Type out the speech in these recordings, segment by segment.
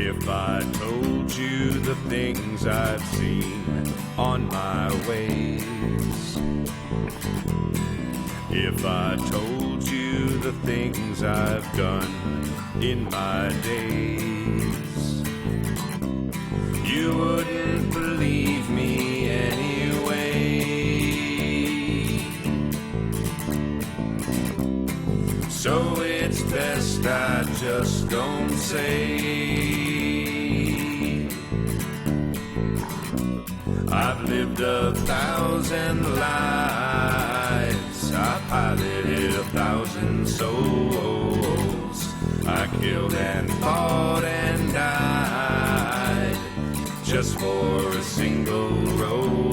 If I told you the things I've seen on my ways, if I told you the things I've done in my days, you wouldn't believe me anyway. So it's best I just don't say. I've lived 1,000 lives, I piloted 1,000 souls, I killed and fought and died just for a single role.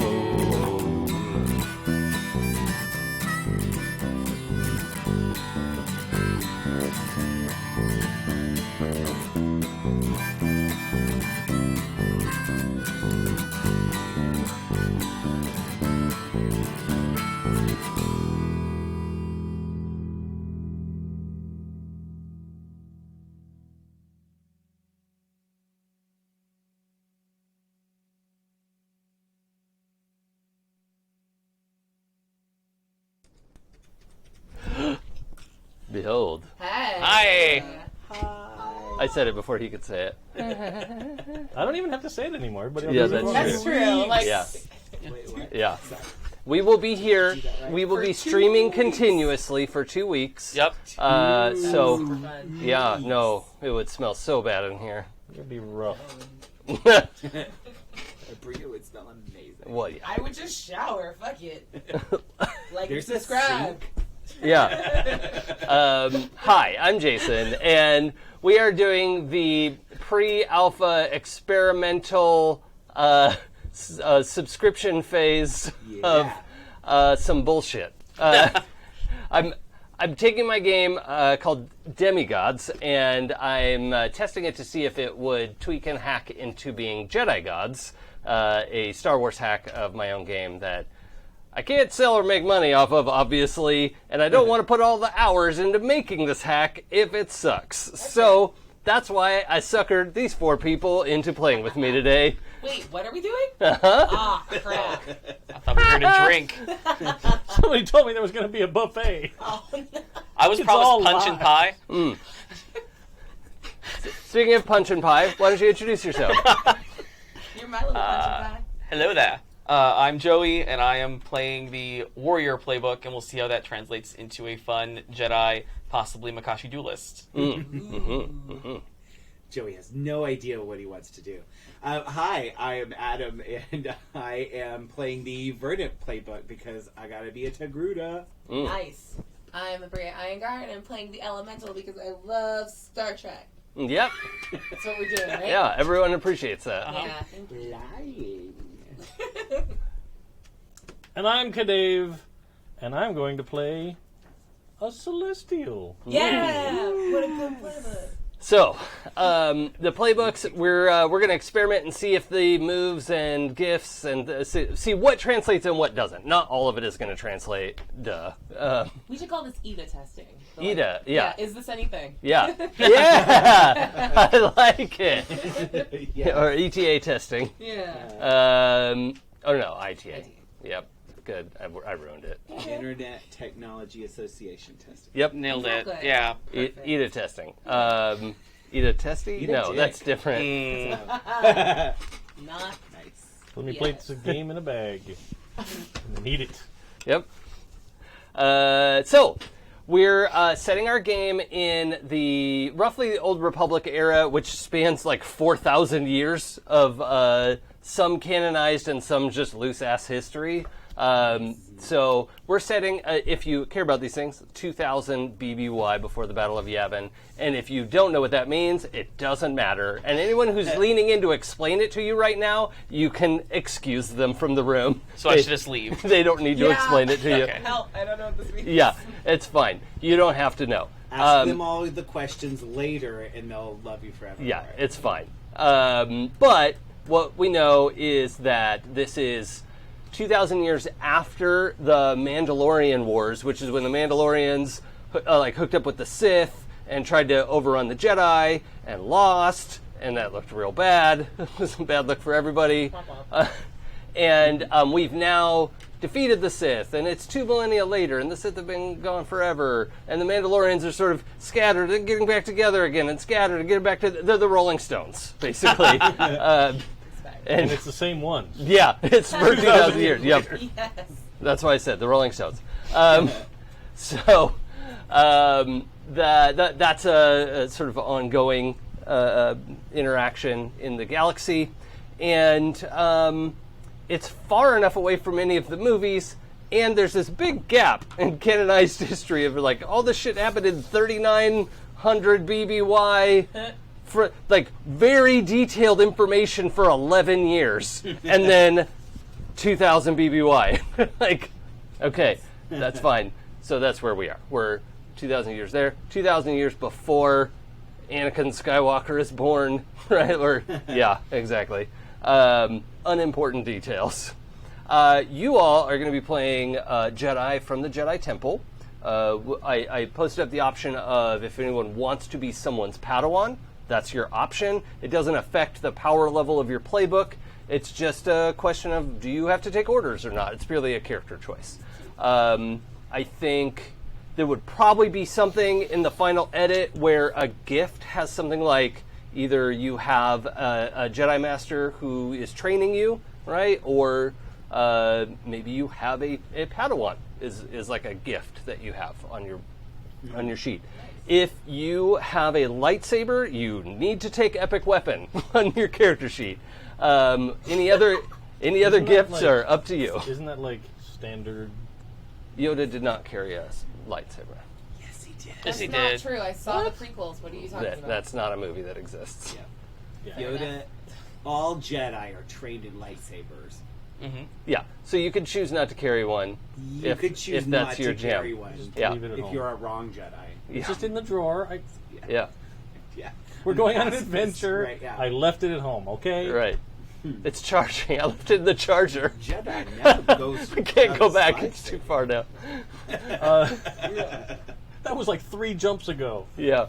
Behold. Hi. I said it before he could say it. I don't even have to say it anymore. But Yeah, that's true. Like, Yeah. Yeah. We will be here. We will be streaming continuously for 2 weeks. Yep. So, Super fun. yeah, no, it would smell so bad in here. It'd be rough. Bria would smell amazing. Well, yeah. I would just shower. Fuck it. Like, There's a subscribe. Yeah. Hi, I'm Jason, and we are doing the pre-alpha experimental subscription phase of some bullshit. I'm taking my game called Demigods, and I'm testing it to see if it would tweak and hack into being Jedigods, a Star Wars hack of my own game that I can't sell or make money off of, obviously, and I don't want to put all the hours into making this hack if it sucks. Okay. So that's why I suckered these 4 people into playing with me today. Wait, what are we doing? Uh-huh. Ah, crap. I thought we were going to drink. Somebody told me there was going to be a buffet. Oh, no. I was It's promised all punch and pie. Speaking of punch and pie, why don't you introduce yourself? You're my little punch and pie. Hello there. I'm Joey, and I am playing the Warrior playbook, and we'll see how that translates into a fun Jedi, possibly Makashi duelist. Joey has no idea what he wants to do. Hi, I am Adam, and I am playing the Verdant playbook because I gotta be a Togruta. Nice. I'm Bria Iyengar, and I'm playing the Elemental because I love Star Trek. Yep. That's what we're doing, right? Yeah, everyone appreciates that. Yeah, thank you. Lying. And I'm Kadave, and I'm going to play a Celestial. Yeah! What a good playbook. So, the playbooks, we're going to experiment and see if the moves and gifts and see what translates and what doesn't. Not all of it is going to translate, duh. We should call this EDA testing. So EDA, yeah. Is this anything? Yeah. Yeah! I like it. Yes. Or ETA testing. Yeah. Oh no, ITA. Yep. Good. I ruined it. Internet Technology Association testing. Yep. Nailed it. Exactly. Yeah. ETA testing. ETA testy? ETA No, dick. that's different. Not Nice. Let me play this game in a bag. And eat it. Yep. So, we're setting our game in the roughly Old Republic era, which spans like 4,000 years of some canonized and some just loose-ass history. So we're setting, if you care about these things, 2000 BBY before the Battle of Yavin. And if you don't know what that means, it doesn't matter. And anyone who's leaning in to explain it to you right now, you can excuse them from the room. So I should just leave. They don't need to explain it to you. Okay. Help, I don't know what this means. Yeah, it's fine. You don't have to know. Ask them all the questions later, and they'll love you forever. Yeah, it's fine. But what we know is that this is 2,000 years after the Mandalorian Wars, which is when the Mandalorians hooked up with the Sith and tried to overrun the Jedi and lost, and that looked real bad. It was a bad look for everybody. And we've now defeated the Sith, and it's 2 millennia later, and the Sith have been gone forever, and the Mandalorians are sort of scattered and getting back together again, and scattered and getting back to they're the Rolling Stones, basically. And it's the same ones. Yeah, it's for 2,000 years. Yep. Yes. That's why I said the Rolling Stones. So that's a sort of ongoing interaction in the galaxy, and it's far enough away from any of the movies, and there's this big gap in canonized history of like all this shit happened in 3900 BBY. For like very detailed information for 11 years, and then 2000 BBY. Like, okay, that's fine. So that's where we are. We're 2,000 years there, 2,000 years before Anakin Skywalker is born, right? Or yeah, exactly. Unimportant details. You all are going to be playing Jedi from the Jedi Temple. I posted up the option of if anyone wants to be someone's Padawan, that's your option. It doesn't affect the power level of your playbook. It's just a question of do you have to take orders or not. It's purely a character choice. I think there would probably be something in the final edit where a gift has something like either you have a Jedi Master who is training you, right? Or maybe you have a Padawan is like a gift that you have on your sheet. If you have a lightsaber, you need to take Epic Weapon on your character sheet. Any other gifts are up to you. Isn't that like standard? Yoda did not carry a lightsaber. Yes, he did. Yes, he That's did. not true. I saw the prequels. What are you talking about? That's not a movie that exists. Yeah. Yoda, all Jedi are trained in lightsabers. Mm-hmm. Yeah, so you could choose not to carry one. You could choose if that's not your to jam. carry one. Yeah. Leave it at If home. you're a wrong Jedi. Yeah. It's just in the drawer. Yeah, Yeah. We're going on an Yes, adventure. right, yeah. I left it at home. Okay. right. It's charging. I left it in the charger. Jedi never goes. I can't go without back. his It's too lightsaber. far now. That was like 3 jumps ago. Yeah.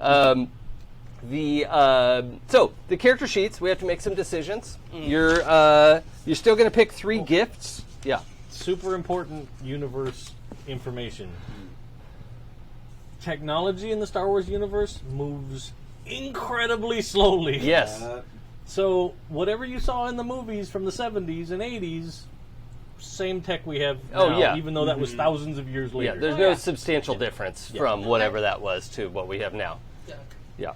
So the character sheets, we have to make some decisions. You're still going to pick 3 gifts. Yeah. Super important universe information. Technology in the Star Wars universe moves incredibly slowly. Yes. So whatever you saw in the movies from the 70s and 80s, same tech we have now, Oh, yeah. even though that was thousands of years Yeah. later. There's no substantial difference from whatever that was to what we have now. Yeah. Yeah.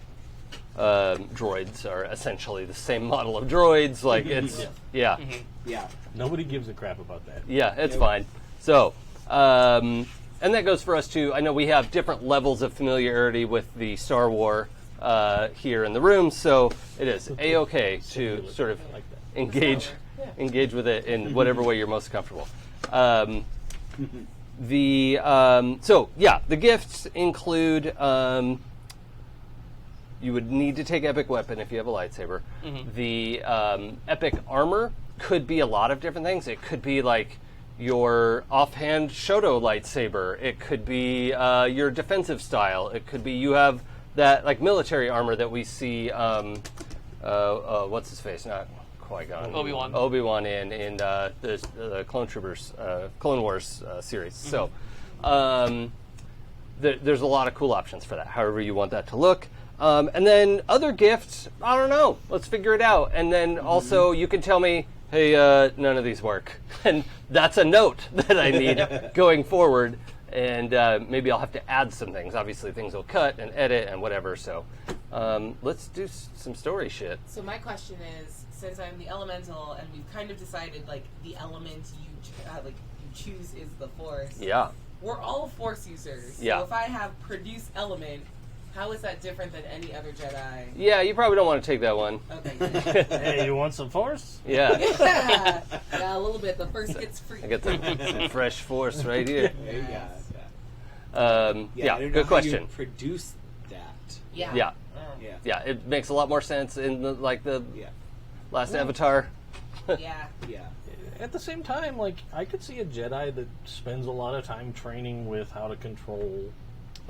Droids are essentially the same model of droids. Like it's yeah. Yeah. Nobody gives a crap about that. Yeah, it's fine. So, and that goes for us too. I know we have different levels of familiarity with the Star Wars here in the room, so it is a-okay to sort of I like that. engage with it in whatever way you're most comfortable. So yeah, the gifts include. You would need to take Epic Weapon if you have a lightsaber. The Epic Armor could be a lot of different things. It could be like your offhand Shoto lightsaber. It could be your defensive style. It could be you have that like military armor that we see. What's his face? Not Qui-Gon. Obi-Wan. Obi-Wan in the Clone Troopers, Clone Wars series. So there's a lot of cool options for that. However you want that to look. And then other gifts, I don't know. Let's figure it out. And then also you can tell me, hey, none of these work. And that's a note that I need going forward. And maybe I'll have to add some things. Obviously, things will cut and edit and whatever. So let's do some story shit. So my question is, since I'm the elemental and we've kind of decided like the element you choose is the Force. Yeah. We're all Force users. Yeah. So if I have produce element, how is that different than any other Jedi? Yeah, you probably don't want to take that one. Okay. Good. Hey, you want some Force? Yeah. Yeah, a little bit. The first gets free. I got some fresh Force right here. Yeah. Yeah, I don't know good how question. You produce that. Yeah. Yeah. Yeah. Yeah, it makes a lot more sense in the Yeah. last Avatar. Yeah. Yeah. At the same time, like I could see a Jedi that spends a lot of time training with how to control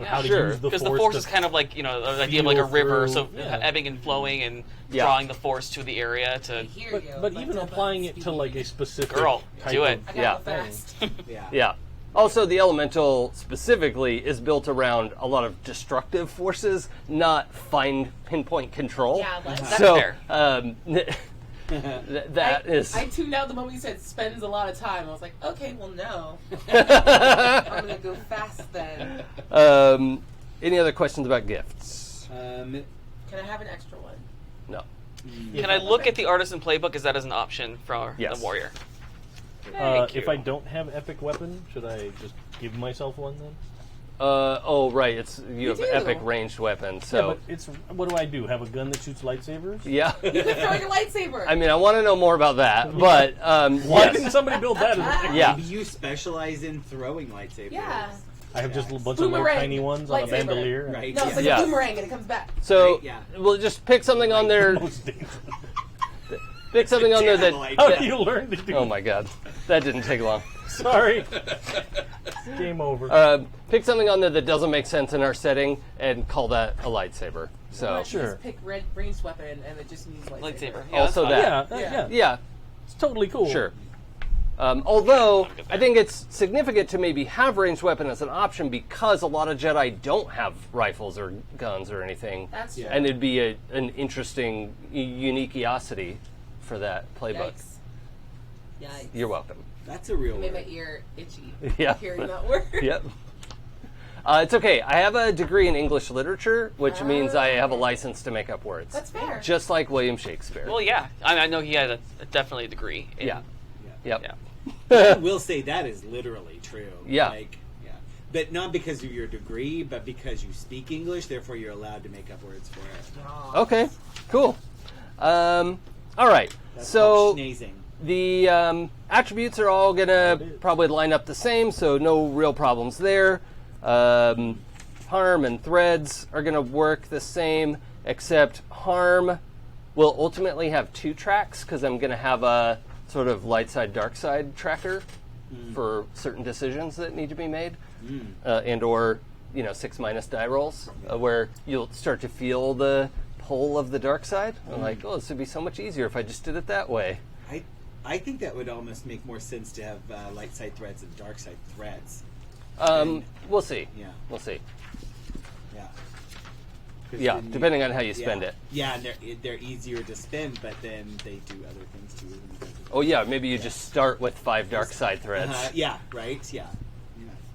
how to Sure. use the Because force. the force to is kind of like, the idea of like a feel river, through- so yeah. ebbing and flowing and Yeah. drawing the force to the area I to. hear you. But even applying it to like a specific Girl, type do of it. I gotta Yeah. go fast. Yeah. Yeah. Also, the elemental specifically is built around a lot of destructive forces, not fine pinpoint control. Yeah, That's so fair. that is. I tuned out the moment you said spends a lot of time. I was like, okay, well, no. I'm gonna go fast then. Any other questions about gifts? Can I have an extra one? No. Can I look at the artisan playbook? Is that as an option for Yes. the warrior? Thank If you. I don't have epic weapon, should I just give myself one then? Oh, right. You have do. epic ranged weapons. So Yeah, but it's what do I do? Have a gun that shoots lightsabers? yeah. You can throw your lightsaber. I mean, I want to know more about that, but Why yes. didn't somebody build that? Yeah. Maybe you specialize in throwing lightsabers. Yeah. I have just a bunch of little Boomerang. tiny ones on a Lightsaber. bandolier. Right. No, it's like Yeah. a boomerang and it comes back. So Right, yeah. we'll just pick something on there. Most dangerous. Pick something on there Terrible that. How idea. do you learn to do? Oh my god, that didn't take long. Sorry. Game over. Pick something on there that doesn't make sense in our setting and call that a lightsaber. So Let's Sure. just pick ranged weapon and it just means lightsaber. Lightsaber. Yeah, also that's that. fine. yeah. Yeah, It's totally cool. sure. Although I think it's significant to maybe have ranged weapon as an option because a lot of Jedi don't have rifles or guns or anything, That's true. and it'd be an interesting uniqueosity for that playbook. Yikes. Yikes. You're welcome. That's a real It made my word. ear itchy. Yeah. Hearing that word. Yep. It's okay. I have a degree in English literature, which means I have a license to make up words. That's fair. Just like William Shakespeare. Well, yeah. I know he had definitely a degree. In, yeah. Yep. Yeah. I will say that is literally true. Yeah. Like, yeah. But not because of your degree, but because you speak English, therefore you're allowed to make up words for it. Aw. Okay. Cool. All right. That's So called schnazing. the attributes are all gonna probably line up the same, so no real problems there. Harm and threads are gonna work the same, except harm will ultimately have 2 tracks because I'm gonna have a sort of light side, dark side tracker for certain decisions that need to be made, and or 6- die rolls where you'll start to feel the pull of the dark side. I'm like, oh, this would be so much easier if I just did it that way. I think that would almost make more sense to have light side threads and dark side threads. We'll see. Yeah. We'll see. Yeah. 'Cause Yeah, then depending on how you spend yeah. it. Yeah, and they're easier to spend, but then they do other things too. Oh yeah, maybe you just start with 5 dark side threads. Yeah, right? Yeah.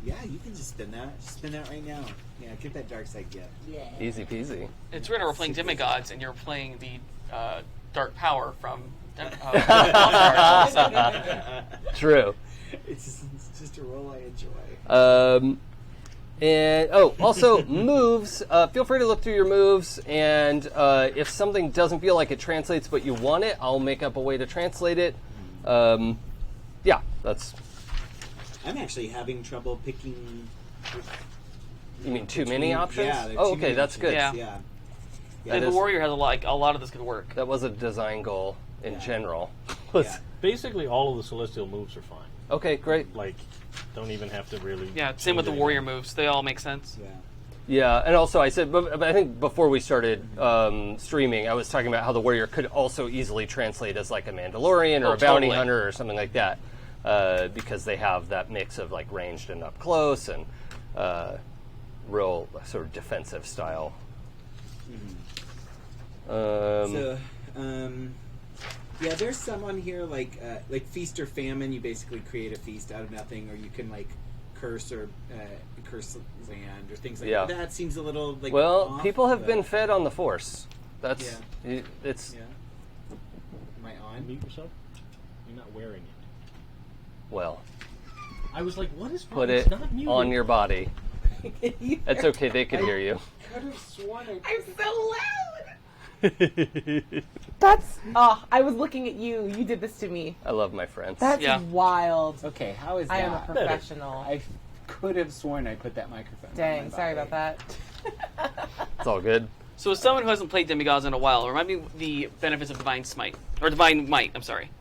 Yeah, you can just spin that. Just spin that right now. Yeah, get that dark side gift. Yeah. Easy peasy. It's weird. We're playing Demigods, and you're playing the Dark Power from. True. It's just a role I enjoy. And also moves. Feel free to look through your moves, and if something doesn't feel like it translates, but you want it, I'll make up a way to translate it. Yeah, that's. I'm actually having trouble picking. You mean too many options? Yeah. there are Oh, too okay, many that's good. options. Yeah. Yeah. The is- warrior has a lot of this could work. That was a design goal in Yeah. general. Yeah. Basically, all of the celestial moves are fine. Okay, great. Like, don't even have to really. Yeah, same with the change warrior anything. moves. They all make sense. Yeah. Yeah, and also I said, but I think before we started streaming, I was talking about how the warrior could also easily translate as like a Mandalorian or Oh, a bounty totally. hunter or something like that, because they have that mix of like ranged and up close and real sort of defensive style. Yeah, there's some on here like feast or famine. You basically create a feast out of nothing, or you can like curse land or things like Yeah. that. That seems a little like Well, off, people have but- been fed on the Force. That's Yeah. it's Yeah. Am I on? Mute yourself. You're not wearing it. well, I was like, what is wrong? put It's it not muted. on your body. It's okay, they can hear you. Could have sworn I'm so loud. That's. Oh, I was looking at you. You did this to me. I love my friends. That's Yeah. wild. Okay, how is I am a that? professional. I could have sworn I put that microphone. on Dang, my sorry body. about that. It's all good. So, as someone who hasn't played Demigods in a while, remind me the benefits of Divine Smite or Divine Might. I'm sorry.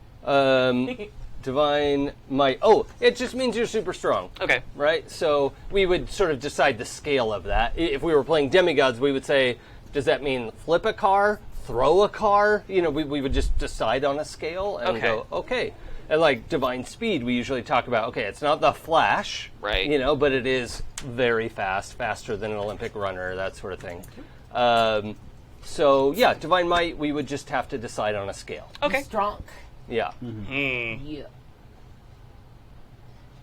Divine might. Oh, it just means you're super strong. Okay. Right? So we would sort of decide the scale of that. If we were playing demigods, we would say, does that mean flip a car, throw a car? You know, we would just decide on a scale and go, okay. And like divine speed, we usually talk about, okay, it's not the Flash, Right. You know, but it is very fast, faster than an Olympic runner, that sort of thing. So yeah, divine might, we would just have to decide on a scale. Okay. Strong. Yeah. Yeah.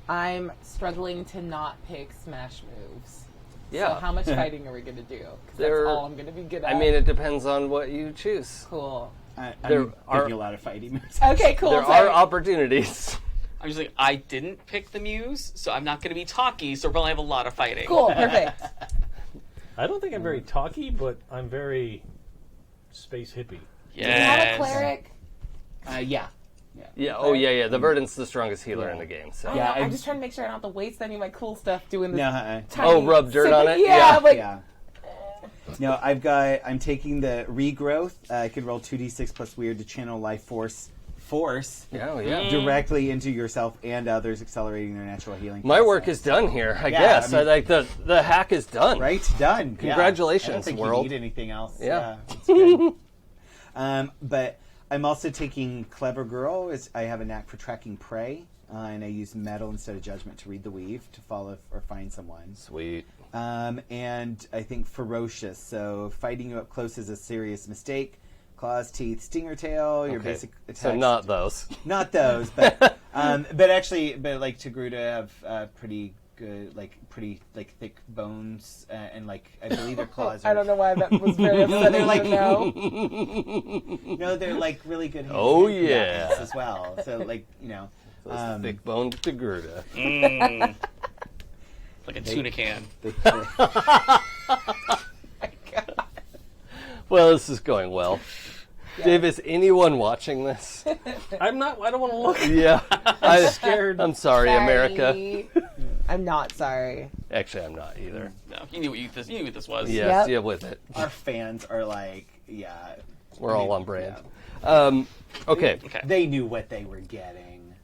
I'm struggling to not pick smash moves. Yeah. So how much fighting are we going to do? 'Cause There- that's all I'm going to be good at. I mean, it depends on what you choose. Cool. There I'm are- picking a lot of fighting moves. Okay, cool. There sorry. are opportunities. I'm just like, I didn't pick the muse, so I'm not going to be talky, so we're going to have a lot of fighting. Cool, perfect. I don't think I'm very talky, but I'm very space hippie. Do you have a Yes. cleric? Yeah. Yeah. Oh, yeah. The Verdant's the strongest healer in the game. So. Yeah, I'm I'm- just trying to make sure I don't have to waste any of my cool stuff doing this. No, tiny Oh, rub dirt on it? Yeah, Yeah. like yeah. No, I'm taking the regrowth. I could roll 2d6 plus weird to channel life force Yeah, yeah. directly into yourself and others, accelerating their natural healing. My work process. is done here, I Yeah, guess. I mean- like the hack is done. Right, done. Yeah. Congratulations, I don't think world. you need anything else. Yeah. It's good. But I'm also taking Clever Girl. I have a knack for tracking prey, and I use metal instead of judgment to read the weave to follow or find someone. Sweet. And I think Ferocious. So fighting you up close is a serious mistake. Claws, teeth, stinger tail. Your Okay. basic attacks. So not those. Not those, but like Togruta have pretty good, pretty thick bones, and I believe their claws. Are, I don't know why that was very upsetting. They're like- no. No, they're really good. Oh, hand yeah. weapons as well. So Those thick boned Togruta. Like a tuna can. Well, this is going well. Dave, is anyone watching this? I'm not. I don't want to look. Yeah. I'm scared. I'm sorry, America. Sorry. I'm not sorry. Actually, I'm not either. No, you knew what this was. Yes, Yep. deal with it. Our fans are We're all on brand. Okay. Okay. They knew what they were getting.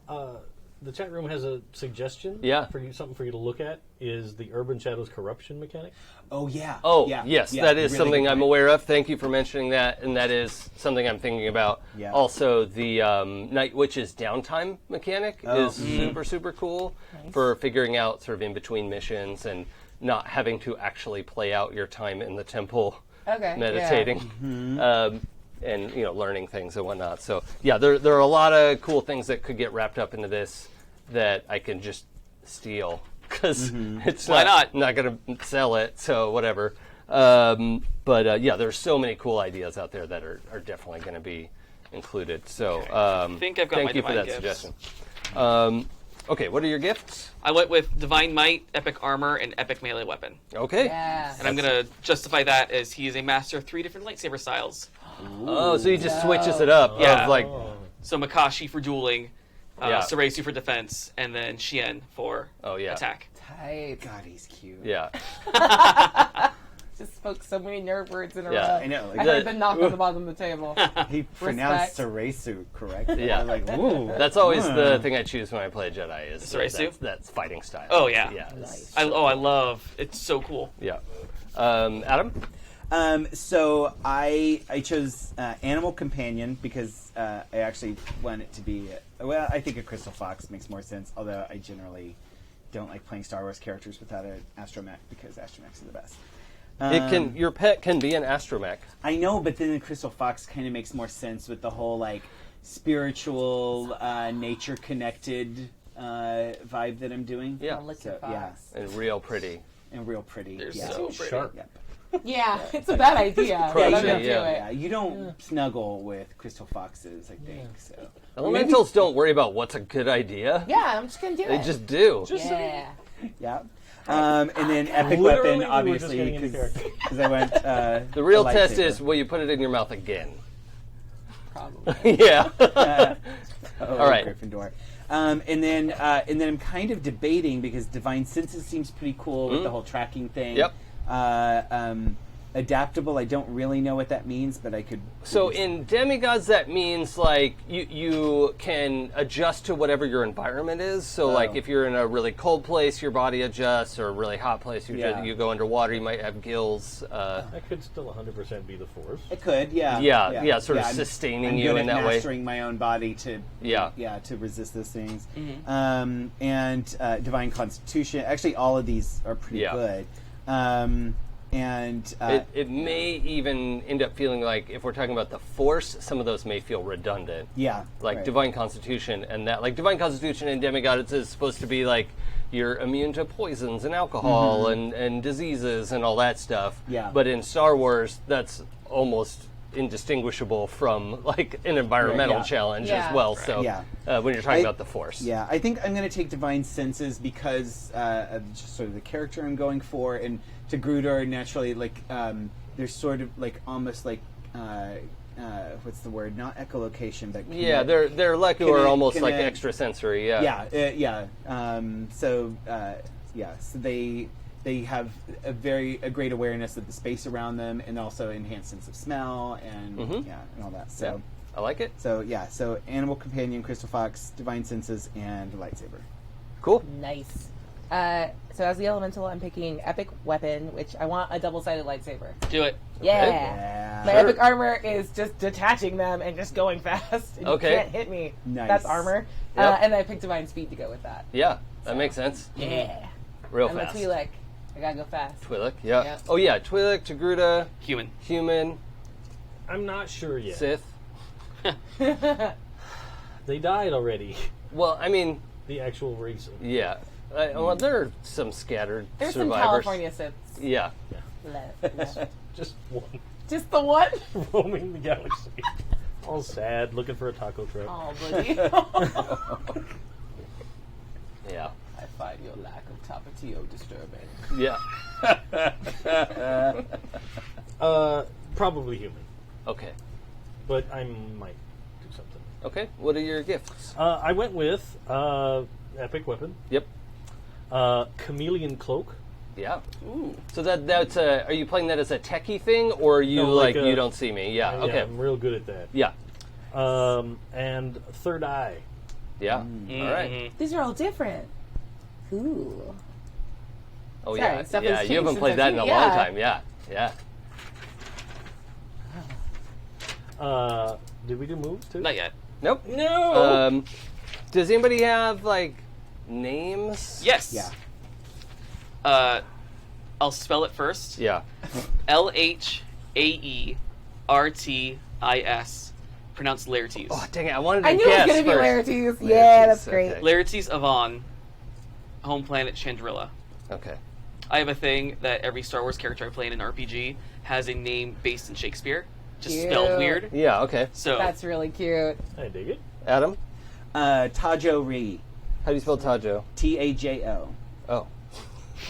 The chat room has a suggestion. Yeah. For you, something for you to look at is the Urban Shadows corruption mechanic. Oh yeah. Oh, yeah. yes, yeah, that is really something good I'm point. aware of. Thank you for mentioning that, and that is something I'm thinking about. Yeah. Also, the Night Witch's downtime mechanic is super, super cool for figuring out sort of in between missions and not having to actually play out your time in the temple Okay. meditating. And learning things and whatnot. So yeah, there are a lot of cool things that could get wrapped up into this that I can just steal because it's Why not going to sell it. So whatever. But there's so many cool ideas out there that are definitely going to be included. So I think I've got thank my you for divine that gifts. suggestion. Okay, what are your gifts? I went with Divine Might, Epic Armor, and Epic Melee Weapon. Okay. Yeah. And I'm going to justify that as he is a master of 3 different lightsaber styles. Oh, so he just switches it up. Yeah. Of like, So Makashi for dueling, Yeah. Sarasu for defense, and then Shien for attack. Tight. God, he's cute. yeah. Just spoke so many nerd words in a Yeah. row. I know. I heard the knock on the bottom of the table. He pronounced Sarasu correctly. Yeah. Like, woo. That's always the thing I choose when I play Jedi is Sarasu? that's fighting style. Oh, yeah. Yeah. Nice. I love it's so cool. Yeah. Adam? So I chose Animal Companion because I actually want it to be. I think a Crystal Fox makes more sense. Although I generally don't like playing Star Wars characters without an astromech because astromechs are the best. Your pet can be an astromech. I know, but then the Crystal Fox kind of makes more sense with the whole spiritual, nature connected vibe that I'm doing. Yeah. I'll lick your So, yeah. fox. And real pretty. And real pretty. They're yeah. so pretty. Sharp. Yep. Yeah, it's a bad idea. but I'm Protege, gonna do yeah. it. Yeah, you don't snuggle with crystal foxes, I think. So Elementals don't worry about what's a good idea. Yeah, I'm just gonna do They it. just do. yeah. yeah. And then epic Literally, weapon, we were just obviously, getting into because I went. The real a test lightsaber. is will you put it in your mouth again? Probably. Yeah. All right. Gryffindor. And then I'm kind of debating because Divine Senses seems pretty cool with the whole tracking thing. Yep. adaptable. I don't really know what that means, but I could. So in Demigods, that means like you can adjust to whatever your environment is. So like if you're in a really cold place, your body adjusts, or a really hot place, you go underwater. You might have gills. That could still 100% be the Force. It could, yeah. Yeah, sort of I'm sustaining good you at in that way. mastering my own body to to resist those things. And Divine Constitution. Actually, all of these are pretty good. It may even end up feeling like, if we're talking about the Force, some of those may feel redundant. Yeah. Like right. Divine Constitution and that. Like Divine Constitution and Demigods is supposed to be like you're immune to poisons and alcohol and diseases and all that stuff. Yeah. But in Star Wars, that's almost indistinguishable from like an environmental challenge as well. So when you're talking about the Force. Yeah, I think I'm going to take Divine Senses because of just sort of the character I'm going for, and to Grudor naturally like there's sort of like almost like what's the word? Not echolocation, but they're like who are almost like extrasensory. So they have a great awareness of the space around them, and also enhanced sense of smell and and all that. So I like it. So so Animal Companion, Crystal Fox, Divine Senses, and Lightsaber. Cool. Nice. So as the elemental, I'm picking Epic Weapon, which I want a double-sided lightsaber. Do it. Yeah. My Epic Armor is just detaching them and just going fast. And you can't hit me. Nice. That's armor. Yep. And I picked Divine Speed to go with that. Yeah, that makes sense. Yeah. Real I'm fast. a Twi'lek. I gotta go fast. Twi'lek, yeah. Yep. Oh yeah, Twi'lek, Togruta, human, I'm not sure yet. Sith. They died already. Well, I mean, the actual races. Yeah. Well, there are some scattered There's survivors. some California Siths. Yeah. Left. Just one. Just the one? Roaming the galaxy. All sad, looking for a taco truck. Oh, buddy. Yeah. I find your lack of tapatio disturbing. Yeah. Probably human. Okay. But I might do something. Okay. What are your gifts? I went with Epic Weapon. Yep. Chameleon Cloak. Yeah. Ooh. So that's are you playing that as a techie thing, or are you you don't see me? Yeah. Okay. Yeah, I'm real good at that. Yeah. And Third Eye. Yeah. All right. These are all different. Cool. Oh Sorry, stuff has yeah. You changed haven't since played I've that seen in a it. long Yeah. time. Yeah. Did we do moves too? Not yet. Nope. No. Does anybody have like names? Yes. Yeah. I'll spell it first. Yeah. Laertis. Pronounced Laertes. Oh dang it! I wanted to I knew guess it was going to be first. Laertes. Yeah, that's okay. great. Laertes Avon, home planet Chandrilla. Okay. I have a thing that every Star Wars character I play in an RPG has a name based in Shakespeare, just spelled Cute. weird. Yeah. Okay. So That's really cute. I dig it. Adam, Tajo Ri. how do you spell Tajo? Tajo. Oh.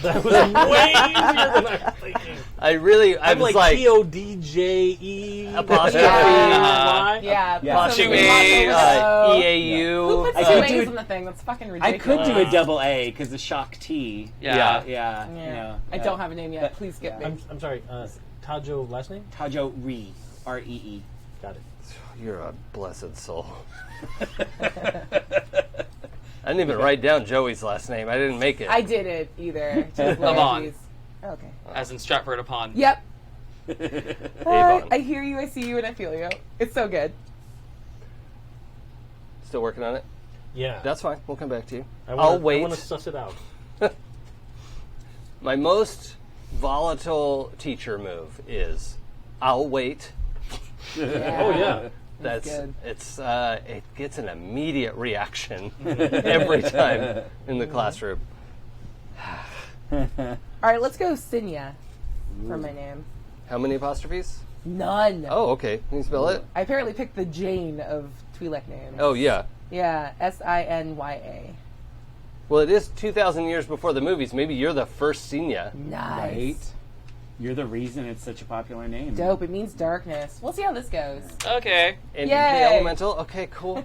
That was way easier than I was thinking. I I'm was like Todje apostrophe, Yeah. apostrophe, Something Who EAU. puts I two could A's do- in the thing? That's fucking I ridiculous. could do a double A because the shock T. Yeah. Yeah. Yeah. I don't have a name yet. Please skip me. I'm sorry. Tajo last name? Tajo Ri. R-E-E. Got it. You're a blessed soul. I didn't even write down Joey's last name. I didn't make it. I didn't either. Just Avon. Laertes. Okay. as in Stratford upon. Yep. Avon. I hear you, I see you, and I feel you. It's so good. Still working on it? Yeah. That's fine. We'll come back to you. I'll wait. I want to suss it out. My most volatile teacher move is I'll wait. Yeah. Oh, yeah. That's good. it gets an immediate reaction every time in the classroom. All right, let's go Sinya for my name. How many apostrophes? None. Oh, okay. Can you spell it? I apparently picked the Jane of Twi'lek names. Oh, yeah. Yeah, Sinya. Well, it is 2,000 years before the movies. Maybe you're the first Senya. Nice. Right? You're the reason it's such a popular name. Dope. It means darkness. We'll see how this goes. Okay. And Yay. the elemental. Okay, cool.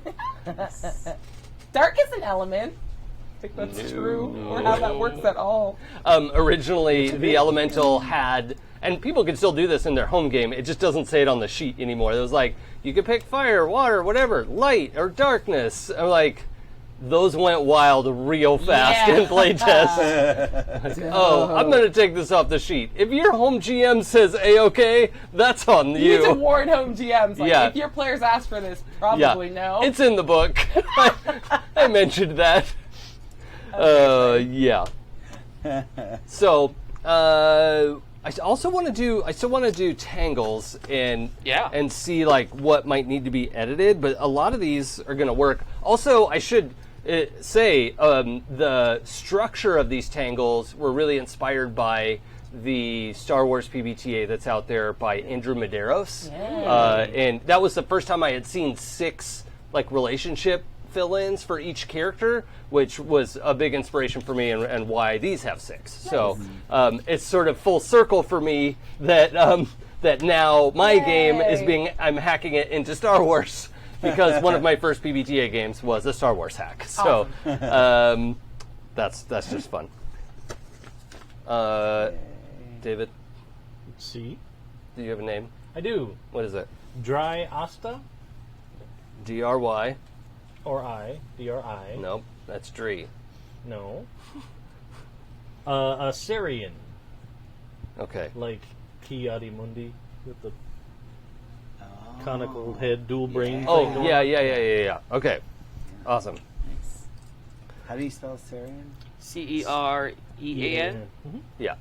Dark is an element. think that's true, or how that works at all. Originally, the elemental had, and people can still do this in their home game, it just doesn't say it on the sheet anymore. It was like, you could pick fire, water, whatever, light, or darkness. I'm like, those went wild real fast in playtest. Oh, I'm going to take this off the sheet. If your home GM says A-OK, that's on you. You need to warn home GMs. Like, Yeah. if your players ask for this, probably no. It's in the book. I mentioned that. Yeah. So, I also want to do tangles and see like what might need to be edited, but a lot of these are going to work. Also, I should say the structure of these tangles were really inspired by the Star Wars PBTA that's out there by Andrew Medeiros, and that was the first time I had seen 6 like relationship fill-ins for each character, which was a big inspiration for me and why these have 6. So it's sort of full circle for me that that now my game is I'm hacking it into Star Wars because one of my first PBTA games was a Star Wars hack. So that's just fun. David, See? do you have a name? I do. What is it? Dry Asta? DRY? Or I? D-R-I? Nope, that's Dree. No. A Syrian. Okay. Like Ki-Adi Mundi with the conical head, dual brain thing. Oh, going yeah. Okay. Awesome. Nice. How do you spell Syrian? Cerean. Mhm. Yeah.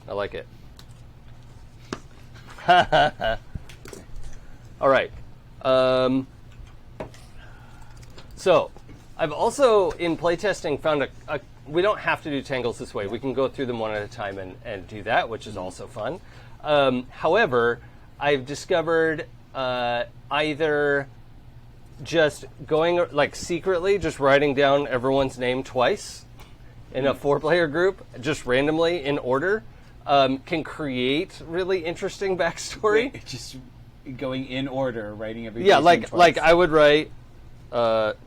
I like it. All right. So, I've also, in playtesting, found a we don't have to do tangles this way. We can go through them one at a time and do that, which is also fun. However, I've discovered either just going, like, secretly, just writing down everyone's name twice in a 4-player group, just randomly in order, can create really interesting backstory. Wait, just going in order, writing everything. Yeah, like I would write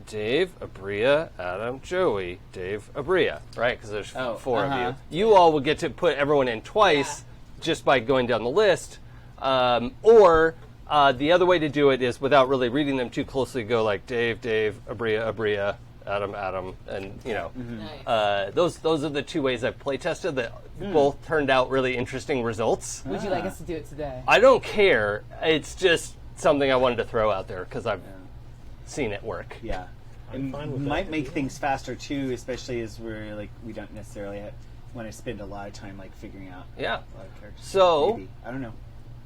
Dave, Abria, Adam, Joey, Dave, Abria, right? Because there's 4 of you. You all would get to put everyone in twice just by going down the list. Or the other way to do it is without really reading them too closely, go like Dave, Abria, Adam, and you know. Nice. Those are the 2 ways I've play tested that both turned out really interesting results. Would you like us to do it today? I don't care. It's just something I wanted to throw out there because I've seen it work. Yeah. I'm It fine with might that. make things faster too, especially as we're like we don't necessarily want to spend a lot of time like figuring out Yeah. a lot of characters. So Maybe. I don't know.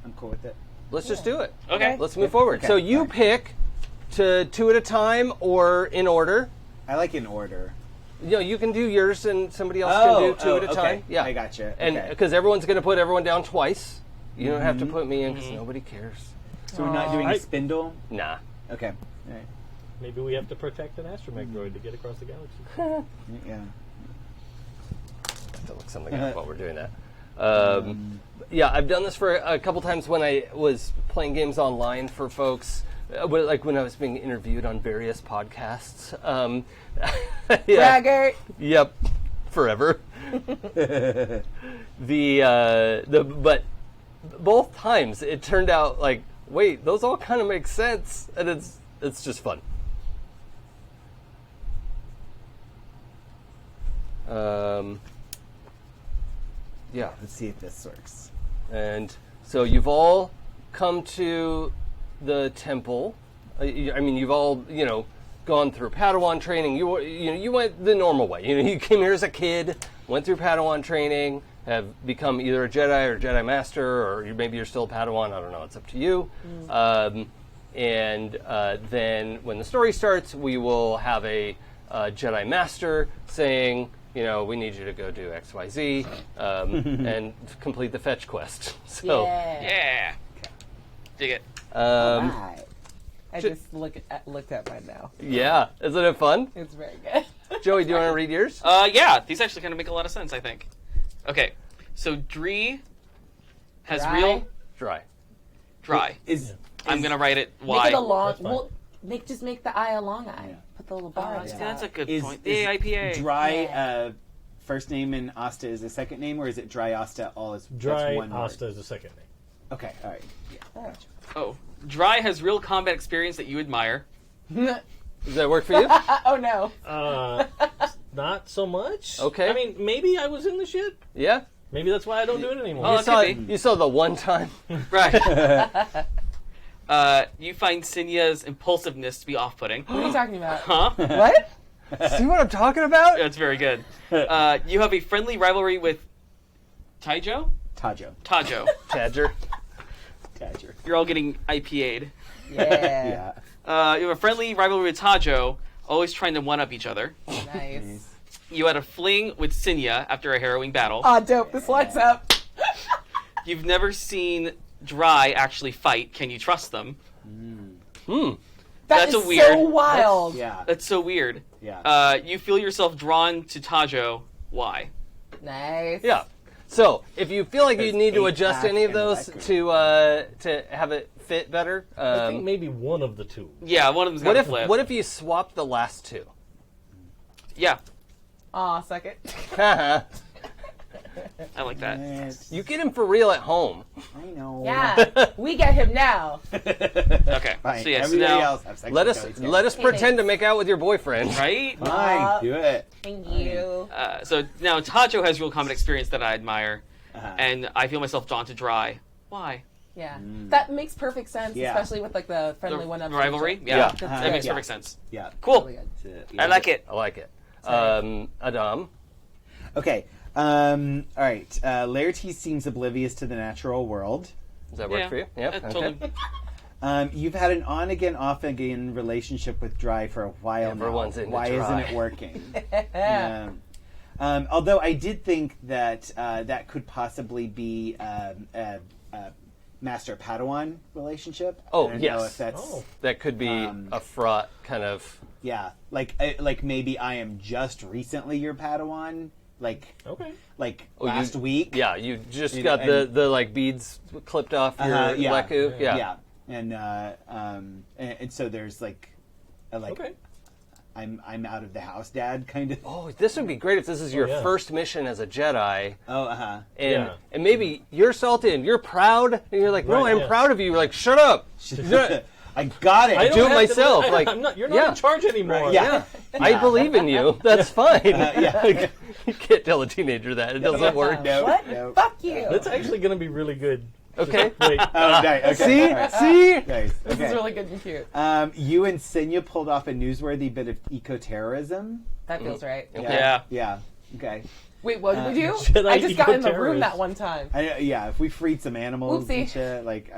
I'm cool with it. let's just do it. Okay. Let's move forward. Okay. So you All right. pick to 2 at a time or in order. I like in order. You know, you can do yours and somebody else can do 2 at a okay. time. Yeah, I gotcha. And Okay. because everyone's going to put everyone down twice, you don't have to put me in because nobody cares. So we're not doing a spindle. Nah. Okay. All right. Maybe we have to protect an astromech droid to get across the galaxy. Yeah. I have to look something up while we're doing that. Yeah, I've done this for a couple times when I was playing games online for folks, like when I was being interviewed on various podcasts. Yeah. Braggart. Yep, forever. But both times it turned out like, wait, those all kind of make sense, and it's just fun. Yeah. Let's see if this works. And so you've all come to the temple. I mean, you've all, gone through Padawan training. You went the normal way. You came here as a kid, went through Padawan training, have become either a Jedi or Jedi Master, or maybe you're still a Padawan. I don't know. It's up to you. And then when the story starts, we will have a Jedi Master saying, we need you to go do X, Y, Z, and complete the fetch quest. So, Yeah. Dig it. Right. I just looked at mine now. yeah, isn't it fun? It's very good. Joey, do you want to read yours? Yeah, these actually kind of make a lot of sense, I think. Okay, so Dree has Dry? real Dry. I'm gonna write it Make Y. it a long. That's fine. Just make the I a long I. Put the little bar. Yeah, that's a good Is- point. is The IPA. Dry Yeah. first name and Asta is a second name, or is it Dry Asta all as Dry that's one Asta word? is the second name. Okay, all right. Yeah, gotcha. Oh, Dry has real combat experience that you admire. Does that work for you? Oh no. Not so much. Okay. I mean, maybe I was in the shit. Yeah. Maybe that's why I don't do it anymore. Oh, You that saw, could be. you saw the one time. Right. You find Sinya's impulsiveness to be off-putting. What are you talking about? Huh? What? See what I'm talking about? That's very good. You have a friendly rivalry with Taijo? Tajo. Tajo. Tadger. Tadger. You're all getting IPA'd. Yeah. Yeah. You have a friendly rivalry with Tajo, always trying to one-up each other. Nice. You had a fling with Sinya after a harrowing battle. Aw, dope. This lights up. You've never seen Dry actually fight. Can you trust them? That's a so weird- wild. Yeah. That's so weird. Yeah. You feel yourself drawn to Tajo. Why? Nice. Yeah. So, if you feel like you There's need to 8 adjust pack any of and a those record. to have it fit better, I think maybe one of the two. Yeah, one of them's what got to if flip. what if you swap the last two? Yeah, Aw, suck it. I like that. You get him for real at home. I know. Yeah. We get him now. Okay, Fine. so yeah, so Everybody now, else have sex Let with us Kelly's let us Hey, pretend to thanks. make out with your boyfriend. right? Fine. Do it. Thank you. So now Tajo has real combat experience that I admire, Uh-huh. and I feel myself drawn to Dry. Why? Yeah. That makes perfect sense, Yeah. especially with like the The friendly one-up. rivalry? Yeah. Yeah, That's that good. makes Yeah. perfect sense. Yeah. Cool. Really good. I like it. I like it. Adam. Okay. All right. Laertes seems oblivious to the natural world. Does that work for you? Yeah. Totally. You've had an on-again, off-again relationship with Dry for a while Everyone's now. into Why Dry. isn't it working? Although I did think that that could possibly be a Master Padawan relationship. Oh, I don't yes. know if that's That could be a fraught kind of. yeah, like maybe I am just recently your Padawan, like Okay. last week. Yeah, you just You got know, the like beads clipped off your yeah. Leku. Yeah. Yeah, and so there's like Okay. I'm out of the house, Dad, kind of. Oh, this would be great if this is your yeah. first mission as a Jedi, Oh, and Yeah. and maybe you're salty and you're proud, and you're like, no, Right, I'm yeah. proud of you. You're like, shut up. I got it. I don't do it have to- myself, like, I'm not. You're not yeah. in charge anymore. Right, yeah. I believe in you. That's fine. yeah. Like, you can't tell a teenager that. It doesn't work. No, What? no. Fuck you. That's actually going to be really good. Okay. Wait. Oh, nice. Okay. See? All right. See? Nice. This Okay. is really good and cute. You and Sinya pulled off a newsworthy bit of eco-terrorism. That feels right. Yeah. Yeah. Okay. Wait, what did we do? Jedi I just got in the room eco-terrorists. that one time. Yeah. If we freed some animals and Oopsie. shit, like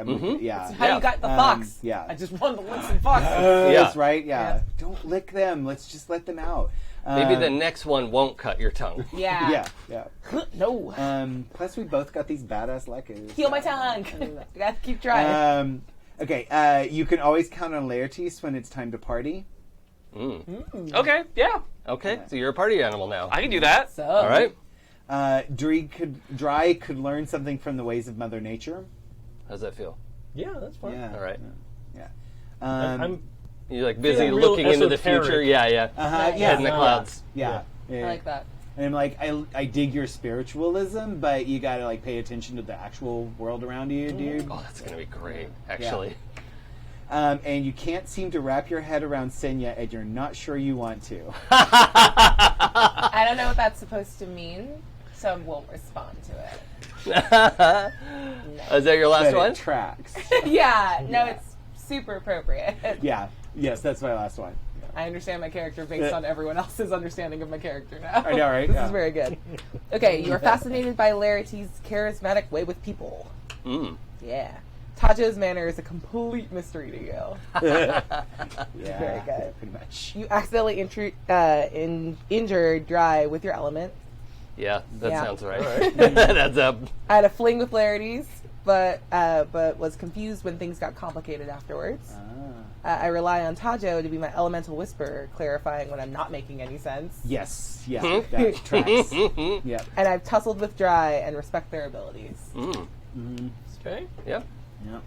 yeah. How Yeah. you got the fox? yeah. I just wanted to lick some foxes. That's right. Yeah. Yeah. Don't lick them. Let's just let them out. Maybe the next one won't cut your tongue. Yeah. Yeah. Yeah. No. Plus, we both got these badass Lekus. Heal my tongue. I gotta keep trying. Okay. You can always count on Laertes when it's time to party. Okay, yeah, Okay, so you're a party animal now. I can do that. So. All right. Dry could learn something from the ways of Mother Nature. How's that feel? Yeah, that's fine. Yeah. All right. Yeah. I'm You're like busy Feeling real looking into the esoteric. future. Yeah, yeah. Yeah. Head in the clouds. Yeah. I like that. And I'm like, I dig your spiritualism, but you gotta like pay attention to the actual world around you, dude. Oh, that's gonna be great. Actually. And you can't seem to wrap your head around Sinya, and you're not sure you want to. I don't know what that's supposed to mean, so I won't respond to it. Is that your last But one? it tracks. Yeah, no, it's super appropriate. Yeah. Yes, that's my last one. I understand my character based on everyone else's understanding of my character now. I know, right? This Yeah. is very good. Okay, you are fascinated by Laertes' charismatic way with people. Yeah. Tajo's manner is a complete mystery to you. Yeah. Very good. Yeah, pretty much. You accidentally injured Dry with your element. Yeah, that Yeah. sounds right. That's up. I had a fling with Laertes, but was confused when things got complicated afterwards. I rely on Tajo to be my elemental whisperer, clarifying when I'm not making any sense. Yes. Yeah. That tracks. Yeah. And I've tussled with Dry and respect their abilities. okay. Yeah. Yeah.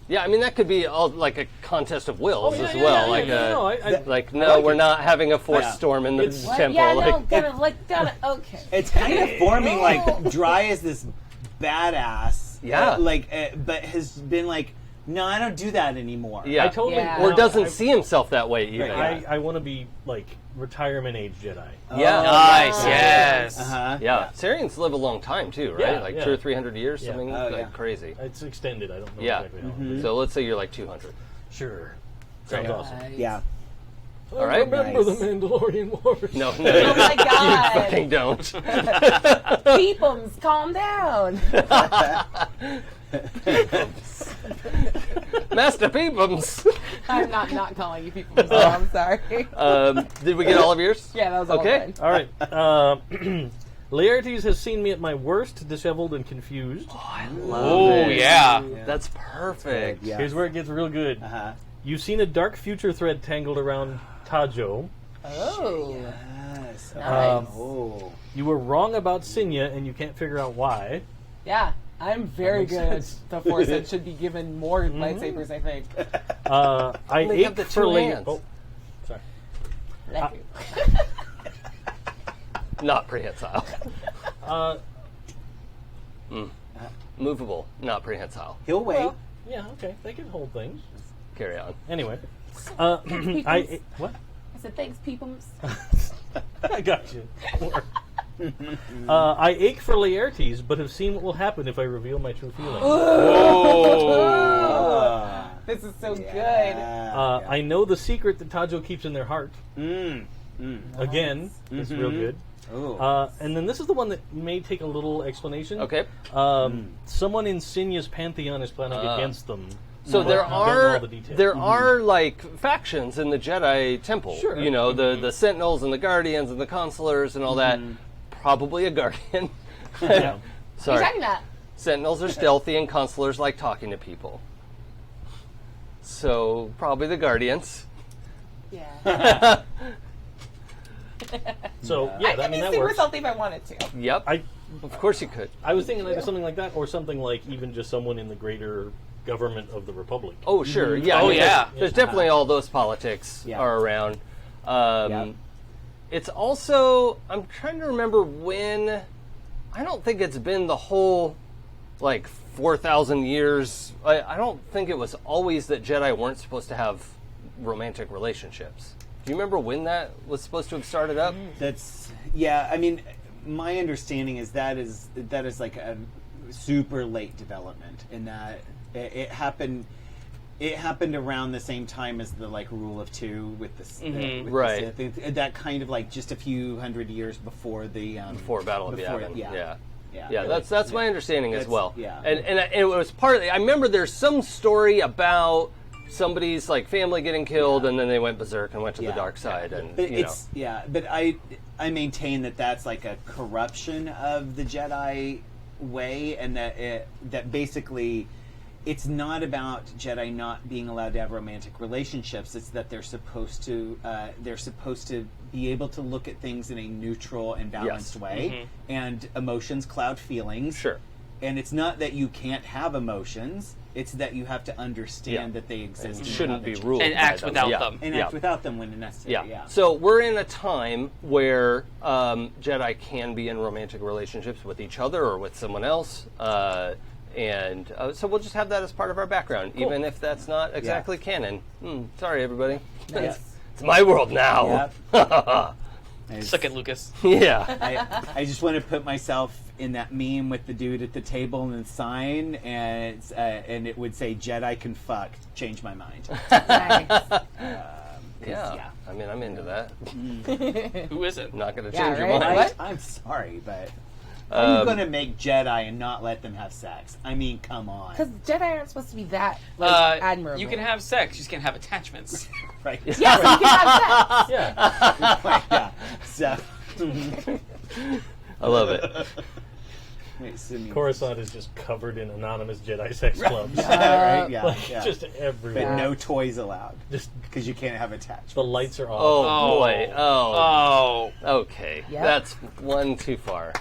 Yeah, I mean that could be all like a contest of wills Oh, yeah, as yeah, well. yeah, like, yeah, no, I like no, we're it. not having a force Yeah. storm in the It's- What? temple. Yeah, like, no, gotta, okay. It's kind of forming like Dry is this badass. Yeah. But has been like, no, I don't do that anymore. yeah, I totally Yeah. or no, doesn't I- see himself that way even. Right, I want to be like retirement age Jedi. Yeah. Nice, yes. Uh-huh. Yeah, Syrians live a long time too, right? Yeah, like yeah. 200 or 300 years, Yeah. something Oh, like yeah. crazy. It's extended. I don't know Yeah. exactly how long. So let's say you're like 200. Sure. Sounds Great. awesome. Yeah. All right. Remember Nice. the Mandalorian Wars. No, Oh no, my god. fucking don't. Peepums, calm down. Master Peepums. I'm not calling you Peepums, so I'm sorry. Did we get all of yours? Yeah, that was all Okay. good. All right. Laertes has seen me at my worst, disheveled and confused. Oh, yeah. That's perfect. Yeah. Here's where it gets real good. Uh-huh. You've seen a dark future thread tangled around Tajo. Oh. Yes. Okay. Nice. Oh. You were wrong about Sinya, and you can't figure out why. Yeah, I'm very makes good at sense. the Force and should be given more lightsabers, I think. I Only ache have the for two Laertes. hands. Oh, sorry. Thank you. Not prehensile. Uh, Movable, not prehensile. He'll wait. well, yeah, okay. They can hold things. Carry on. Anyway, Peepums. what? I said, thanks, Peepums. I got you. Don't worry. I ache for Laertes, but have seen what will happen if I reveal my true feelings. Ah. This is so good. Yeah. I know the secret that Tajo keeps in their heart. Mm. Again, it's real good. Ooh. And then this is the one that may take a little explanation. Okay. Someone in Sinya's pantheon is planning against them. So But there don't know are all the details. there are like factions in the Jedi Temple. Sure. You know, the Sentinels and the Guardians and the Consulars and all that. Probably a Guardian. Yeah. What are you Sorry. talking about? Sentinels are stealthy and Consulars like talking to people. So probably the Guardians. Yeah. So I yeah, could I be mean that super works. salty if I wanted to. Yep. I Of course you could. I was thinking like something like that, or something like even just someone in the greater government of the Republic. Oh, sure. Yeah. Oh, I mean, yeah. There's definitely all those politics Yeah. are around. Yep. It's also, I'm trying to remember when, I don't think it's been the whole, like, 4,000 years. I don't think it was always that Jedi weren't supposed to have romantic relationships. Do you remember when that was supposed to have started up? That's I mean, my understanding is that is like a super late development in that it happened. It happened around the same time as the like Rule of Two with the with Right. the Sith. That kind of like just a few hundred years before the Before Battle of before- Yavin. Yeah. Yeah, that's my understanding as That's- well. yeah. And it was partly. I remember there's some story about somebody's like family getting killed, and then they went berserk and went to the dark side, and But you know. it's but I maintain that that's like a corruption of the Jedi way, and that basically it's not about Jedi not being allowed to have romantic relationships. It's that they're supposed to be able to look at things in a neutral and balanced way, and emotions cloud feelings. Sure. And it's not that you can't have emotions; it's that you have to understand Yeah. that they exist. and shouldn't how be they ruled And by act them. without Yeah. them. and Yeah. act without them when necessary. Yeah. So we're in a time where Jedi can be in romantic relationships with each other or with someone else, and so we'll just have that as part of our background, even if that's not exactly canon. Sorry, everybody. Nice. It's my world now. Suck it, Lucas. Yeah. I just want to put myself in that meme with the dude at the table and the sign, and it would say "Jedi can fuck." Change my mind. Nice. Yeah. I mean, I'm into that. Who isn't? I'm not going to Yeah, change your right? mind. What? I'm sorry, but how are you going to make Jedi and not let them have sex? I mean, come on. Because Jedi aren't supposed to be that like, admirable. You can have sex, you just can't have attachments. Right? Yes, you can have sex. Yeah. Yeah. So. I love it. Wait, Sydney- Coruscant is just covered in anonymous Jedi sex clubs. Yeah, right. Yeah. Like, Yeah. just but everywhere. no toys allowed Just because you can't have attachments. the lights are off. Oh, boy. Oh. Oh. Okay. Yep. That's one too far.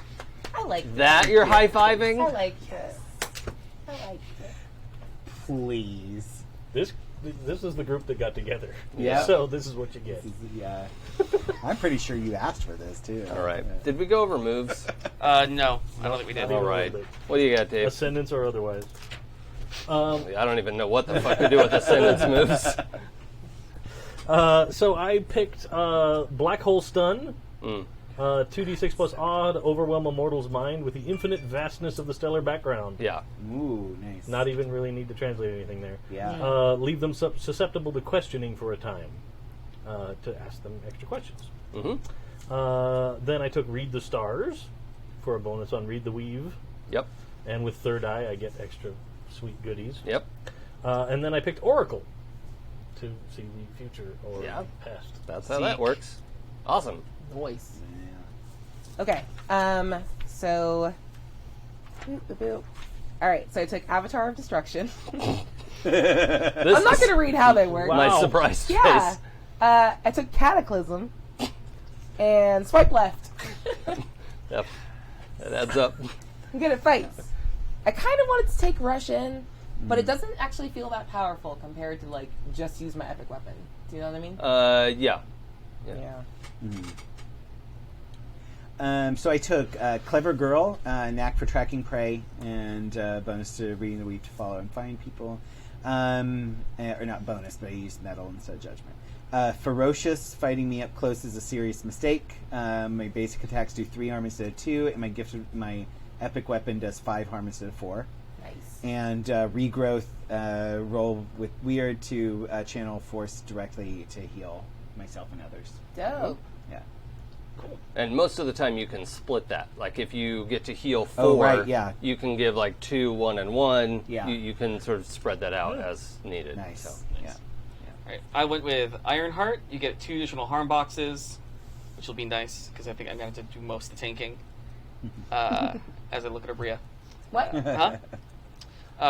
I like That you're I high-fiving? like this. I like this. Please. This is the group that got together. Yeah. So this is what you get. Yeah. I'm pretty sure you asked for this, too. All right. Did we go over moves? No, I don't think we did. All right. What do you got, Dave? Ascendants or otherwise. I don't even know what the fuck to do with Ascendance moves. So I picked Black Hole Stun. 2d6 plus odd, overwhelm a mortal's mind with the infinite vastness of the stellar background. Yeah. Ooh, nice. Not even really need to translate anything there. Yeah. Leave them susceptible to questioning for a time, to ask them extra questions. Then I took Read the Stars for a bonus on Read the Weave. Yep. And with Third Eye, I get extra sweet goodies. Yep. And then I picked Oracle to see the future or past. That's how that works. Awesome. Voice. Okay. So. All right. So I took Avatar of Destruction. I'm not going to read how they work. Nice surprise face. Yeah. I took Cataclysm and swipe left. Yep. That adds up. I'm good at fights. I kind of wanted to take Russian, but it doesn't actually feel that powerful compared to like just use my epic weapon. Do you know what I mean? Yeah. So I took Clever Girl, Knack for Tracking Prey, and bonus to Reading the Weave to follow and find people. Or not bonus, but I used Metal instead of Judgment. Ferocious, fighting me up close is a serious mistake. My basic attacks do 3 harm instead of 2, and my epic weapon does 5 harm instead of 4. Nice. And Regrowth, roll with Weird to channel Force directly to heal myself and others. Dope. Yeah. And most of the time you can split that. Like if you get to heal 4, you can give like 2, 1, and 1. Yeah. You can sort of spread that out as needed. Nice. So. Yeah. Right. I went with Ironheart. You get 2 additional harm boxes, which will be nice because I think I'm going to do most of the tanking as I look at Abria. What? Huh?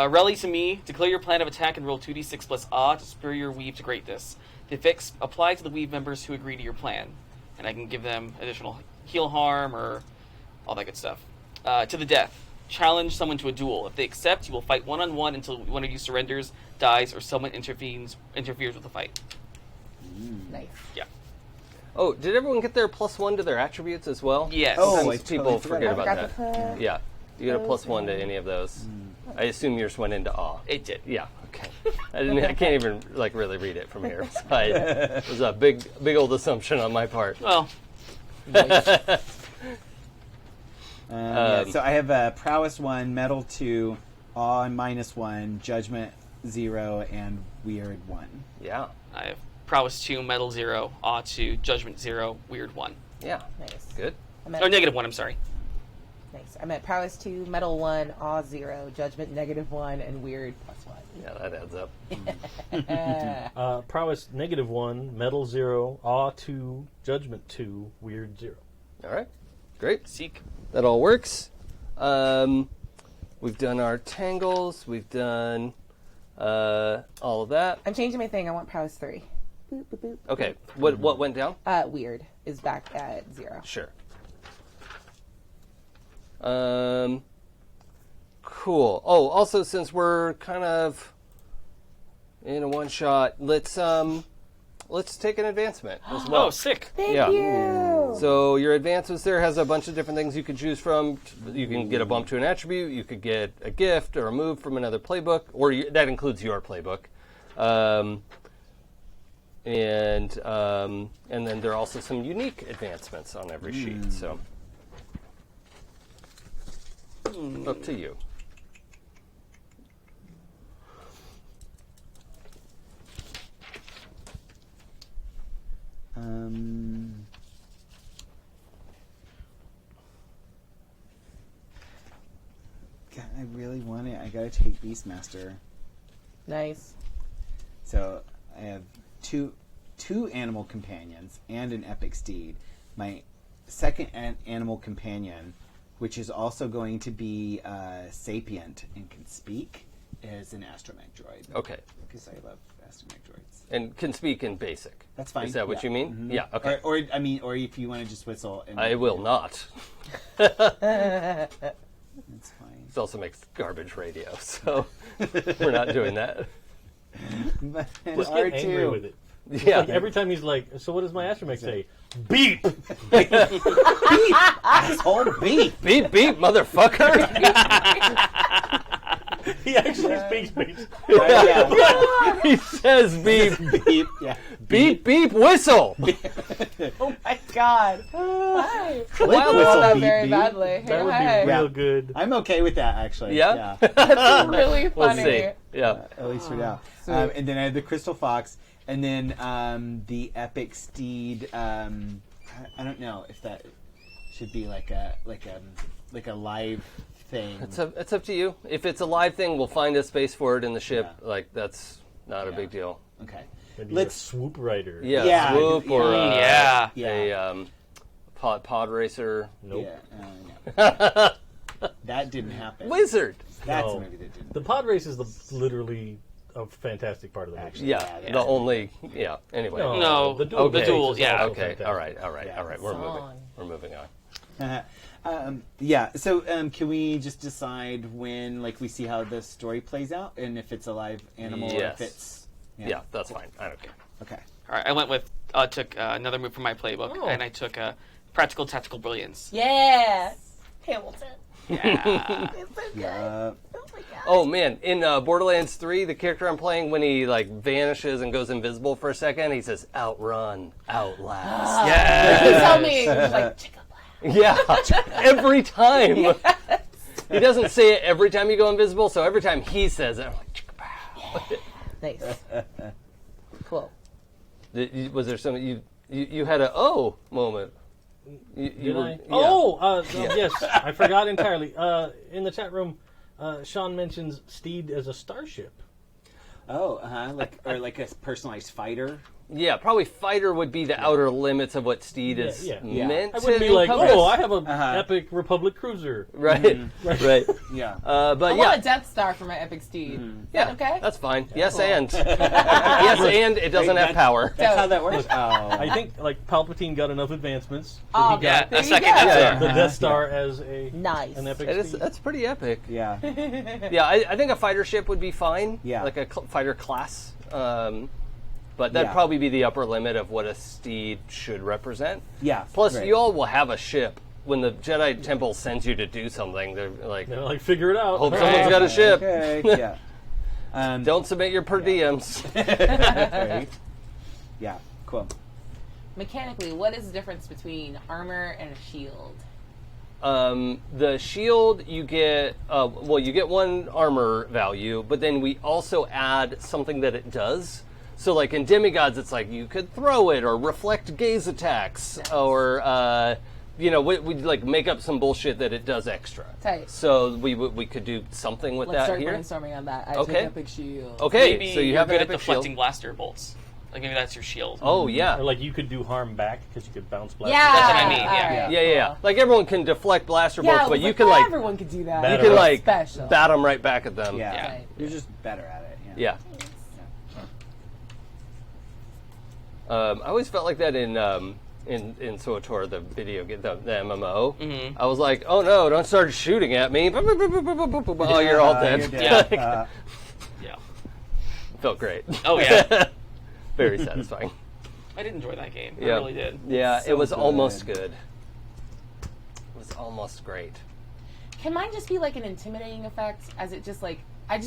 Rally to me. Declare your plan of attack and roll 2d6 plus odd to spur your weave to greatness. The effects apply to the weave members who agree to your plan, and I can give them additional heal harm or all that good stuff. To the death. Challenge someone to a duel. If they accept, you will fight one-on-one until one of you surrenders, dies, or someone interferes with the fight. Nice. Yeah. Oh, did everyone get their +1 to their attributes as well? Yes. Sometimes I people totally forget forgot about about that. that. Yeah. You get a +1 to any of those. I assume yours went into awe. It did. Yeah. Okay. I can't even like really read it from here. So it was a big old assumption on my part. Well, So I have Prowess 1, Metal 2, Awe -1, Judgment 0, and Weird 1. Yeah. I have Prowess 2, Metal 0, Awe 2, Judgment 0, Weird 1. Yeah. Nice. Good. I'm at, Or -1, I'm sorry. Nice. I'm at Prowess 2, Metal 1, Awe 0, Judgment -1, and Weird +1. Yeah, that adds up. Prowess -1, Metal 0, Awe 2, Judgment 2, Weird 0. All right. Great. Seek. That all works. We've done our tangles. We've done all of that. I'm changing my thing. I want Prowess 3. Boop, boop, boop. Okay. What went down? Weird is back at 0. Sure. Cool. Oh, also, since we're kind of in a one shot, let's take an advancement as well. Oh, sick. Thank Yeah. you. So your advancements there has a bunch of different things you can choose from. You can get a bump to an attribute. You could get a gift or a move from another playbook, or that includes your playbook. And then there are also some unique advancements on every sheet. So up to you. God, I really want it. I gotta take Beastmaster. Nice. So I have two animal companions and an epic steed. My second animal companion, which is also going to be sapient and can speak, is an astromech droid. Okay. Because I love astromech droids. And can speak in basic. That's fine. Is that what you mean? Mhm. Yeah. Okay. Or if you want to just whistle. And I will not. That's fine. Playtest also makes garbage radio, so we're not doing that. Just get angry with it. Yeah. Like every time he's like, so what does my astromech say? Beep! Asshole beep. Beep, beep, motherfucker! He actually speaks beeps. Yeah. He says beep, Beep. Yeah. beep, beep, whistle! Oh my god. Hi. Wild I whistle, love that beep, very beep. badly. That would Hey, be hey. real good. I'm okay with that, actually. Yeah? That's really We'll funny. see. Yeah. At least for now. sweet. And then I had the Crystal Fox, and then the Epic Steed. I don't know if that should be like a live thing. It's up to you. If it's a live thing, we'll find a space for it in the ship. Yeah. Like, that's not a big deal. Okay. Maybe Let's- a swoop rider. Yeah, Yeah, swoop or yeah. Yeah. a pod racer. Nope. Yeah. That didn't happen. Wizard! That's No. a movie that didn't. The pod race is literally a fantastic part of the movie. Actually, Yeah, that's the only. Yeah, anyway. No, the duel. Okay. the duel, is yeah. also Okay, fantastic. all right. Yeah. We're Song. moving on. Yeah. So, can we just decide when, like, we see how the story plays out, and if it's a live animal, or if Yes. it's Yeah, that's fine. I don't care. Okay. All right, I went with took another move from my playbook, Oh. and I took practical tactical brilliance. Yeah. Hamilton. Yeah. It's so good. Yeah. Oh my god. Oh man, in Borderlands 3, the character I'm playing, when he like vanishes and goes invisible for a second, he says, "Outrun, outlast." You tell me. Like, chicka blah. Yeah, every time. He doesn't say it every time you go invisible, so every time he says it, I'm like, "Chicka-pow." Nice. Cool. Was there something you had a oh moment? You Did were- I? yeah. Oh, yes. I forgot entirely. In the chat room, Sean mentions Steed as a starship. Oh, like a personalized fighter. Yeah, probably fighter would be the outer limits of what Steed is Yeah. meant I to wouldn't be like, encompass. oh, I have a Uh-huh. epic Republic cruiser. Right, right. Yeah. But I yeah, want a Death Star for my Epic Steed. yeah, okay? that's fine. Yes, and yes, and it doesn't have power. That's how that works. Oh. I think like Palpatine got enough advancements. that Oh, he Yeah, got There a you second go. Death Yeah. Star. the Death Star as a Nice. an epic It is, Steed. that's pretty epic. Yeah. Yeah, I think a fighter ship would be fine. Yeah. Like a fighter class. But that'd Yeah. probably be the upper limit of what a Steed should represent. Yeah. Plus, Right. you all will have a ship. When the Jedi Temple sends you to do something, they're like, They're like, figure it out. hope someone's got a ship. Okay. Yeah. Don't submit your per diems. Right. Yeah. Cool. Mechanically, what is the difference between armor and a shield? The shield, you get you get one armor value, but then we also add something that it does. So, like in Demigods, it's like you could throw it or reflect gaze attacks, or we like make up some bullshit that it does extra. Tight. So we could do something with Let's that start here. brainstorming on that. I Okay. take Epic Shield. Okay, Maybe so you you're have good an at epic deflecting shield. blaster bolts. Like maybe that's your shield. Oh yeah. Or like you could do harm back because you could bounce blast. Yeah, That's what I mean, all yeah. right, Yeah. cool. Like everyone can deflect blaster bolts, Yeah, but you can Not like everyone could do that. Bat you 'em can up. like Special. bat them right back at them. Yeah. Yeah. You're just better at it. Yeah. I always felt like that in SWTOR, the video game, the MMO. Mm-hmm. I was like, oh no, don't start shooting at me. Oh, you're all dead. You're dead. Yeah. Felt great. Oh yeah. Very satisfying. I did enjoy that game. Yeah. I really did. Yeah, So it was good. almost good. It was almost great. Can mine just be like an intimidating effect? As it just like I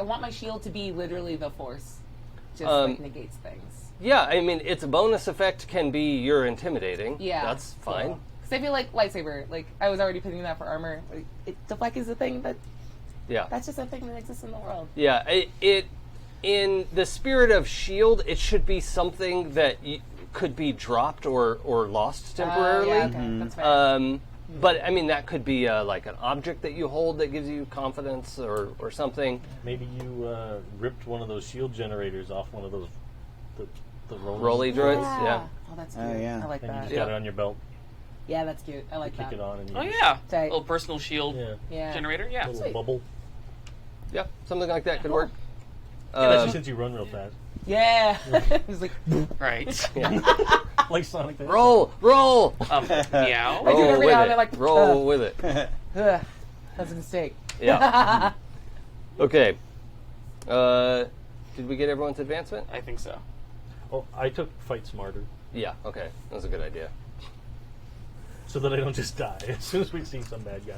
want my shield to be literally the Force, just like negates things. Yeah, I mean, its bonus effect can be you're intimidating. Yeah, That's fine. Because I feel like lightsaber. Like I was already putting that for armor. Like, deflect is a thing, but Yeah. that's just a thing that exists in the world. Yeah, it in the spirit of shield, it should be something that could be dropped or lost temporarily. Yeah, okay, that's fair. But I mean, that could be like an object that you hold that gives you confidence or something. Maybe you ripped one of those shield generators off one of those the Rolly droids, yeah. Oh, that's Oh, cute. yeah. I like And you that. just got it on your belt. Yeah, that's cute. I like Kick that. it on and you Oh just- yeah. Tight. Little personal shield Yeah. Yeah. generator. Yeah. Little Sweet. bubble. Yeah, something like that could work. Especially since you run real fast. Yeah. It's like Right. Like Sonic the roll! Meow. I do it Roll every with now it. and then, like, Roll with it. ugh, that's a mistake. Yeah. Okay. Did we get everyone's advancement? I think so. Oh, I took fight smarter Yeah. Okay. That was a good idea. so that I don't just die as soon as we see some bad guy.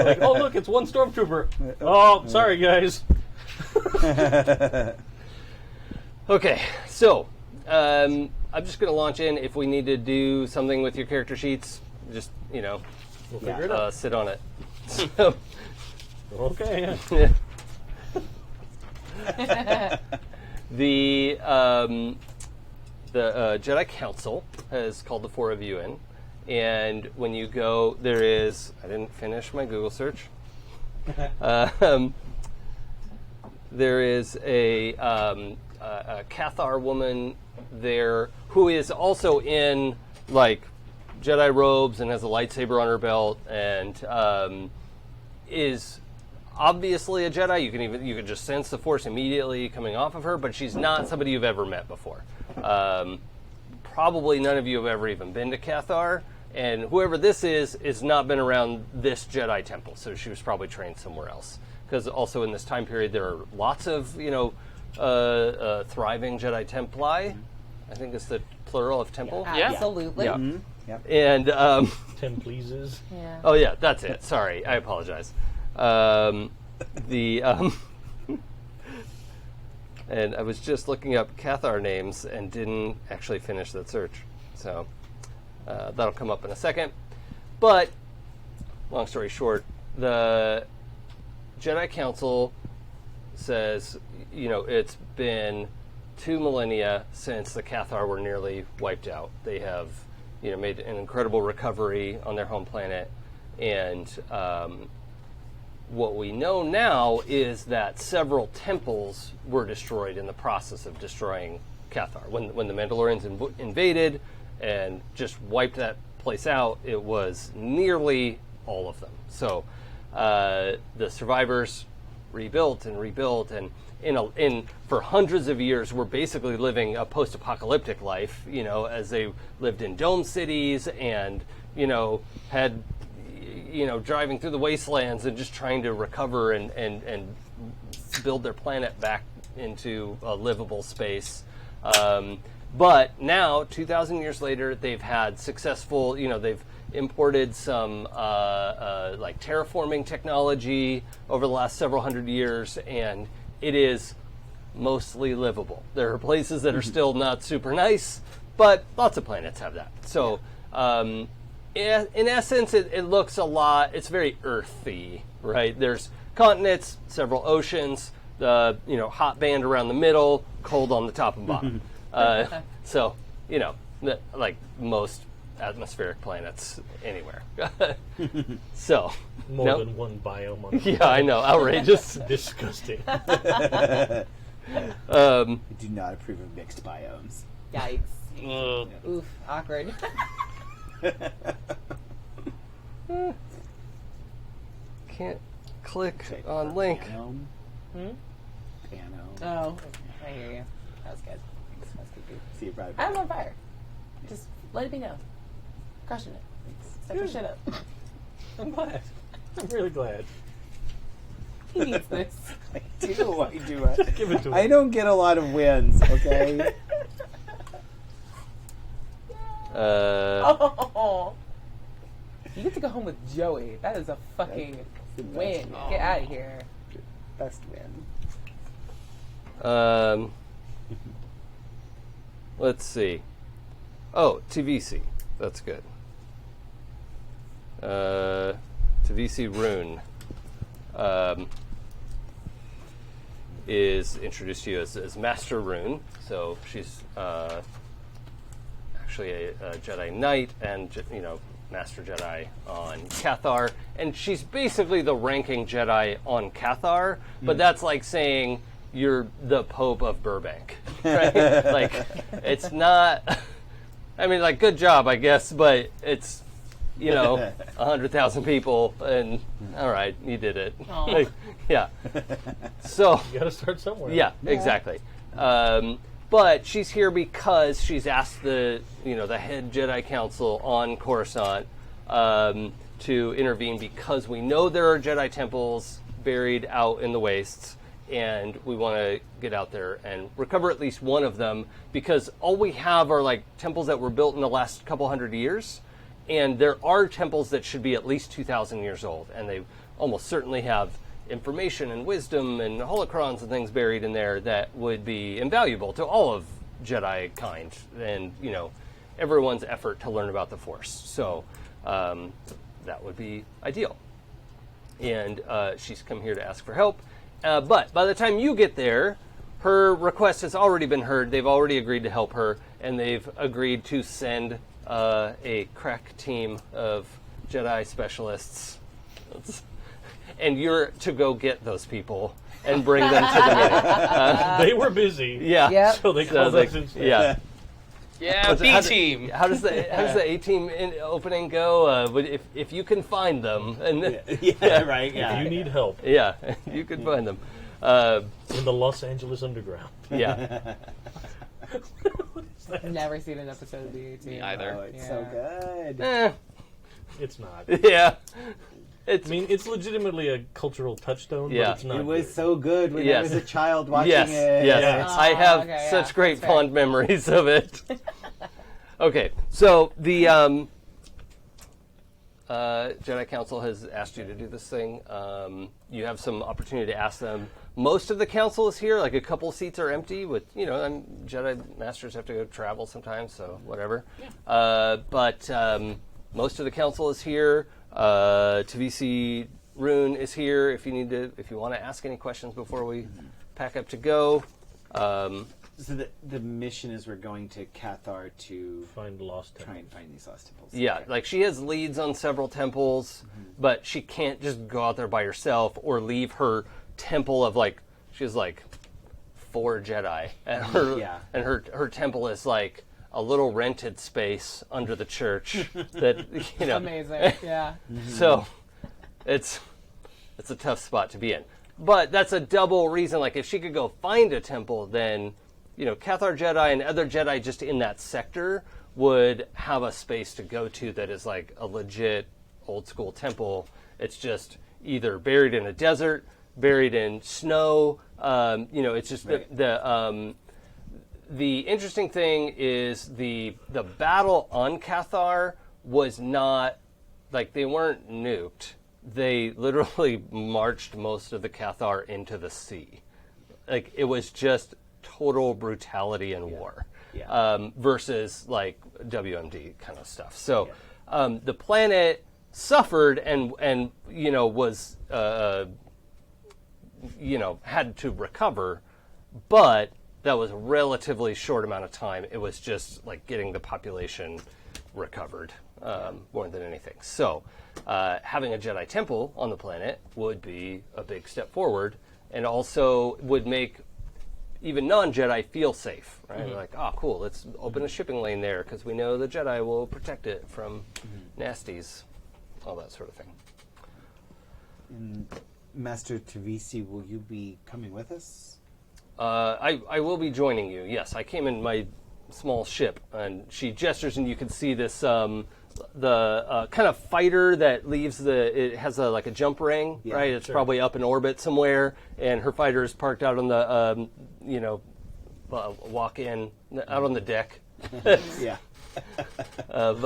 Like, oh look, it's one stormtrooper. Oh, sorry guys. Okay. So, I'm just going to launch in. If we need to do something with your character sheets, just We'll figure it out. sit on it. So, Okay. the Jedi Council has called the 4 of you in, and when you go, there is. I didn't finish my Google search. There is a Cathar woman there who is also in like Jedi robes and has a lightsaber on her belt, and is obviously a Jedi. You can just sense the Force immediately coming off of her, but she's not somebody you've ever met before. Probably none of you have ever even been to Cathar, and whoever this is not been around this Jedi temple, so she was probably trained somewhere else. Because also in this time period, there are lots of thriving Jedi Templi. I think it's the plural of temple. Yeah. Absolutely. Yeah. Mhm. Yep. And 10 pleases. Yeah. oh yeah, that's it. Sorry, I apologize. And I was just looking up Cathar names and didn't actually finish that search. So that'll come up in a second. But long story short, the Jedi Council says, it's been 2 millennia since the Cathar were nearly wiped out. They have, made an incredible recovery on their home planet, and what we know now is that several temples were destroyed in the process of destroying Cathar. When the Mandalorians invaded and just wiped that place out, it was nearly all of them. So the survivors rebuilt, and for hundreds of years were basically living a post-apocalyptic life, as they lived in dome cities and, had, driving through the wastelands and just trying to recover and build their planet back into a livable space. But now, 2,000 years later, they've had successful, they've imported some like terraforming technology over the last several hundred years, and it is mostly livable. There are places that are still not super nice, but lots of planets have that. So, in essence, it looks a lot, it's very earthy, right? There's continents, several oceans, the hot band around the middle, cold on the top and bottom. So, like most atmospheric planets anywhere. So, More than one biome on the yeah, I know, outrageous. Disgusting. I do not approve of mixed biomes. Yikes. Ugh. Oof. Awkward. Can't click Okay, on for link. Panom. Panom. Oh, I hear you. That was good. That was good. See you right I'm on fire. Just let it be known. Crushing it. Step your shit up. I'm glad. I'm really glad. He needs this. I do. Give it to him. I don't get a lot of wins, okay? Oh. You get to go home with Joey. That is a fucking That's the best win. win. Get out of here. Best win. Let's see. Oh, TVC. That's good. TVC Rune is introduced to you as Master Rune. So she's actually a Jedi Knight and Master Jedi on Cathar, and she's basically the ranking Jedi on Cathar. But that's like saying you're the Pope of Burbank, right? Like, it's not. I mean, like, good job, I guess, but it's 100,000 people, and all right, you did it. Aw. Like, yeah. So. You gotta start somewhere. Yeah, exactly. But she's here because she's asked the head Jedi Council on Coruscant to intervene, because we know there are Jedi temples buried out in the wastes, and we want to get out there and recover at least one of them, because all we have are like temples that were built in the last couple hundred years, and there are temples that should be at least 2,000 years old, and they almost certainly have information and wisdom and holocrons and things buried in there that would be invaluable to all of Jedi kind, and everyone's effort to learn about the Force. So that would be ideal. And she's come here to ask for help. But by the time you get there, her request has already been heard. They've already agreed to help her, and they've agreed to send a crack team of Jedi specialists. And you're to go get those people and bring them to the meeting. They were busy. Yeah. Yep. So they called us instead. Yeah. Yeah, B team. How does the A team opening go? If you can find them, and Yeah, right. Yeah. If you need help yeah, you can find them. in the Los Angeles Underground. Yeah. I've never seen an episode of the 18. Me either. Oh, it's so good. It's not. Yeah. I mean, it's legitimately a cultural touchstone, Yeah. but it's not. It was good. so good when I Yes. was a child watching Yes, it. yes. Yeah. I have okay, yeah, such great that's fair. fond memories of it. Okay, so the Jedi Council has asked you to do this thing. You have some opportunity to ask them. Most of the council is here. Like a couple seats are empty. With Jedi Masters have to go travel sometimes, so whatever. But most of the council is here. Tavisi Rune is here. If you want to ask any questions before we pack up to go. So the mission is we're going to Cathar to Find lost try temples. and find these lost temples. Yeah, like she has leads on several temples, but she can't just go out there by herself or leave her temple of she has 4 Jedi, and her temple is like a little rented space under the church that Amazing. Yeah. So it's a tough spot to be in. But that's a double reason. Like if she could go find a temple, then Cathar Jedi and other Jedi just in that sector would have a space to go to that is like a legit old school temple. It's just either buried in a desert, buried in snow. It's just Right. the interesting thing is the battle on Cathar was not like they weren't nuked. They literally marched most of the Cathar into the sea. Like it was just total brutality and war, versus like WMD kind of stuff. So the planet suffered and was had to recover, but that was a relatively short amount of time. It was just like getting the population recovered more than anything. So having a Jedi temple on the planet would be a big step forward, and also would make even non-Jedi feel safe, right? Like, oh, cool, let's open a shipping lane there because we know the Jedi will protect it from nasties, all that sort of thing. And Master Tavisi, will you be coming with us? I will be joining you. Yes, I came in my small ship, and she gestures, and you can see this the kind of fighter that leaves it has like a jump ring, Yeah, right? It's sure. probably up in orbit somewhere, and her fighter is parked out on the walk in out on the deck Yeah. of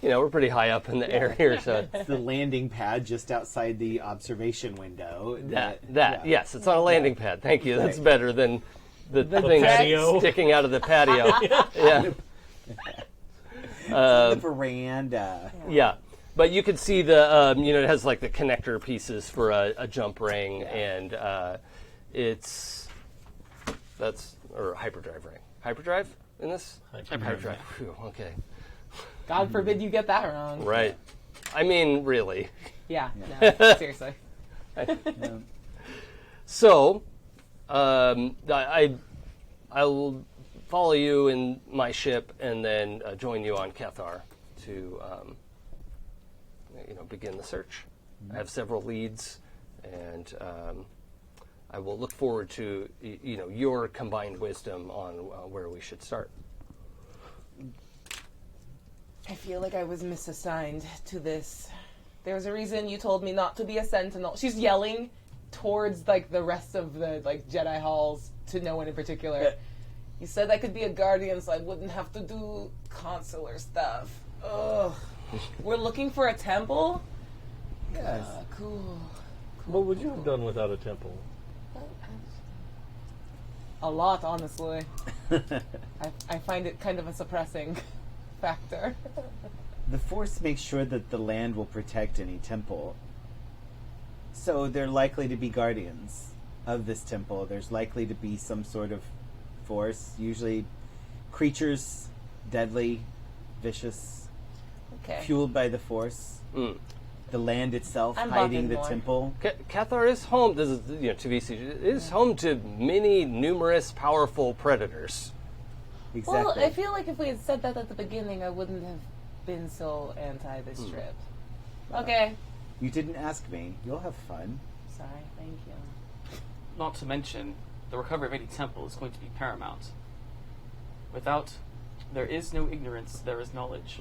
we're pretty high up in the air here, so It's the landing pad just outside the observation window. yes, it's on a landing pad. Thank you. That's better than the thing patio. sticking out of the patio. Yeah. The veranda. Yeah, but you can see the it has like the connector pieces for a jump ring, and or hyperdrive ring. Hyperdrive in this? Hyperdrive. Phew, okay, God forbid you get that wrong. right. I mean, really. Yeah. No, seriously. So, I will follow you in my ship and then join you on Cathar to begin the search. I have several leads, and I will look forward to your combined wisdom on where we should start. I feel like I was misassigned to this. There was a reason you told me not to be a sentinel. She's yelling towards like the rest of the like Jedi halls to no one in particular. You said I could be a guardian, so I wouldn't have to do consular stuff. Ugh. We're looking for a temple. Yes. Cool. What would you have done without a temple? A lot, honestly. I find it kind of a suppressing factor. The Force makes sure that the land will protect any temple. So they're likely to be guardians of this temple. There's likely to be some sort of Force, usually creatures, deadly, vicious, Okay. fueled by the Force. Mm. The land itself I'm hiding bugging the more. temple. Cathar is home. This is TVC. It is home to many numerous powerful predators. Exactly. Well, I feel like if we had said that at the beginning, I wouldn't have been so anti this trip. Okay. You didn't ask me. You'll have fun. Sorry. Thank you. Not to mention, the recovery of any temple is going to be paramount. Without, there is no ignorance, there is knowledge.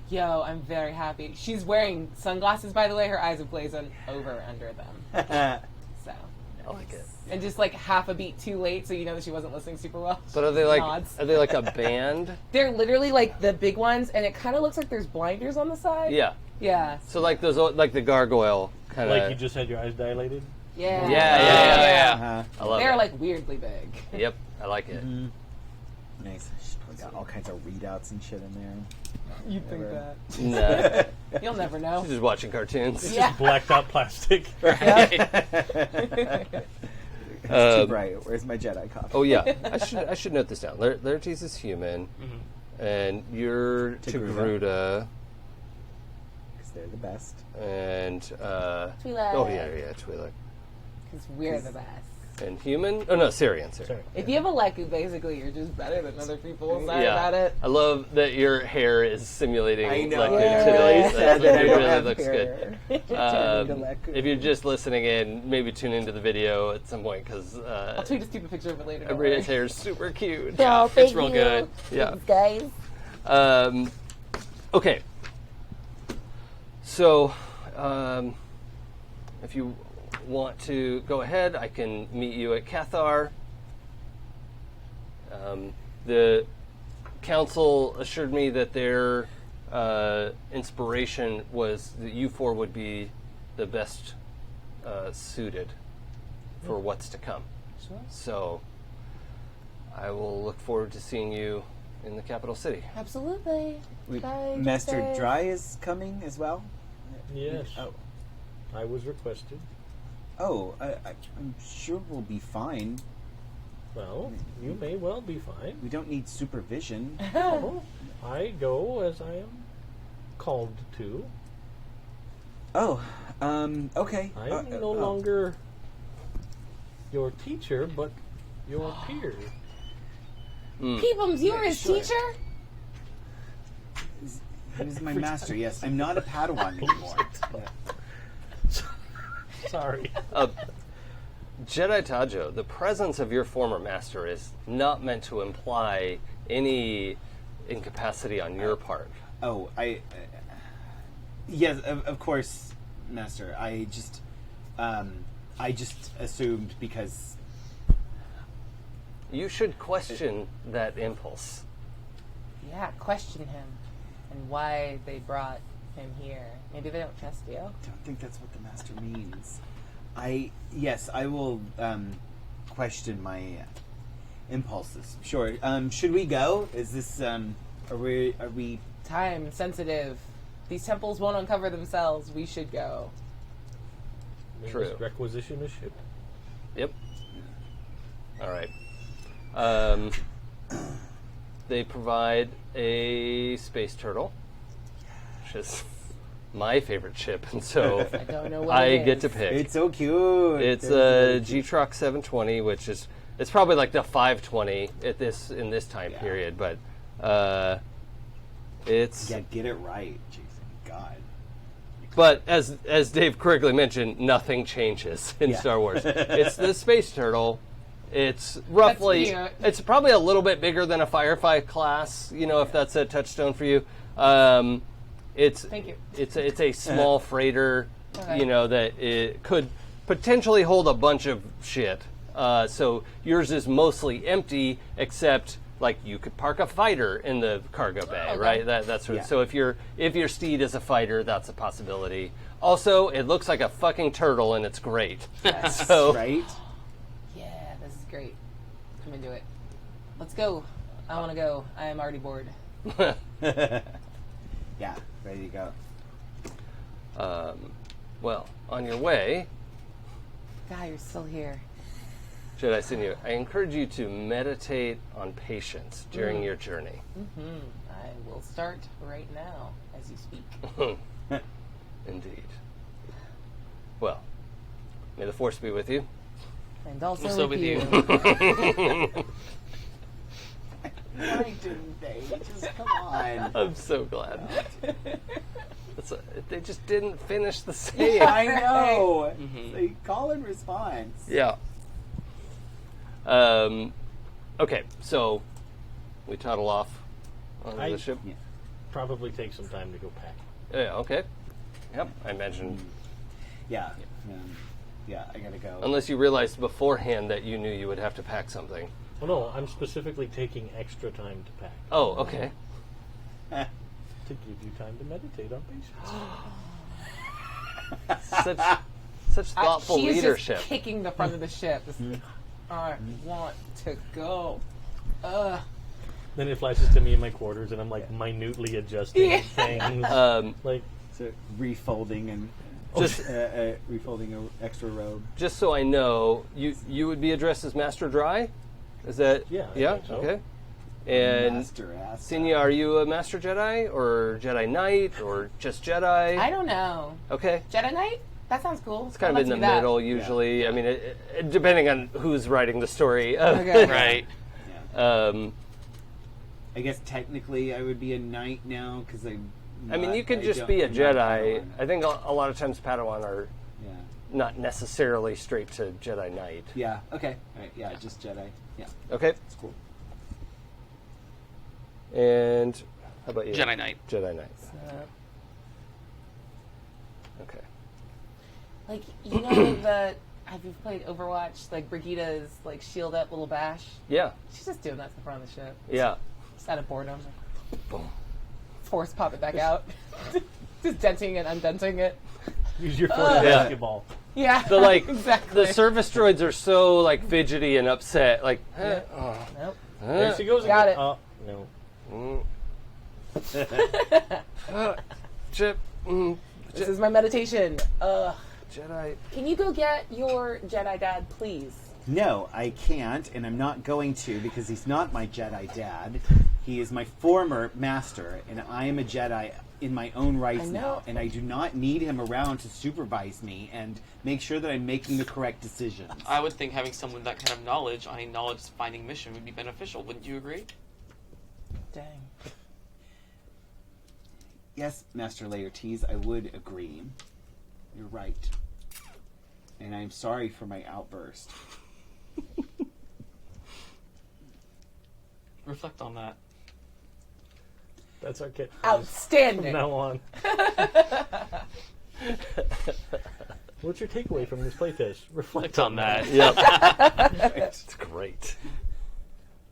Yo, I'm very happy. She's wearing sunglasses, by the way. Her eyes have glazed over under them. So. I like it. And just like half a beat too late, so you know that she wasn't listening super well. But are they Nods. like a band? They're literally like the big ones, and it kind of looks like there's blinders on the side. Yeah. Yeah. So like those, like the gargoyle kind of. Like you just had your eyes dilated? Yeah. Yeah. Uh-huh. I love They're it. like weirdly big. Yep, I like it. Nice. We got all kinds of readouts and shit in there. You'd think Whatever. that. Nah, You'll never know. she's just watching cartoons. Yeah. Blacked out plastic. It's too bright. Where's my Jedi coffee? Oh yeah, I should note this down. Laertes is human, and you're Togruta, Because they're the best. and Twi'lek. oh yeah, Twi'lek, Because we're the best. and human. Oh no, Syrian. Sorry. If you have a Leku, basically, you're just better than other people. Sorry Yeah, about it. I love that your hair is simulating I know. Leku Yeah. today. Yeah. Sad that I It don't really have looks good. hair. Turning to Leku. If you're just listening in, maybe tune into the video at some point because I'll tweet a stupid picture of it later. don't worry. Abria's hair is super cute. Oh, It's thank real you. good. Yeah. Thanks, guys. Okay. So, if you want to go ahead, I can meet you at Cathar. The council assured me that their inspiration was that you four would be the best suited for what's to come. Sure. So, I will look forward to seeing you in the capital city. Absolutely. Bye, Master Jose. Dry is coming as well? Yes. Oh. I was requested. Oh, I'm sure we'll be fine. Well, you may well be fine. We don't need supervision. Oh, I go as I am called to. Oh, okay. I am no longer your teacher, but your peer. Peepums, you were his Sure. teacher? He was my master, yes. I'm not a Padawan anymore. Sorry. Jedi Tajo, the presence of your former master is not meant to imply any incapacity on your part. Oh, yes, of course, Master. I just assumed because You should question that impulse. Yeah, question him. And why they brought him here. Maybe they don't trust you. I don't think that's what the Master means. I will question my impulses. Sure. Should we go? Is this are we Time sensitive. These temples won't uncover themselves. We should go. True. Requisition a ship. Yep. All right. They provide a space turtle, which is my favorite ship, and so I don't know what I it get is. to pick. It's so cute. It's a G-Truck 720, which is it's probably like the 520 in this time period, but it's get it right, Jason. God. But as Dave correctly mentioned, nothing changes in Yeah. Star Wars. It's the space turtle. It's roughly That's cute. it's probably a little bit bigger than a Firefly class, if that's a touchstone for you. It's Thank you. It's a small freighter, Okay. that it potentially hold a bunch of shit. So yours is mostly empty, except like you could park a fighter in the cargo bay, Okay. right? That's what, Yeah. So if your steed is a fighter, that's a possibility. Also, it looks like a fucking turtle, and it's great. So Right? Yeah, this is great. I'm into it. Let's go. I want to go. I am already bored. Yeah, ready to go. well, on your way, God, you're still here. Jedi Sinew, I encourage you to meditate on patience during your journey. I will start right now as you speak. Indeed. Well, may the Force be with you. And also, Also with with you. Why didn't they? Just come on. I'm so glad. They just didn't finish the saying. I know. They call and response. Yeah. Okay, so we toddle off on the ship. Yeah. Probably take some time to go pack. Yeah, okay. Yep, I imagine. Yeah. Yeah, I gotta go. Unless you realized beforehand that you knew you would have to pack something. Well, no, I'm specifically taking extra time to pack Oh, okay. to give you time to meditate on patience. Such thoughtful She is leadership. just kicking the front of the ship. Just, I want to go. Ugh. Then it flashes to me in my quarters, and I'm like minutely adjusting things. Like, So refolding and Just- refolding an extra robe. Just so I know, you would be addressed as Master Dry? Is that? Yeah, I Yeah. think so. Okay. And Master ass. Sinya, are you a Master Jedi or Jedi Knight or just Jedi? I don't know. Okay. Jedi Knight? That sounds cool. It's kind of in the middle usually. I mean, it, depending on who's writing the story. Okay. Right. I guess technically I would be a knight now because I mean, you could just be a Jedi. I think a lot of times Padawan are Yeah. not necessarily straight to Jedi Knight. Yeah. Okay. All right. Yeah. Just Jedi. Yeah. Okay. That's cool. And how about you? Jedi Knight. Jedi Knight. Okay. Like, you know, have you played Overwatch? Like, Brigida's, like, shield up little bash? Yeah. She's just doing that to the front of the ship. Yeah. Just out of boredom. Boom. Force pop it back out. Just denting and undenting it. use your foot as Yeah. basketball. Yeah. The like exactly. the service droids are so like fidgety and upset. Like, Yeah. Nope. There she goes Got again. it. No. Chip. This is my meditation. Jedi. Can you go get your Jedi dad, please? No, I can't, and I'm not going to because he's not my Jedi dad. He is my former master, and I am a Jedi in my own rights I know. now, and I do not need him around to supervise me and make sure that I'm making the correct decisions. I would think having someone with that kind of knowledge on a knowledge-finding mission would be beneficial. Wouldn't you agree? Dang. Yes, Master Laertes, I would agree. You're right. And I'm sorry for my outburst. Reflect on that. That's our kid. Outstanding. From now on. What's your takeaway from this playtest? Reflect on that. Yep. It's great.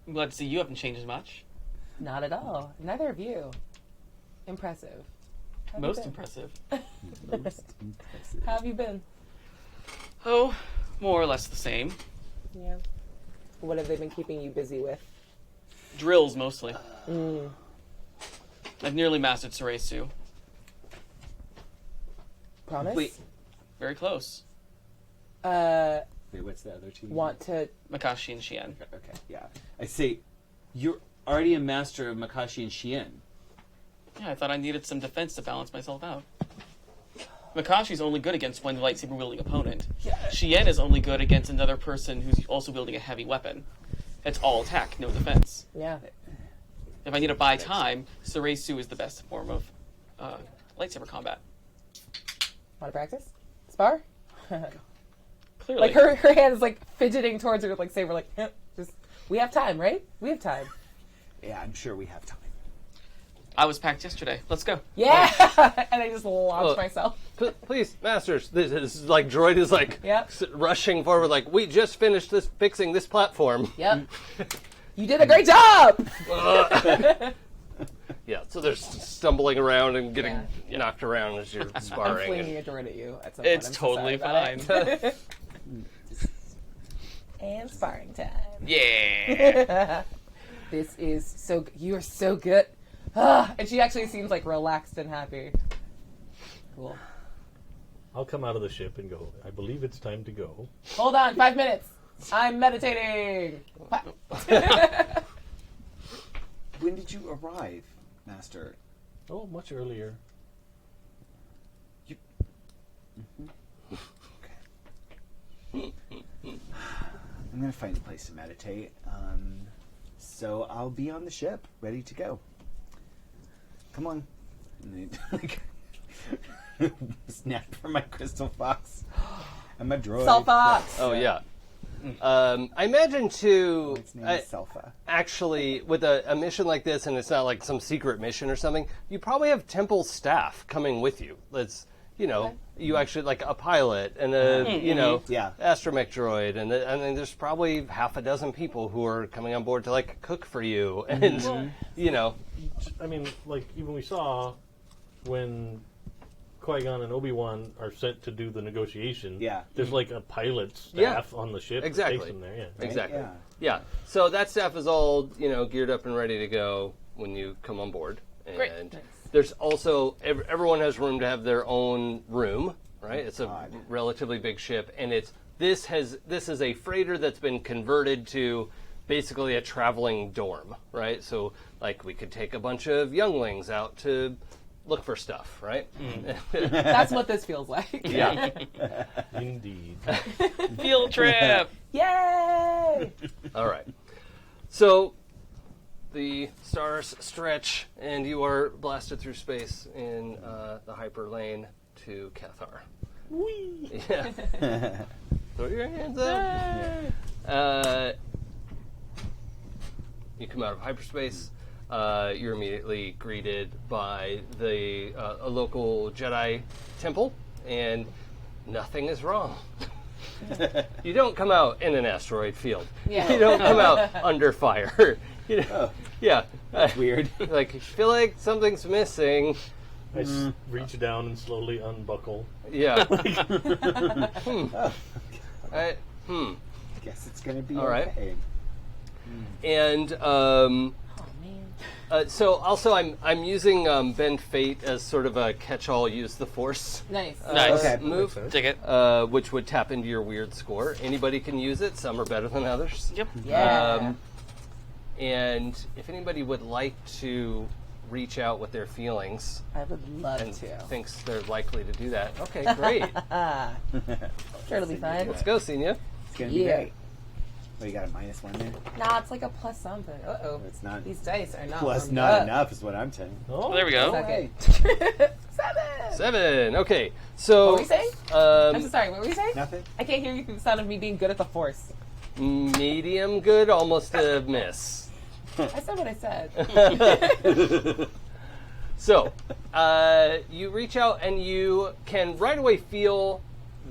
I'm glad to see you haven't changed as much. Not at all. Neither of you. Impressive. How have you Most been? impressive. Most impressive. How have you been? Oh, more or less the same. Yeah. What have they been keeping you busy with? Drills, mostly. I've nearly mastered Soresu. Promise? Wait. Very close. Wait, what's the other two? Want to... Makashi and Shien. Okay, yeah. I say, you're already a master of Makashi and Shien. Yeah, I thought I needed some defense to balance myself out. Makashi's only good against one lightsaber wielding opponent. Shien is only good against another person who's also wielding a heavy weapon. It's all attack, no defense. Yeah. If I need to buy time, Soresu is the best form of lightsaber combat. Want to practice? Spar? Clearly. Like, her hand is, like, fidgeting towards her with, like, saber, like, just... We have time, right? We have time. Yeah, I'm sure we have time. I was packed yesterday. Let's go. Yeah, and I just launched Oh. myself. Please, masters. This is like droid is like Yep. rushing forward. Like we just finished fixing this platform. Yep. You did a great job. Yeah. So they're stumbling around and getting Yeah. knocked around as you're I'm sparring. flinging a droid at you. At some It's point. I'm so totally sorry about it. fine. And sparring time. Yeah. This is so. You are so good. And she actually seems like relaxed and happy. Cool. I'll come out of the ship and go, I believe it's time to go. Hold on, 5 minutes. I'm meditating. When did you arrive, Master? Oh, much earlier. I'm going to find a place to meditate. So I'll be on the ship, ready to go. Come on. And I, snap from my crystal fox. I'm a droid. Cell fox. Oh yeah. I imagine too. Its name is Selpha. Actually, with a mission like this, and it's not like some secret mission or something, you probably have temple staff coming with you. Let's, you actually like a pilot and a, Yeah. astromech droid, and I mean, there's probably half a dozen people who are coming on board to like cook for you, and I mean, like, even we saw when Qui-Gon and Obi-Wan are sent to do the negotiation. Yeah. There's like a pilot staff on the ship. that Exactly. takes them there, yeah. Right? Exactly. Yeah. Yeah. So that staff is all, geared up and ready to go when you come on board. And Great. there's also everyone has room to have their own room, right? It's a God. relatively big ship, and this is a freighter that's been converted to basically a traveling dorm, right? So like we could take a bunch of younglings out to look for stuff, right? That's what this feels like. Yeah. Indeed. Field trip. Yay! All right. So the stars stretch, and you are blasted through space in the hyper lane to Cathar. Whee! Yeah. Throw your hands up. You come out of hyperspace. You're immediately greeted by a local Jedi temple, and nothing is wrong. You don't come out in an asteroid field. Yeah. You don't come out under fire. Yeah. Weird. Like, you feel like something's missing. I reach down and slowly unbuckle. Yeah. I guess it's going to be All right. okay. And Oh man. so also I'm using Bend Fate as sort of a catch-all use the Force Nice. Nice. Okay. move, Dig it. which would tap into your weird score. Anybody can use it. Some are better than others. Yep. Yeah. And if anybody would like to reach out with their feelings I would love and to. thinks they're likely to do that, okay, great. Sure, it'll be fun. Let's go, Senior. It's going to be Yeah. great. Oh, you got a -1 there? Nah, it's like a plus something. Uh-oh. It's not. These dice are not Plus, warmed not up. enough is what I'm saying. Oh, There we go. Okay. 7! 7. Okay, so What were you saying? I'm so um, sorry. What were you saying? Nothing? I can't hear you through the sound of me being good at the Force. medium good, almost a miss. I said what I said. So, you reach out and you can right away feel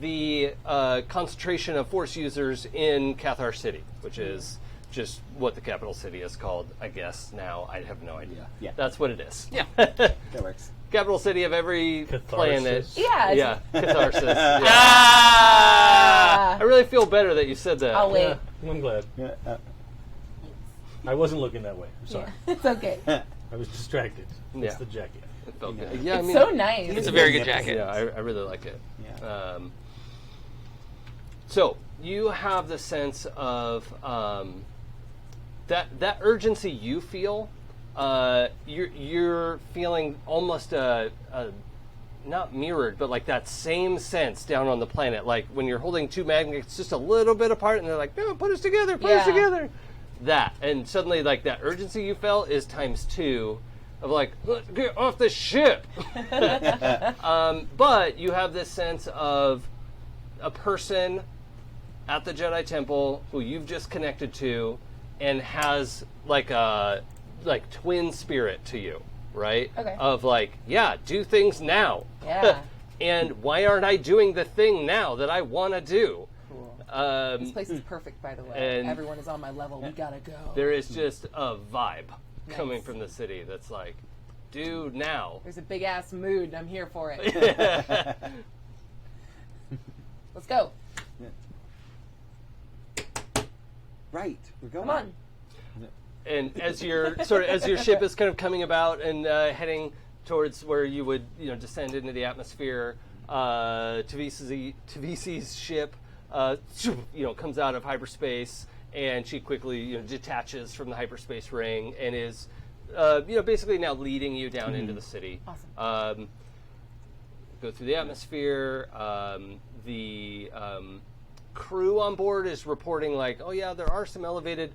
the concentration of Force users in Cathar City, which is just what the capital city is called, I guess, now. I have no idea. Yeah. That's what it is. Yeah. That works. Capital city of every planet. Catharsis. Yeah. Yeah, catharsis. Yeah. Ah! I really feel better that you said that. I'll wait. Yeah, I'm glad. Yeah, I wasn't looking that way. I'm sorry. It's okay. I was distracted. It's Yeah. the jacket. It felt Yeah. good. Yeah, I It's mean, so nice. It's a very good jacket. yeah, I really like it. Yeah. So you have the sense of that urgency you feel. You're feeling almost a not mirrored, but like that same sense down on the planet. Like when you're holding two magnets just a little bit apart, and they're like, "No, put us together, put us Yeah. together." That, and suddenly like that urgency you felt is ×2 of like, let's get off the ship. But you have this sense of a person at the Jedi Temple who you've just connected to and has like a twin spirit to you, right? Okay. Of like, yeah, do things now. Yeah. And why aren't I doing the thing now that I want to do? Cool. Um, This place is perfect, by the way. and- Everyone is on my level. We gotta go. there is just a vibe coming Nice. from the city that's like, do now. There's a big ass mood, and I'm here for it. Let's go. Right, we're going. Come on. And as your ship is kind of coming about and heading towards where you would descend into the atmosphere, Tavisi's ship comes out of hyperspace, and she quickly detaches from the hyperspace ring and is basically now leading you down into the city. Awesome. Go through the atmosphere. The crew on board is reporting like, oh yeah, there are some elevated,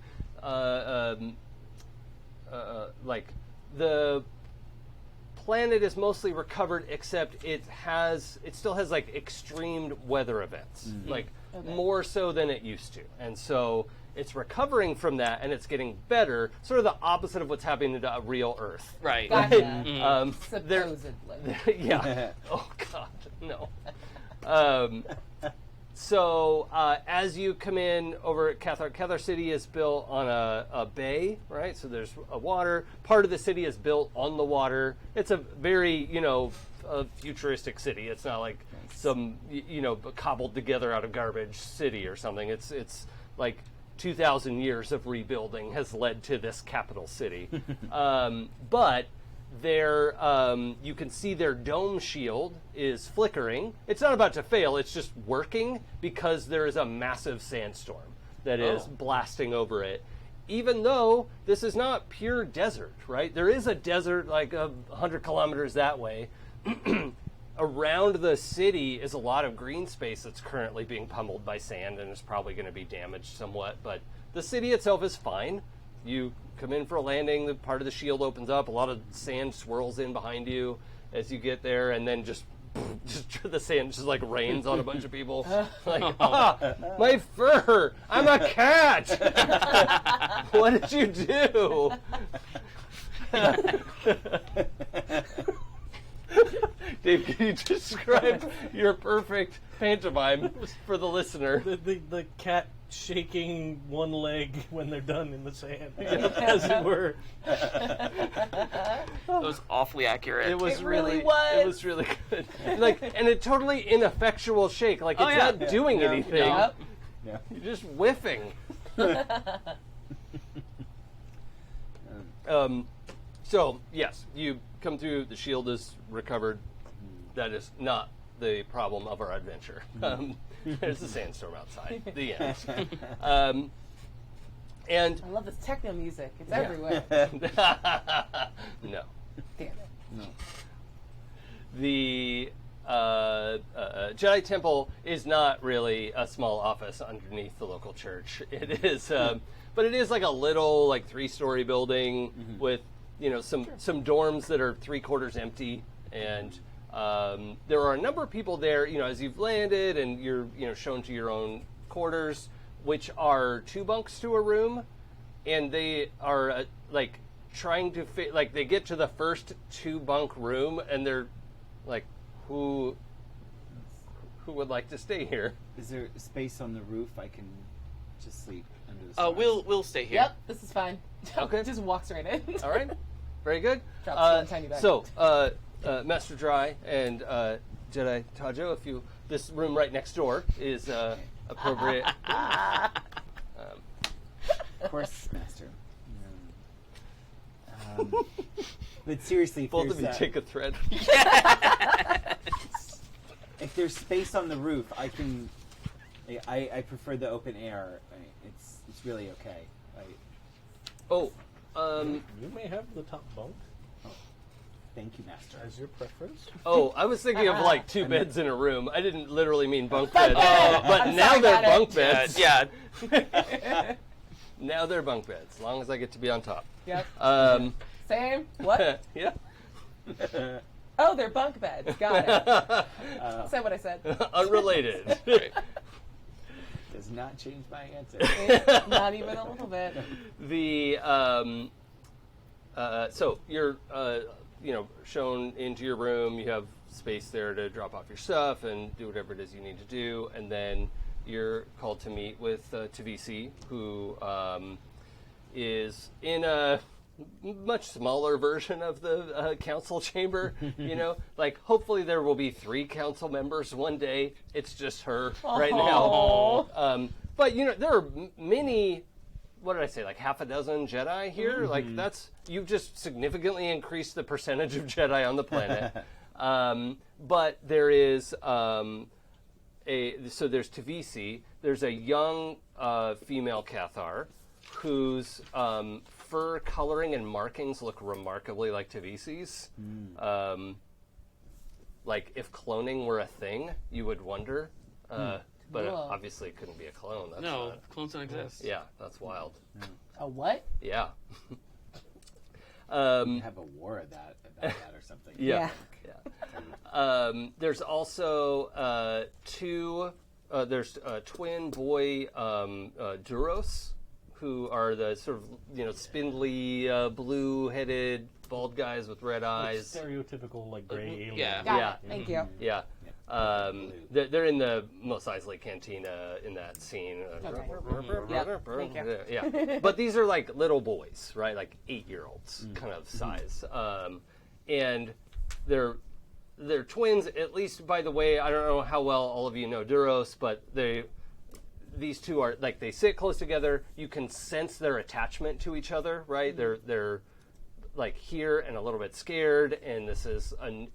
like the planet is mostly recovered, except it still has like extreme weather events, like more so than it used to, and so it's recovering from that, and it's getting better. Sort of the opposite of what's happening to real Earth. Right. Gotcha. There- Supposedly. yeah. Oh God, no. So as you come in over at Cathar City is built on a bay, right? So there's a water. Part of the city is built on the water. It's a very, a futuristic city. It's not like some, cobbled together out of garbage city or something. It's like 2,000 years of rebuilding has led to this capital city. But you can see their dome shield is flickering. It's not about to fail, it's just working because there is a massive sandstorm that is blasting over it. Even though this is not pure desert, right? There is a desert like 100 kilometers that way. Around the city is a lot of green space that's currently being pummeled by sand and is probably going to be damaged somewhat, but the city itself is fine. You come in for a landing, the part of the shield opens up, a lot of sand swirls in behind you as you get there, and then just the sand just like rains on a bunch of people. Like, my fur! I'm a cat! What did you do? Dave, can you describe your perfect pantomime for the listener? The cat shaking one leg when they're done in the sand, as it were. That was awfully accurate. It was It really It was. was really good. And a totally ineffectual shake. Like it's not doing anything. Yep. Yeah. You're just whiffing. So yes, you come through. The shield is recovered. That is not the problem of our adventure. There's a sandstorm outside. The end. And I love this techno music. It's everywhere. no. Damn it. The Jedi Temple is not really a small office underneath the local church. It is, but it is like a little, like 3-story building with, some dorms that are 3/4 empty, and there are a number of people there. As you've landed and you're, shown to your own quarters, which are 2 bunks to a room, and they are like trying to fit. Like they get to the first 2-bunk room, and they're like, who would like to stay here? Is there space on the roof? I can just sleep under the stars. We'll stay here. Yep, this is fine. Okay. Just walks right in. All right, very good. Drops one tiny bag. So, Master Dry and Jedi Tajo, this room right next door is appropriate. Of course, Master. But seriously, if Both of you there's, take a thread. if there's space on the roof, I can. I prefer the open air. It's really okay. Oh, You may have the top bunk Thank you, Master. as your preference. oh, I was thinking of like 2 beds in a room. I didn't literally mean bunk beds, bed! but I'm now sorry, they're got it. bunk beds. Yeah. Now they're bunk beds, as long as I get to be on top. Yep. Um, Same. What? yeah. Oh, they're bunk beds. Got it. Said what I said. Unrelated. Does not change my answer. Not even a little bit. The so you're shown into your room. You have space there to drop off your stuff and do whatever it is you need to do, and then you're called to meet with Tvc, who is in a much smaller version of the council chamber. Like hopefully there will be 3 council members one day. It's just her right now. But there are many. What did I say? Like half a dozen Jedi here. Mm-hmm. Like you've just significantly increased the percentage of Jedi on the planet. But there is so there's Tvc. There's a young female Cathar whose fur coloring and markings look remarkably like Tvc's. Like if cloning were a thing, you would wonder. But Whoa. obviously it couldn't be a clone. That's No, clones don't exist. Yeah, that's wild. A what? Yeah. Have a war about that or something. Yeah. There's also there's twin boy Duros, who are the sort of spindly, blue-headed, bald guys with red eyes. Stereotypical, like, gray alien. Yeah. Got it. Thank you. Yeah. They're in the Mos Eisley Cantina in that scene. Yep, thank you. Yeah. But these are like little boys, right? Like 8-year-olds kind of size. And they're twins, at least by the way. I don't know how well all of you know Duros, but these two are like they sit close together. You can sense their attachment to each other, right? They're like here and a little bit scared, and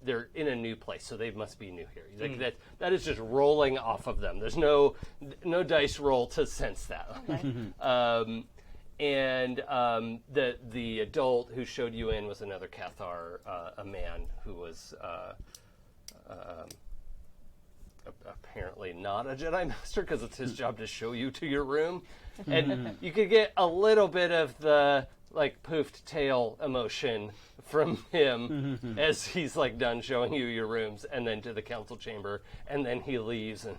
they're in a new place, so they must be new here. Like that is just rolling off of them. There's no dice roll to sense that. Okay. The adult who showed you in was another Cathar, a man who was apparently not a Jedi Master, because it's his job to show you to your room. And you could get a little bit of the like poofed tail emotion from him as he's like done showing you your rooms, and then to the council chamber, and then he leaves. And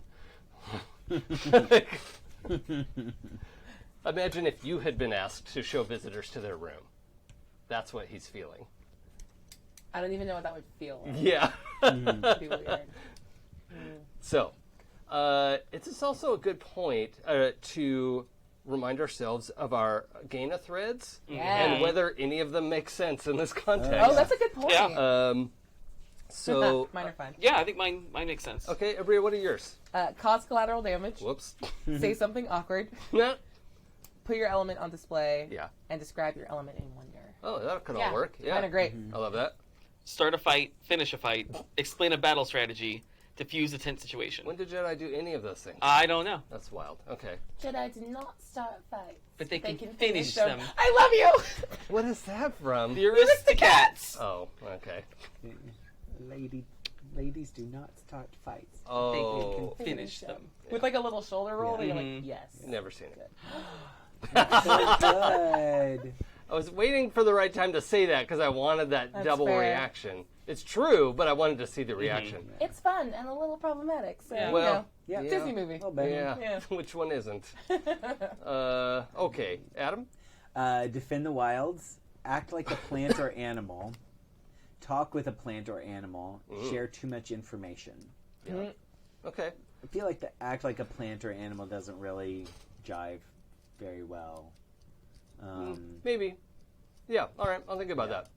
imagine if you had been asked to show visitors to their room. That's what he's feeling. I don't even know what that would feel like. Yeah. It'd be weird. So, it's also a good point to remind ourselves of our Gaina threads and whether any of them make sense in this context. Oh, that's a good point. Yeah. So, Mine are fine. Yeah, I think mine makes sense. okay, Abria, what are yours? Cause collateral damage. Whoops. Say something awkward. Nah. Put your element on display. Yeah. And describe your element in wonder. Oh, that could all work. Yeah. Kind of great. I love that. Start a fight, finish a fight, explain a battle strategy, diffuse a tense situation. When did Jedi do any of those things? I don't know. That's wild. Okay. Jedi do not start fights. But they can finish them. I love you! What is that from? The Aristocats! Oh, okay. Ladies do not start fights. Oh, They can finish them. With like a little shoulder roll, where you're like, yes. never seen it. So good. I was waiting for the right time to say that because I wanted that That's double fair. reaction. It's true, but I wanted to see the reaction. It's fun and a little problematic. So, Yeah. Well, Yeah. Disney movie. Little bit. Yeah. Yeah. Which one isn't? Okay, Adam? Defend the wilds. Act like a plant or animal. Talk with a plant or animal. Share too much information. Yeah. Okay. I feel like the act like a plant or animal doesn't really jive very well. Maybe. Yeah, all right, I'll think about that.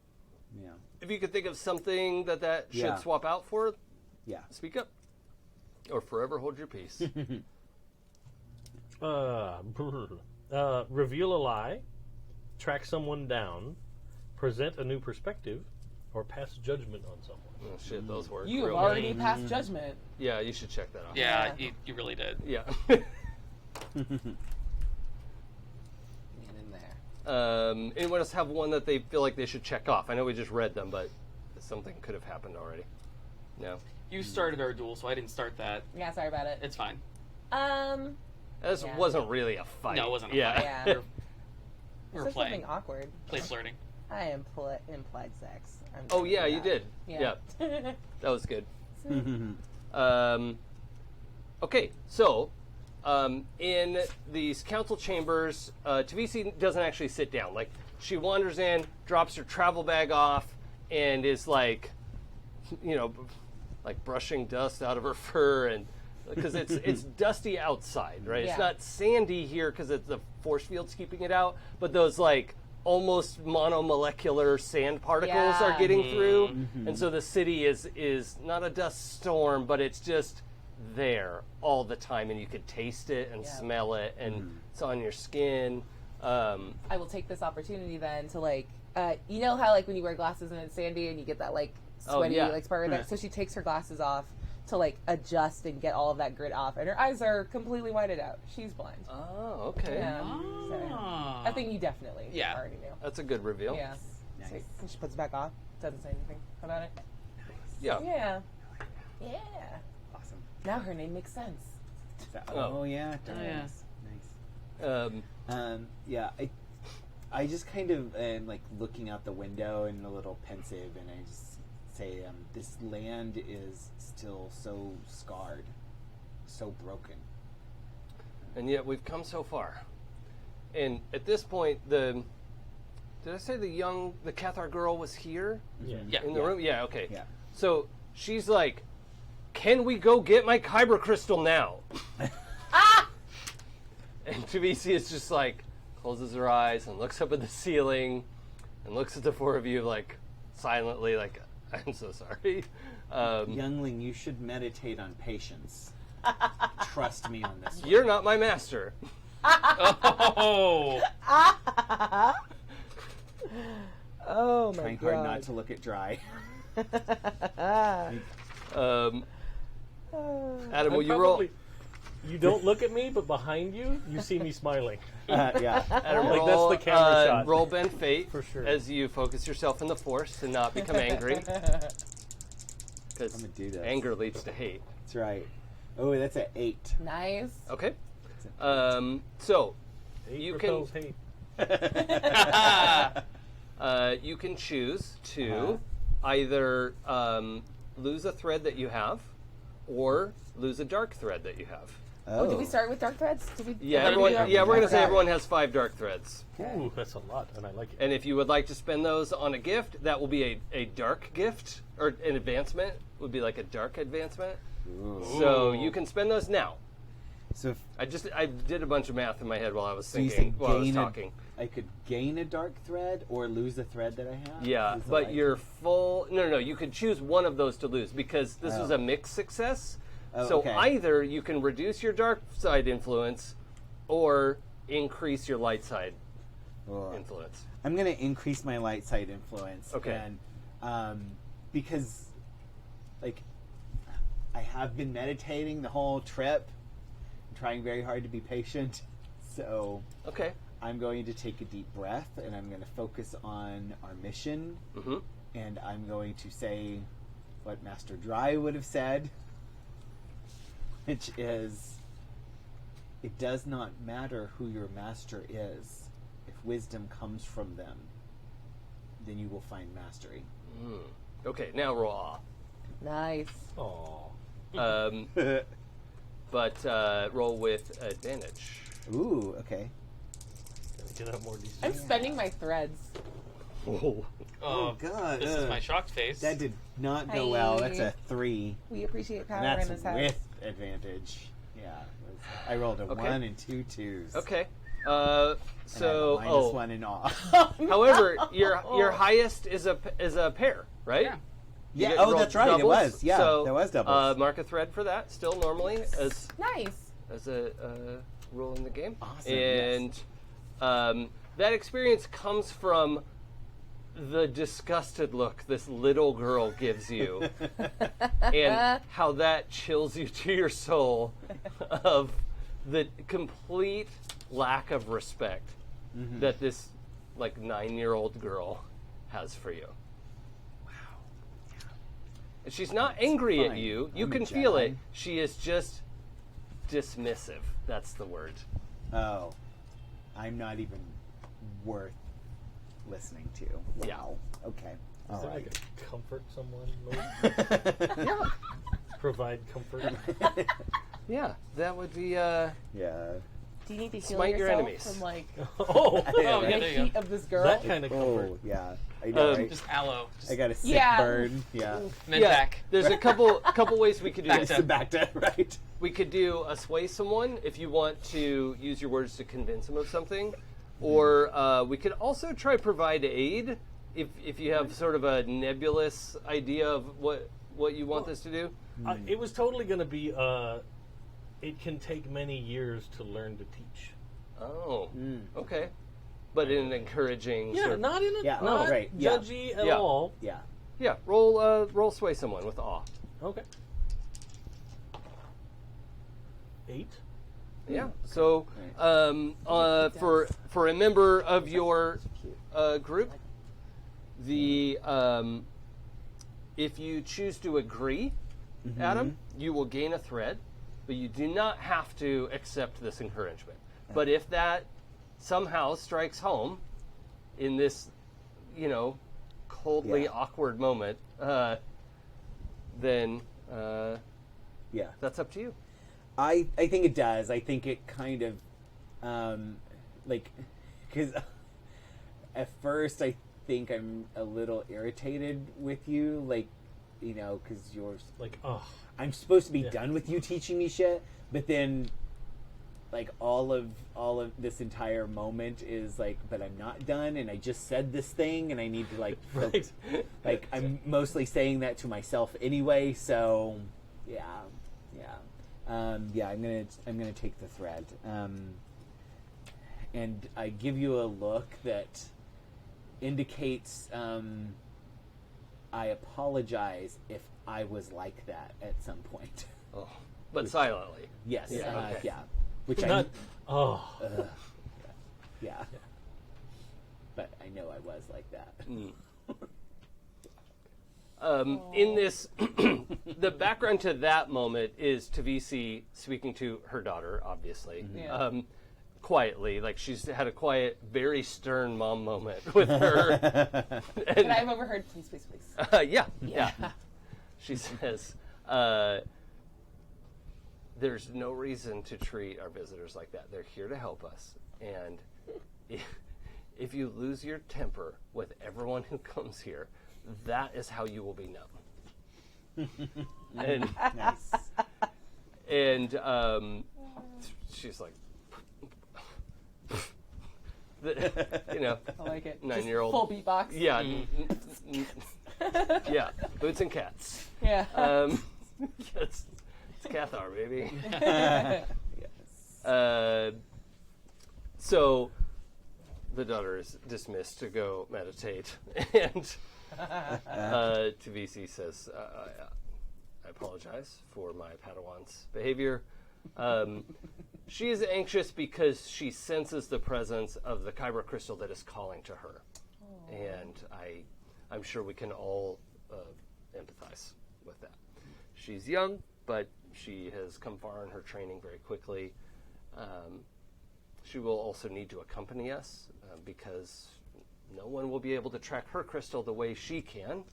Yeah. If you could think of something that should Yeah. swap out for, Yeah. speak up. Or forever hold your peace. Reveal a lie, track someone down, present a new perspective, or pass judgment on someone. Oh, shit, those work. You have real already good. passed judgment. Yeah, you should check that off. Yeah, you really did. Yeah. Get in there. Anyone else have one that they feel like they should check off? I know we just read them, but something could have happened already. No? You started our duel, so I didn't start that. Yeah, sorry about it. It's fine. This Yeah. wasn't really a fight. No, it wasn't a yeah. fight. Yeah. We This were is playing. something awkward. Play flirting. I implied sex. I'm Oh doing yeah, you that. did. Yeah. Yeah, that was good. Okay, so in these council chambers, Tvc doesn't actually sit down. Like she wanders in, drops her travel bag off, and is like, like brushing dust out of her fur, and because it's dusty outside, right? Yeah. It's not sandy here because the force field's keeping it out, but those like almost monomolecular sand particles are getting through, and so the city is not a dust storm, but it's just there all the time, and you could taste it and smell it, and it's on your skin. I will take this opportunity then to like, you know how like when you wear glasses and it's sandy and you get that like sweaty like spark. So she takes her glasses off to like adjust and get all of that grit off, and her eyes are completely whited out. She's blind. Oh, okay. Yeah. So, I think you definitely already knew. That's a good reveal. Yeah. Nice. So she puts it back off. Doesn't say anything about it. Yeah. Yeah. Yeah. Awesome. Now her name makes sense. Oh yeah, it does. Oh, yeah. Nice. Yeah, I just kind of am like looking out the window and a little pensive, and I just say, this land is still so scarred, so broken. And yet we've come so far. And at this point, did I say the Cathar girl was here Yeah. Yeah. in the room? Yeah, okay. Yeah. So she's like, can we go get my kyber crystal now? And Tavisi is just like, closes her eyes and looks up at the ceiling and looks at the four of you like silently, like, I'm so sorry. Youngling, you should meditate on patience. Trust me on this one. You're not my master. Oh. Oh my Trying god. hard not to look at Dry. Adam, will you roll? You don't look at me, but behind you, you see me smiling. Yeah. Adam, Like, roll, that's the camera shot. Roll bend fate For sure. as you focus yourself in the force to not become angry. I'm Because gonna do this. anger leads to hate. That's right. Oh, that's an 8. Nice. Okay. So Hate you repels can hate. you can choose to either lose a thread that you have, or lose a dark thread that you have. Oh, did we start with dark threads? Did we? Yeah, everybody do that? we're I going to say forgot. everyone has 5 dark threads. Ooh, that's a lot, and I like it. And if you would like to spend those on a gift, that will be a dark gift, or an advancement would be like a dark advancement. So you can spend those now. So, if, I did a bunch of math in my head while I was so you thinking, think while I was gain talking. I could gain a dark thread or lose a thread that I have? Yeah, Is it but like- you're full. No, you could choose one of those to lose because this was a mixed success. Oh, So okay. either you can reduce your dark side influence, or increase your light side Ugh. influence. I'm going to increase my light side influence. Okay. And because, like, I have been meditating the whole trip. I'm trying very hard to be patient. So Okay. I'm going to take a deep breath, and I'm going to focus on our mission. Mm-hmm. And I'm going to say what Master Dry would have said, which is, it does not matter who your master is. If wisdom comes from them, then you will find mastery. Okay. Now roll off. Nice. Aw. But roll with advantage. Ooh, okay. Get out more DC. I'm spending my threads. Oh. Oh, God. this is my shocked face. That did not go well. That's a 3. We appreciate power And in that's this house. with advantage. Yeah. I rolled a Okay. 1 and 2 twos. Okay. And I have a So -1 in awe. However, your highest is a pair, right? Yeah. You Yeah, get oh, rolled that's right. It doubles, was. Yeah, so, that was doubles. Mark a thread for that. Still normally as Nice. a rule in the game. Awesome, And that experience comes from the disgusted look this little girl gives you, and how that chills you to your soul of the complete lack of respect that this like 9-year-old girl has for you. And she's not angry at fine. you. You I'm a can feel Jedi. it. She is just dismissive. That's the word. Oh. I'm not even worth listening to. Yeah. Wow. Okay. Is All that right. like a comfort someone mode? Provide comfort. Yeah, that would be Yeah. Do you need to heal Smite your yourself enemies. from like Oh, Oh, the yeah, there you heat go. of this girl? that kind of comfort. Oh, yeah. I know, right? Just aloe. Just I got a sick Yeah. burn. Yeah. and then Yeah, back. there's a couple ways we could do Back this. to- Back to, right? We could do a sway someone if you want to use your words to convince them of something, or we could also try provide aid if you have sort of a nebulous idea of what you want this to do. It was totally going to be. It can take many years to learn to teach. Oh, okay, but in an encouraging. Yeah, sort of- not in a Yeah, not right, yeah. judgy at Yeah. all. Yeah. Yeah, roll sway someone with awe. Okay. 8. Yeah. So for a member of your group, the if you choose to agree, Adam, you will gain a thread, but you do not have to accept this encouragement. But if that somehow strikes home in this, coldly Yeah. awkward moment, then Yeah. that's up to you. I think it does. I think it kind of, because at first I think I'm a little irritated with you, because you're, Like, oh, I'm supposed to be Yeah. done with you teaching me shit, but then, all of this entire moment is but I'm not done, and I just said this thing, and I need to focus. I'm mostly saying that to myself anyway, so yeah. I'm gonna take the thread, and I give you a look that indicates I apologize if I was like that at some point. Oh, but silently. Yes, Yeah, okay. yeah, which not. I Oh, yeah, but I know I was like that. In this, the background to that moment is Tavisi speaking to her daughter, obviously, Yeah. quietly. She's had a quiet, very stern mom moment with her. But I've overheard, please. Yeah. She says, there's no reason to treat our visitors like that. They're here to help us. And if you lose your temper with everyone who comes here, that is how you will be known. and Nice. and she's like, I like it. 9-year-old. Full beatbox. Yeah. Yeah. Boots and cats. Yeah. It's Cathar, baby. Yes. So the daughter is dismissed to go meditate, and Tavisi says, I apologize for my Padawan's behavior. She is anxious because she senses the presence of the Kyber crystal that is calling to her. And I'm sure we can all empathize with that. She's young, but she has come far in her training very quickly. She will also need to accompany us because no one will be able to track her crystal the way she can,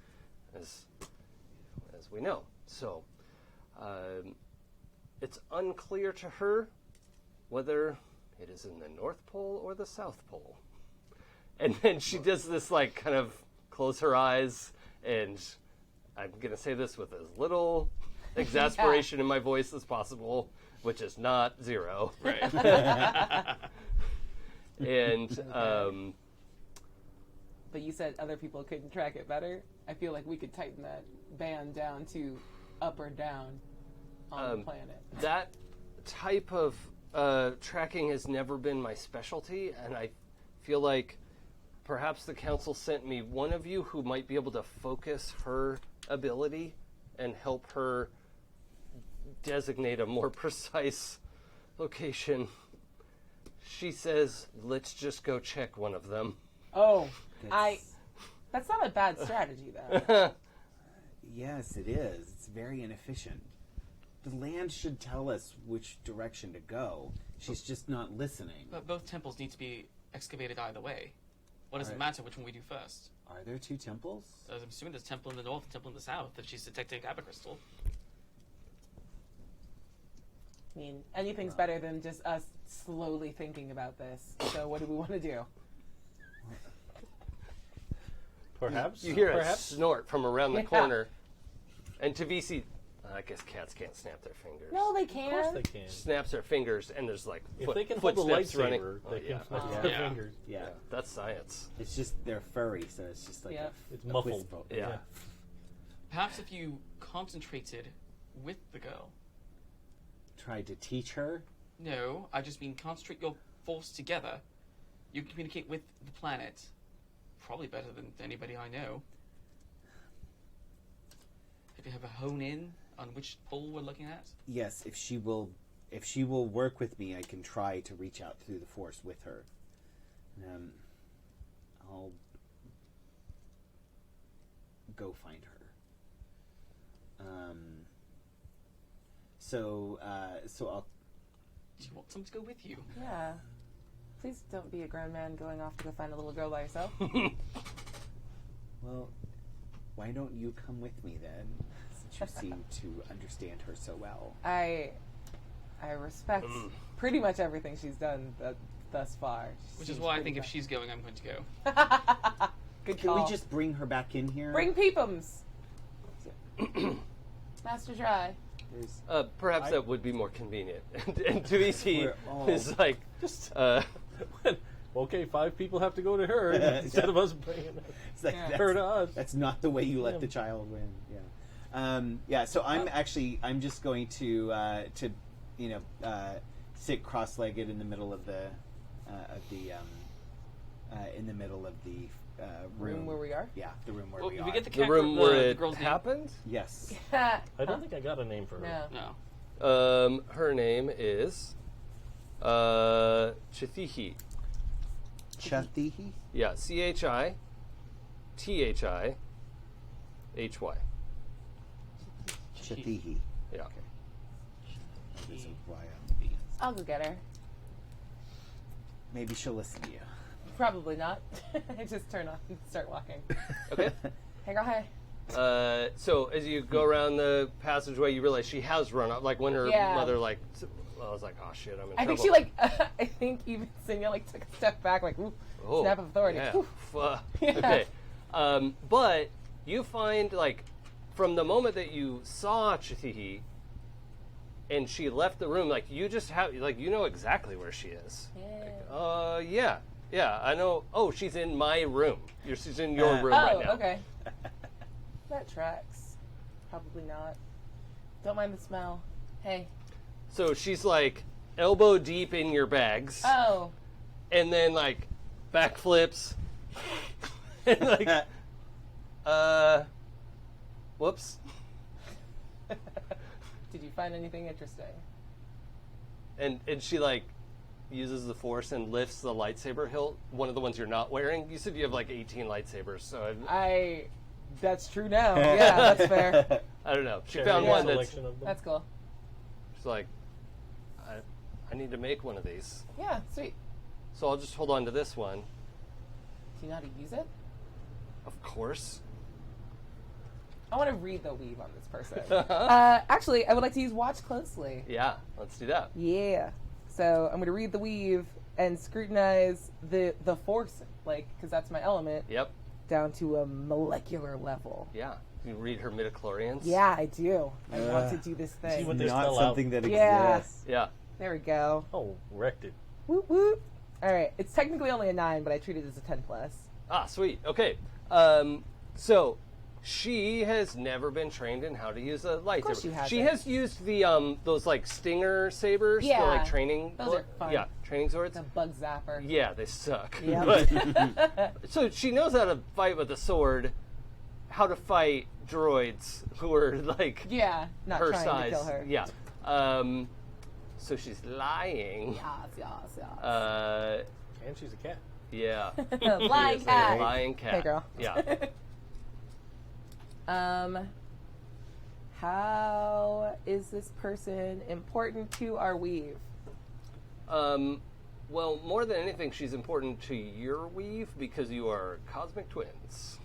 as we know. So it's unclear to her whether it is in the North Pole or the South Pole. And then she does this kind of close her eyes, and I'm going to say this with as little exasperation in my voice as possible, which is not 0. Right. And But you said other people couldn't track it better. I feel like we could tighten that band down to up or down on the planet. that type of tracking has never been my specialty, and I feel like perhaps the council sent me one of you who might be able to focus her ability and help her designate a more precise location. She says, let's just go check one of them. Oh, that's not a bad strategy, though. Yes, it is. It's very inefficient. The land should tell us which direction to go. She's just not listening. But both temples need to be excavated either way. What does it Right. matter which one we do first? Are there 2 temples? I'm assuming there's a temple in the north, a temple in the south, if she's detecting a Kyber crystal. I mean, anything's better than just us slowly thinking about this. So what do we want to do? Perhaps You hear perhaps a snort from around the Yeah. corner, and Tavisi, I guess cats can't snap their fingers. No, they Of course can. they can. Snaps their fingers, and there's like If they can hold the footsteps lightsaber, running. they Oh, can yeah. snap their Yeah. fingers. Yeah. That's science. It's just they're furry, so it's just like Yep. It's a muffled. whisper. Yeah. Perhaps if you concentrated with the girl. Tried to teach her. No, I just mean concentrate your force together. You can communicate with the planet. Probably better than anybody I know. If you have a hone in on which bull we're looking at. Yes, if she will work with me, I can try to reach out through the force with her. I'll go find her. So I'll. Do you want someone to go with you? Yeah. Please don't be a grown man going off to go find a little girl by yourself. Well, why don't you come with me then? Since you seem to understand her so well. I respect pretty much everything she's done thus far. Which She's is why I pretty think if much- she's going, I'm going to go. Good Can call. we just bring her back in here? bring peepums? Master Dry. There's, Perhaps that would be more convenient. And Tavisi We're all- is like, Just uh, okay, 5 people have to go to her instead of us bringing it's like, Yeah. her to us. that's not the way you let Yeah. the child win. Yeah. So I'm just going to sit cross-legged in the middle of the room. Room where we are? Yeah, the room where Well, we if are. you get the the cat room the, where the it girl's name. happened. Yes. I don't think I got a name for her. No. No. Her name is Chithihi. Chatihi? Yeah, CHITHIHY. Chatihi. Yeah. There's a Y on the B. I'll go get her. Maybe she'll listen to you. Probably not. Just turn off and start walking. Okay. Hey, girl, hey. So as you go around the passageway, you realize she has run up. Like when her Yeah. mother, like, I was like, oh shit, I'm in I trouble. think she like. I think even Sinya like took a step back, like, ooh, Oh, snap of authority. yeah. Whew. Yeah. Okay. But you find, like, from the moment that you saw Chitihi and she left the room, like, you just have, like, you know exactly where she is. Yeah. Yeah, I know. Oh, she's in my room. She's in your room Oh, right now. okay. That tracks. Probably not. Don't mind the smell. Hey. So she's, like, elbow deep in your bags. Oh. And then, like, backflips. And, like, whoops. Did you find anything interesting? And she, like, uses the force and lifts the lightsaber hilt, one of the ones you're not wearing. You said you have, like, 18 lightsabers, so That's true now. Yeah, that's fair. I don't know. She Sharing found a one that's selection of them. That's cool. she's like, I need to make one of these. Yeah, sweet. So I'll just hold on to this one. Do you know how to use it? Of course. I want to read the weave on this person. Actually, I would like to use watch closely. Yeah, let's do that. Yeah. So I'm going to read the weave and scrutinize the force, like, because that's my element, Yep. down to a molecular level. Yeah. You read her midichlorians? Yeah, I do. I want to do this See thing. what they Not spell something out. that Yeah. exists. Yeah. There we go. Oh, wrecked it. Whoop whoop. All right. It's technically only a 9, but I treat it as a 10 plus. Ah, sweet. Okay. So she has never been trained in how to use a lightsaber. course she hasn't. She has used the those like stinger sabers, the Yeah. like training. Those are fun. Yeah, training swords. It's a bug zapper. Yeah, they suck. Yeah. But, so she knows how to fight with a sword, how to fight droids who are like Yeah, not her trying size. to kill her. Yeah. So she's lying. Yes. And she's a cat. Yeah. Lying She is a cat. lying cat. Hey, girl. Yeah. How is this person important to our weave? Well, more than anything, she's important to your weave because you are cosmic twins.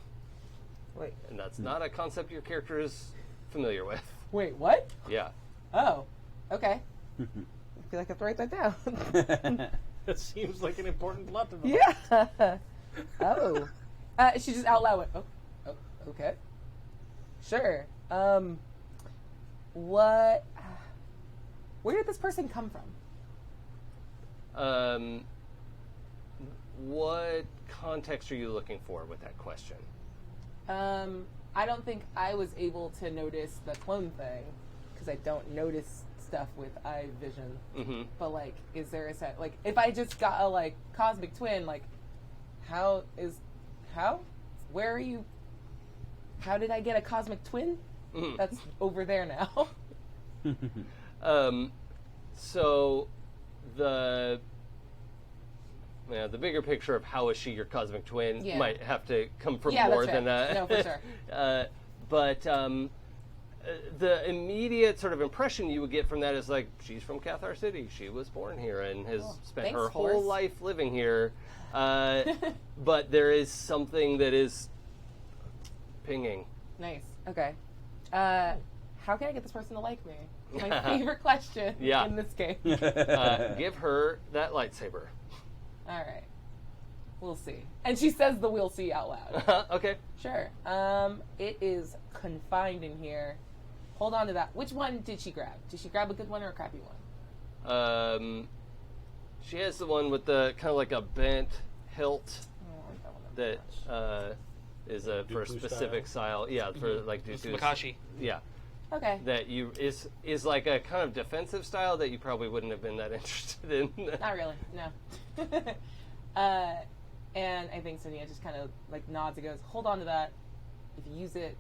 Wait, And that's not a concept your character is familiar with. what? Yeah. Oh, okay. I feel like I have to write that down. That seems like an important plot development. Yeah. Oh. She just out loud went, oh, okay. Sure. What? Where did this person come from? What context are you looking for with that question? I don't think I was able to notice the clone thing because I don't notice stuff with eye vision. Mm-hmm. But like, is there a set? Like, if I just got a like cosmic twin, like, how? Where are you? How did I get a cosmic twin? Mm-hmm. That's over there now. So the bigger picture of how is she your cosmic twin might have to come from Yeah, more that's than fair. No, for sure. But the immediate sort of impression you would get from that is like she's from Cathar City. She was born here and has spent Thanks, her whole horse. life living here. But there is something that is pinging. Nice. Okay. How can I get this person to like me? My favorite question in this game. Give her that lightsaber. All right. We'll see. And she says the "we'll see" out loud. Okay. Sure. It is confined in here. Hold on to that. Which one did she grab? Did she grab a good one or a crappy one? She has the one with the kind of like a bent hilt I like that one. that is for a Dooku specific style. Yeah, for like It's Dooku's. Makashi. Yeah. Okay. That is like a kind of defensive style that you probably wouldn't have been that interested in. Not really. No. And I think Sonia just kind of like nods and goes, "Hold on to that. If you use it,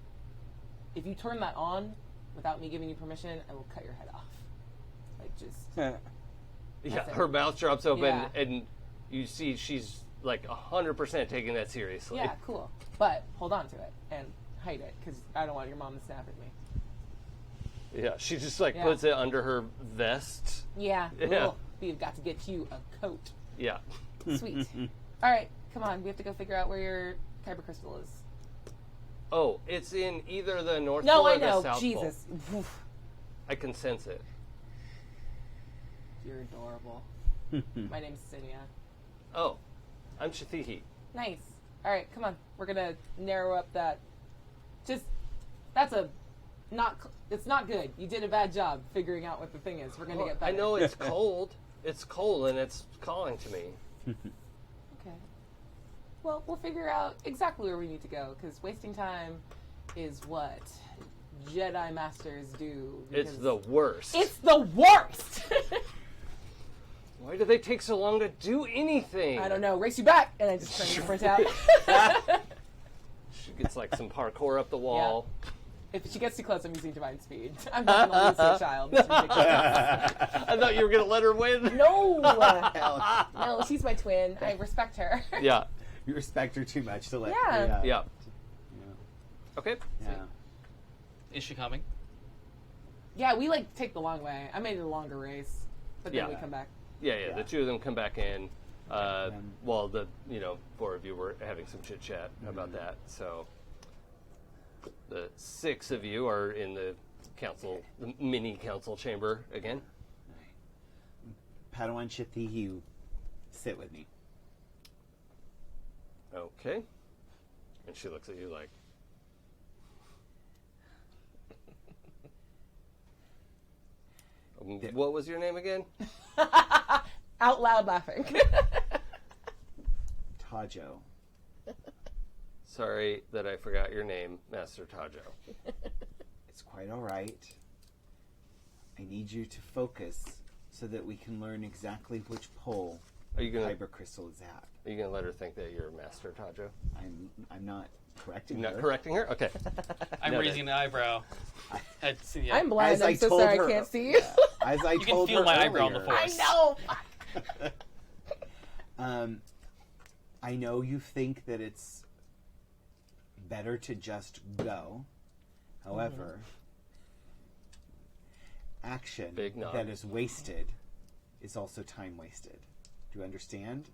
if you turn that on without me giving you permission, I will cut your head off." Like just. Yeah, her mouth drops open Yeah. and you see she's like 100% taking that seriously. Yeah, cool. But hold on to it and hide it because I don't want your mom to snap at me. Yeah, she just like Yeah. puts it under her vest. Yeah. Yeah. Cool. We've got to get you a coat. Yeah. Sweet. All right, come on. We have to go figure out where your kyber crystal is. Oh, it's in either the North No, Pole or I know. the South Jesus. Pole. I can sense it. You're adorable. My name's Sinia. Oh, I'm Shatihi. Nice. All right, come on. We're gonna narrow up that. It's not good. You did a bad job figuring out what the thing is. We're gonna get I better. know it's cold. It's cold and it's calling to me. Okay. Well, we'll figure out exactly where we need to go because wasting time is what Jedi Masters do. It's because the worst. It's the worst. Why do they take so long to do anything? I don't know. Race you back, and I just turn your print out. She gets like some parkour up the wall. If she gets too close, I'm using divine speed. I'm not gonna lose to a child. It's ridiculous. I thought you were gonna let her win. No, no, she's my twin. I respect her. Yeah. You respect her too much to let Yeah. her. Yeah. Okay. Yeah. Is she coming? Yeah, we like take the long way. I made it a longer race, but then Yeah. we come back. Yeah. The two of them come back in. Then- While the four of you were having some chit chat about that. So the six of you are in the mini council chamber again. Padawan Shatihi, you sit with me. Okay. And she looks at you like, what was your name again? Out loud laughing. Tajo. Sorry that I forgot your name, Master Tajo. It's quite all right. I need you to focus so that we can learn exactly which pole Are you gonna kyber crystal is at. Are you gonna let her think that you're Master Tajo? I'm not correcting You're her. not correcting her? Okay. I'm Noted. raising an eyebrow. At Cynthia. I'm blind. As I I'm so told sorry her- I can't see you. As I You can told feel her my eyebrow on the earlier, floor. I know. I know you think that it's better to just go. However, action Big nod. that is wasted is also time wasted. Do you understand?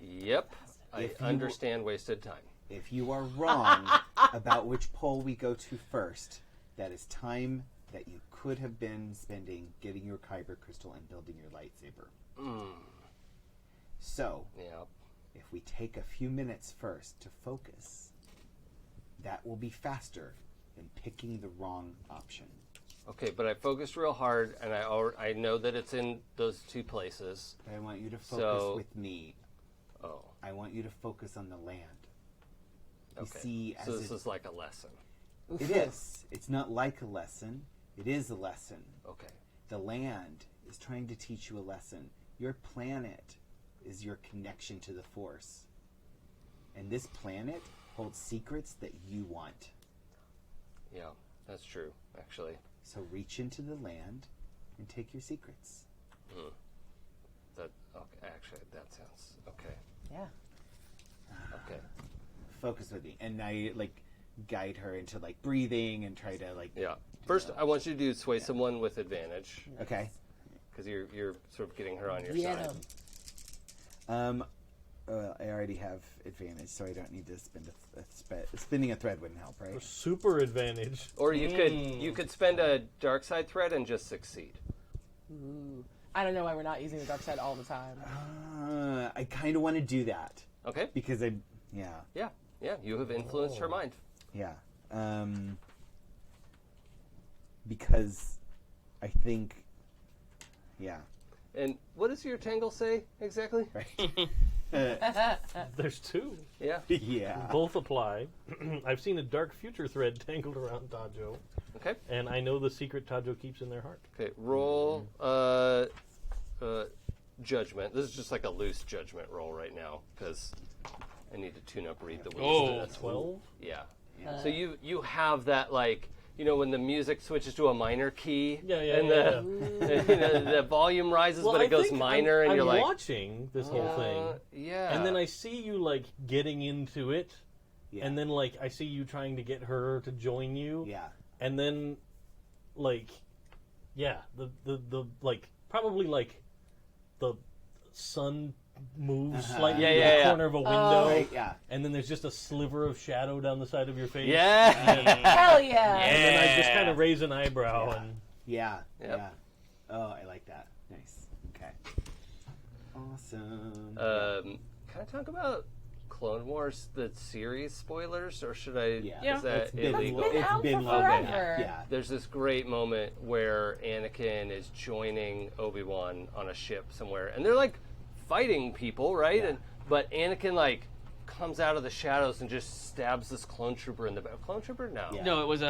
Yep. I If you- understand wasted time. If you are wrong about which pole we go to first, that is time that you could have been spending getting your kyber crystal and building your lightsaber. So, Yeah. if we take a few minutes first to focus, that will be faster than picking the wrong option. Okay, but I focused real hard, and I know that it's in those two places. But I want you to focus So- with me. Oh, I want you to focus on the land. You okay. see, as So this it, is like a lesson. it is. It's not like a lesson. It is a lesson. Okay. The land is trying to teach you a lesson. Your planet is your connection to the Force. And this planet holds secrets that you want. Yeah, that's true, actually. So reach into the land and take your secrets. That okay, actually, that sounds okay. Yeah. Okay. Focus with me. And I guide her into breathing and try to Yeah. First, I want you to do sway someone with advantage, Okay. because you're sort of getting her on your Yeah. side. I already have advantage, so I don't need to spend spinning a thread wouldn't help, right? Super advantage. Or you could spend a dark side thread and just succeed. Ooh. I don't know why we're not using the dark side all the time. I kind of want to do that Okay. because yeah. Yeah. You have influenced her mind. Because I think, yeah, And what does your tangle say exactly? right, There's two. Yeah. yeah. Both apply. I've seen a dark future thread tangled around Tajo, Okay. and I know the secret Tajo keeps in their heart. Okay. Roll judgment. This is just like a loose judgment roll right now because I need to tune up read the wings. Oh. That's 12? Yeah. So you have that when the music switches to a minor key Yeah, and the volume rises Well, but I it goes think minor and I'm you're like watching this whole thing, yeah. and then I see you getting into it, Yeah. and then I see you trying to get her to join you, Yeah. and then the probably the sun moves slightly in the corner of a window, Right, yeah. and then there's just a sliver of shadow down the side of your face. Yeah. Hell yeah! And then I just kind of raise an eyebrow and Yeah. Yep. Yeah. Oh, I like that. Nice. Okay. Awesome. Can I talk about Clone Wars, the series spoilers, or should I? Yeah. Is that It's been illegal? It's been out for Okay. forever. Yeah. There's this great moment where Anakin is joining Obi-Wan on a ship somewhere, and they're fighting people, right? Yeah. But Anakin comes out of the shadows and just stabs this clone trooper in the back. Clone trooper? No. Yeah. No, it was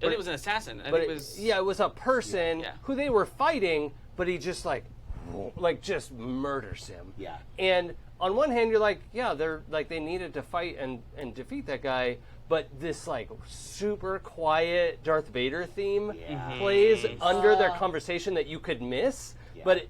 it was an assassin. I But think it was it was a person Yeah. who they were fighting, but he just just murders him. Yeah. And on one hand, you're they're they needed to fight and defeat that guy, but this super quiet Darth Vader theme Yeah. plays under their conversation that you could miss. Yeah. But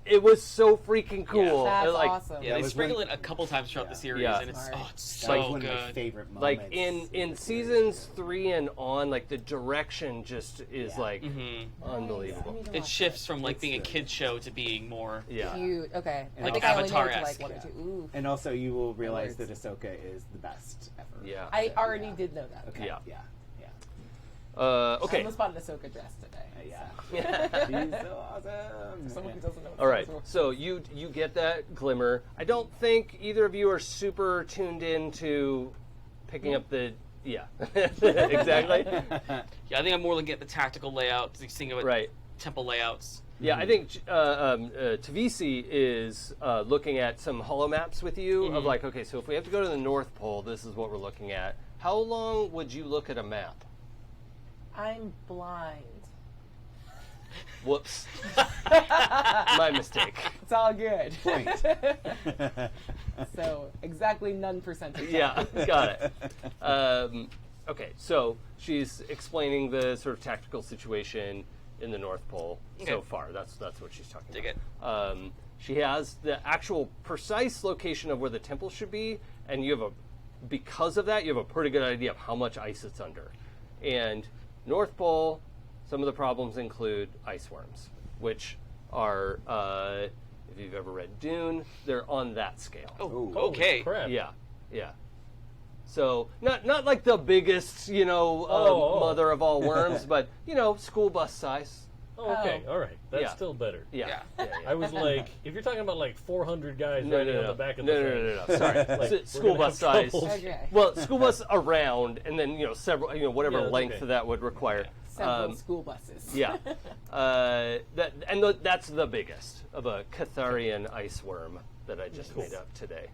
it was so freaking cool. That's Like, awesome. Yeah, they was sprinkle one- it a couple times throughout the series, Yeah. and it's Smart. it's That so was one of my good. favorite moments. Like in seasons 3 and on, the direction just is unbelievable. I need to It watch shifts from It's being a good. kid show to being more. Yeah. Cute. Okay. And I think like I only made it to Avatar-esque. one or two. Ooh. And also, you will realize that Words. Ahsoka is the best ever. Yeah. I already did know that. Okay. Yeah. Yeah. Yeah. I Okay. almost bought an Ahsoka dress today. Yeah. She's so awesome. Someone who doesn't know. What All right, Ahsoka is. so you get that glimmer. I don't think either of you are super tuned in to picking up the exactly. Yeah, I think I'm more looking at the tactical layout, seeing about Right. temple layouts. Yeah, I think Tavisi is looking at some holomaps with you of okay, so if we have to go to the North Pole, this is what we're looking at. How long would you look at a map? I'm blind. Whoops. My mistake. It's all good. Point. So exactly none percentage. Yeah, got it. Okay, so she's explaining the sort of tactical situation in the North Pole so Okay. far. That's what she's talking Dig about. it. She has the actual precise location of where the temple should be, and because of that, you have a pretty good idea of how much ice it's under. And North Pole, some of the problems include ice worms, which are, if you've ever read Dune, they're on that scale. Oh, Ooh. okay. Crap. Yeah, yeah. So not like the biggest, mother of all worms, but school bus size. Oh, okay, all right. That's Yeah. still better. Yeah. I was like, if you're talking about like 400 guys No, riding no, on no. the back of No, the no, thing. no, no, sorry. Like, we're School gonna bus have size. troubles. Okay. Well, school bus around, and then several, whatever Yeah, that's length okay. that would require. Several school buses. Yeah, that's the biggest of a Catharian ice worm that I just made up today.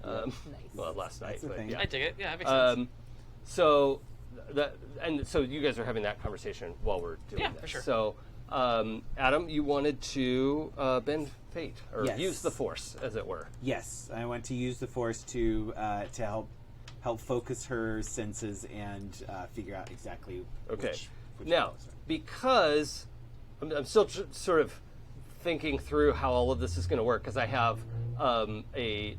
Nice. Well, last night, the but thing. yeah. I dig it. Yeah, it makes sense. So you guys are having that conversation while we're doing Yeah, this. for sure. So, Adam, you wanted to bend fate or Yes. use the force, as it were. Yes, I want to use the force to help focus her senses and figure out exactly. Okay. Which Now, ones are- because I'm still sort of thinking through how all of this is going to work, because I have a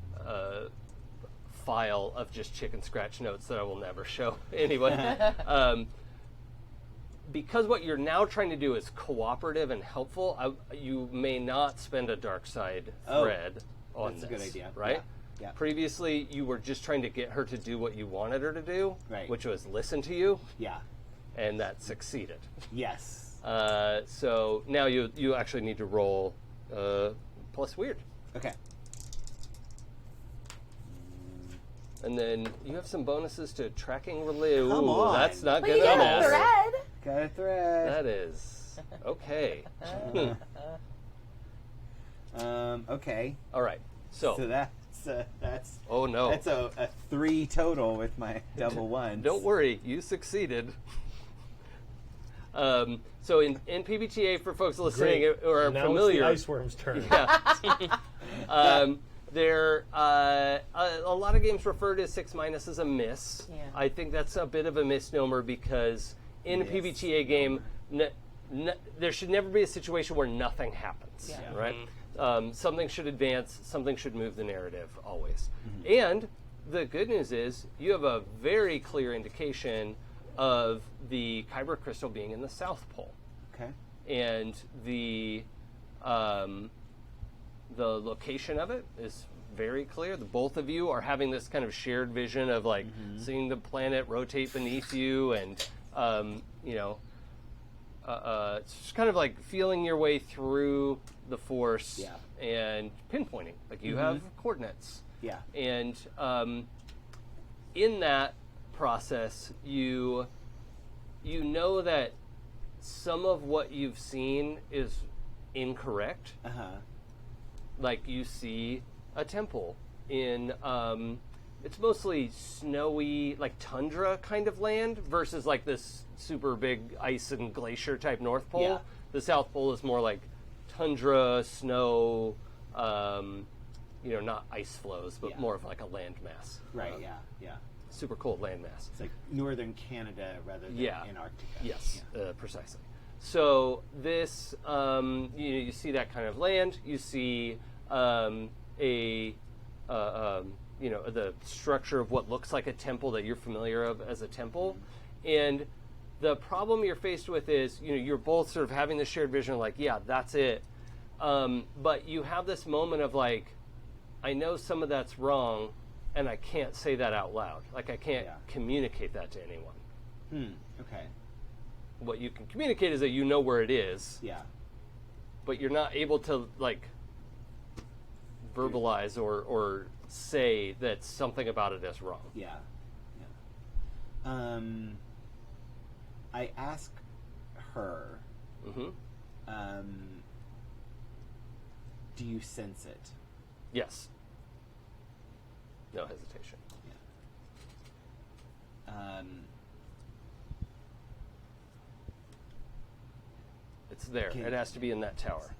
file of just chicken scratch notes that I will never show anyone. Because what you're now trying to do is cooperative and helpful, you may not spend a dark side thread on that's a this. good idea. Right? Yeah. Previously, you were just trying to get her to do what you wanted her to do, Right. which was listen to you, Yeah. and that succeeded. Yes. So now you actually need to roll plus weird. Okay. And then you have some bonuses to tracking relay. Ooh, Come on. that's not But good you got enough. a thread. Got a thread. That is okay. Okay. All right. So So, that's oh no, that's a 3 total with my double ones. don't worry, you succeeded. So in PBTA, for folks listening Great. who are Now familiar, it's the ice worm's turn. there a lot of games refer to 6- as a miss. Yeah. I think that's a bit of a misnomer because in a Yes. PBTA game, there should never be a situation where nothing happens. Yeah. Right? Something should advance. Something should move the narrative always. Mm-hmm. And the good news is you have a very clear indication of the Kyber crystal being in the South Pole. Okay. And the location of it is very clear. The both of you are having this kind of shared vision of like seeing the planet rotate beneath you, and it's just kind of like feeling your way through the force Yeah. and pinpointing. Like you have coordinates, Yeah. and in that process, you know that some of what you've seen is incorrect. Like you see a temple in it's mostly snowy, like tundra kind of land versus like this super big ice and glacier type North Pole. Yeah. The South Pole is more like tundra, snow, not ice flows, but Yeah. more of like a land mass. Right. Yeah. Yeah. Super cool land mass. It's like northern Canada rather than Yeah. Antarctica. Yes, Yeah. precisely. So this, you see that kind of land. You see the structure of what looks like a temple that you're familiar of as a temple, and the problem you're faced with is you're both sort of having this shared vision, like that's it, but you have this moment of like, I know some of that's wrong, and I can't say that out loud. Like I can't communicate that to anyone. Okay. What you can communicate is that you know where it is, Yeah. but you're not able to like verbalize or say that something about it is wrong. Yeah. Yeah. I ask her, hmm do you sense it? Yes. No hesitation. It's there. Okay. It has to be in that tower.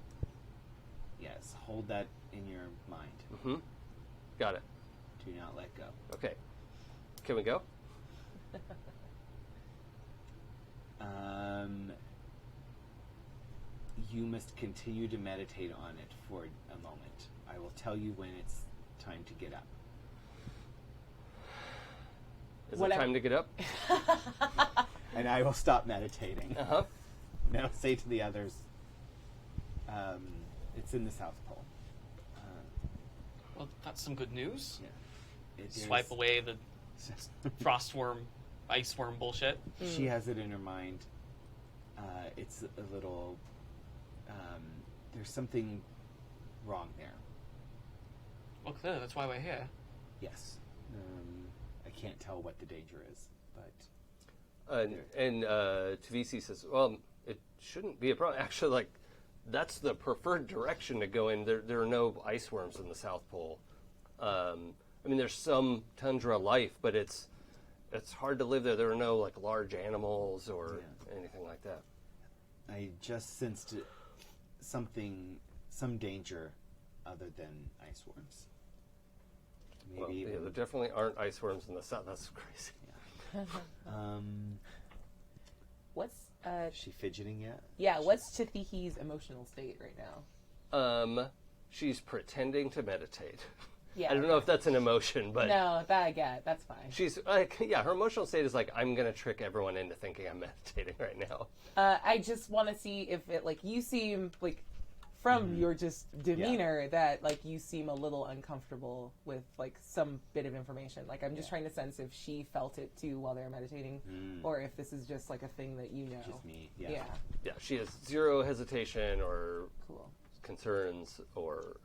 Yes. Hold that in your mind. hmm Got it. Do not let go. Okay. Can we go? You must continue to meditate on it for a moment. I will tell you when it's time to get up. Is Whatever. it time to get up? And I will stop meditating. Uh-huh. And I'll say to the others, it's in the South Pole. Well, that's some good news. Yeah. It Swipe is- away the frostworm, ice worm bullshit. She has it in her mind. It's a little. There's something wrong there. Well, clearly, that's why we're here. Yes. I can't tell what the danger is, but. And Tvisi says, well, it shouldn't be a problem. Actually, like, that's the preferred direction to go in. There are no ice worms in the South Pole. I mean, there's some tundra life, but it's hard to live there. There are no, like, large animals or anything like that. I just sensed some danger other than ice worms. Maybe Well, there definitely aren't ice worms in the South. That's crazy. What's is she fidgeting yet? yeah? What's Chithihi's emotional state right now? She's pretending to meditate. Yeah, I don't know if that's an emotion, but no, that I get. That's fine. she's like, her emotional state is like, I'm gonna trick everyone into thinking I'm meditating right now. I just want to see if it like you seem like from your just demeanor that like you seem a little uncomfortable with like some bit of information. Like I'm just trying to sense if she felt it too while they were meditating, or if this is just like a thing that you know. Just me. Yeah. Yeah, she has zero hesitation or Cool. concerns or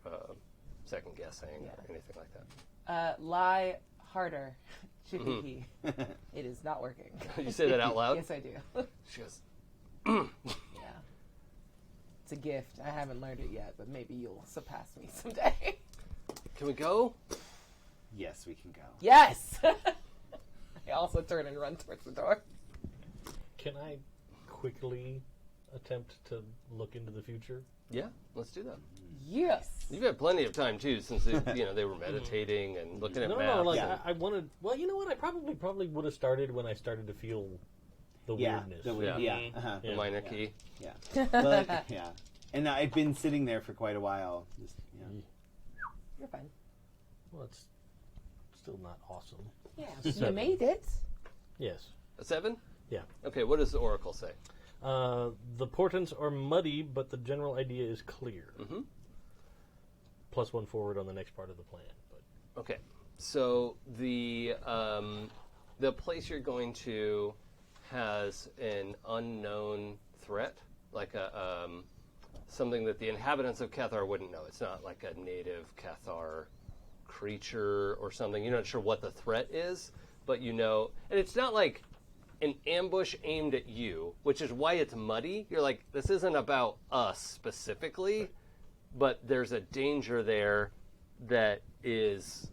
second guessing or anything like that. Lie harder, Chithihi. It is not working. You say that out loud? Yes, I do. She goes, Yeah. It's a gift. I haven't learned it yet, but maybe you'll surpass me someday. can we go? Yes, we can go. Yes! I also turn and run towards the door. Can I quickly attempt to look into the future? Yeah, let's do that. Yes! You've had plenty of time too, since they were meditating and looking at maps. No, like Yeah. I wanted. Well, you know what? I probably would have started when I started to feel the weirdness. The Yeah. minor key. Yeah. But, yeah. And I've been sitting there for quite a while. Just, You're fine. Well, it's still not awesome. Yeah. You made it. Yes. A 7? Yeah. Okay, what does the oracle say? The portents are muddy, but the general idea is clear. Mm-hmm. +1 forward on the next part of the plan. But Okay, so the place you're going to has an unknown threat, like a something that the inhabitants of Cathar wouldn't know. It's not like a native Cathar creature or something. You're not sure what the threat is, but you know, and it's not like an ambush aimed at you, which is why it's muddy. You're like, this isn't about us specifically, but there's a danger there that is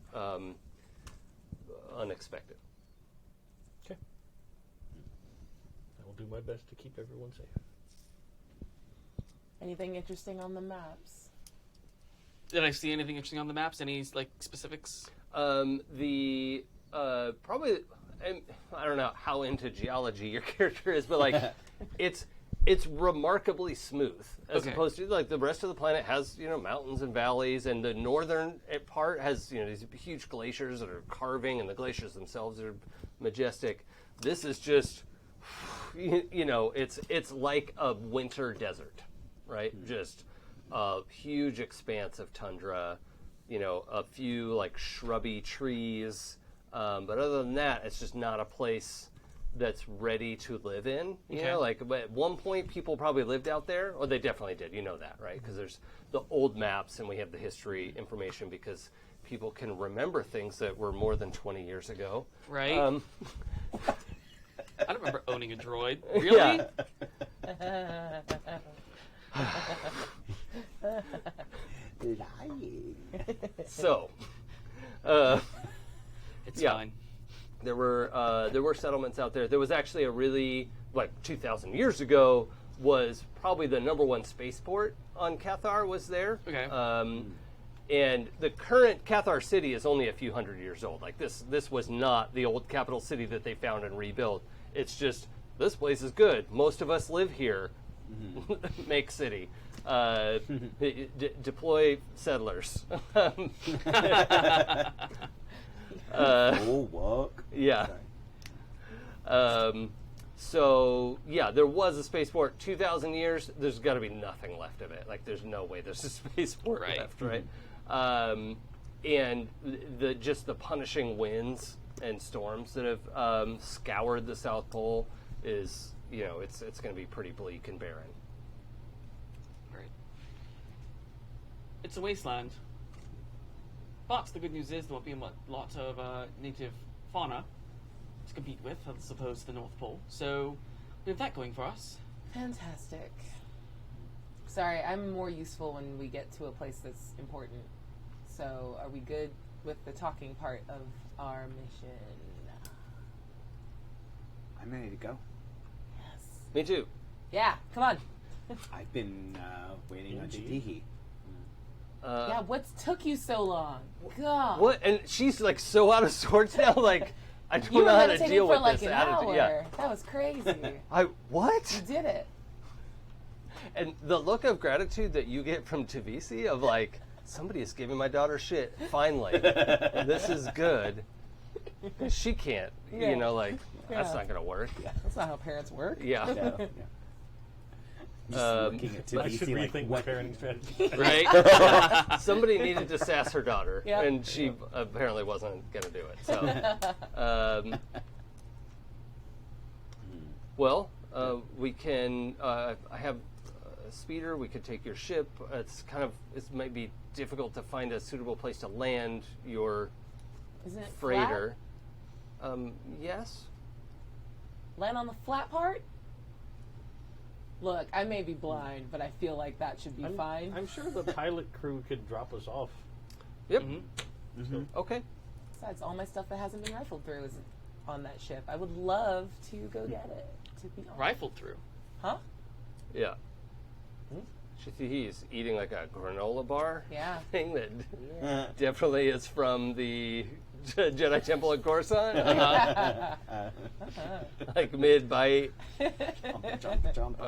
unexpected. okay, I will do my best to keep everyone safe. Anything interesting on the maps? Did I see anything interesting on the maps? Any like specifics? The probably, I don't know how into geology your character is, but like it's remarkably smooth as Okay. opposed to like the rest of the planet has mountains and valleys, and the northern part has these huge glaciers that are carving, and the glaciers themselves are majestic. This is just it's like a winter desert, right? Just a huge expanse of tundra, a few like shrubby trees. But other than that, it's just not a place that's ready to live in. You know, like at one point people probably lived out there, or they definitely did. You know that, right? Because there's the old maps and we have the history information because people can remember things that were more than 20 years ago. Right. I don't remember owning a droid. Really? Lying. So, It's Yeah. fine. there were settlements out there. There was actually a really, like 2,000 years ago, was probably the #1 spaceport on Cathar was there. Okay. And the current Cathar city is only a few hundred years old. Like this was not the old capital city that they found and rebuilt. It's just, this place is good. Most of us live here. Make city. Deploy settlers. Walk. Yeah. So yeah, there was a spaceport. 2,000 years. There's got to be nothing left of it. Like there's no way there's a spaceport Right. left, right? And the punishing winds and storms that have scoured the South Pole is, it's going to be pretty bleak and barren. Right. It's a wasteland. But the good news is there won't be a lot of native fauna to compete with as opposed to the North Pole. So we have that going for us. Fantastic. Sorry, I'm more useful when we get to a place that's important. So are we good with the talking part of our mission? I'm ready to go. Yes. Me too. Yeah, come on. I've been waiting on Indeed. Jadihi. Yeah, what took you so long? God. What? And she's like so out of sorts now. Like, I don't You were know how to meditating deal for with like this an attitude. hour. Yeah. That was crazy. What? You did it. And the look of gratitude that you get from Tavisi of like, somebody is giving my daughter shit. Finally, this is good. 'Cause she can't. Yeah. That's Yeah. not gonna work. That's not how parents work. Yeah. Yeah. Just looking at I should Tavisi like, rethink my what? parenting strategy. Right? Somebody needed to sass her daughter, Yep. and she apparently wasn't gonna do it. So, we can. I have a speeder. We could take your ship. It might be difficult to find a suitable place to land your Isn't it freighter. Yes. Flat? Land on the flat part? Look, I may be blind, but I feel like that should be fine. I'm sure the pilot crew could drop us off. Yep. Mm-hmm. Okay. Besides, all my stuff that hasn't been rifled through is on that ship. I would love to go get it. To be honest. Rifled through. Huh? Yeah. He's eating like a granola bar Yeah. thing that definitely is from the Jedi Temple at Coruscant. Like mid-bite. Jump.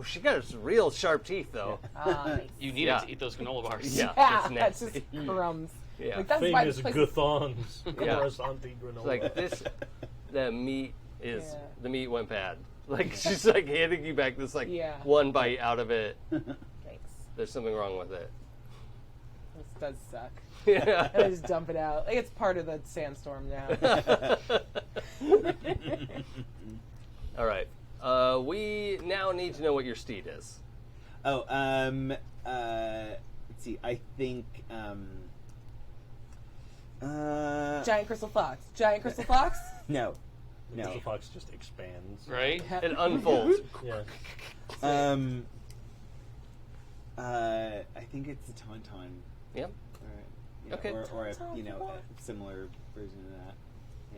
She got real sharp teeth, though. Nice. You needed to eat those granola bars. Yeah, Yeah, it's that's nasty. just crumbs. Yeah. Like, that's why Famous this place Guthons. Yeah. Coruscant granola. Like this, the meat is, Yeah. the meat went bad. Like, she's like handing you back this, like, Yeah. one bite out of it. Thanks. There's something wrong with it. This does suck. Yeah. I just dump it out. Like, it's part of the sandstorm now. All right. We now need to know what your steed is. Oh, let's see. I think, Giant crystal fox. Giant crystal fox? no. The fox just expands. Right? It unfolds. Yeah. I think it's a tauntaun. Yep. Okay. Or a, Tauntaun, a what? similar version of that.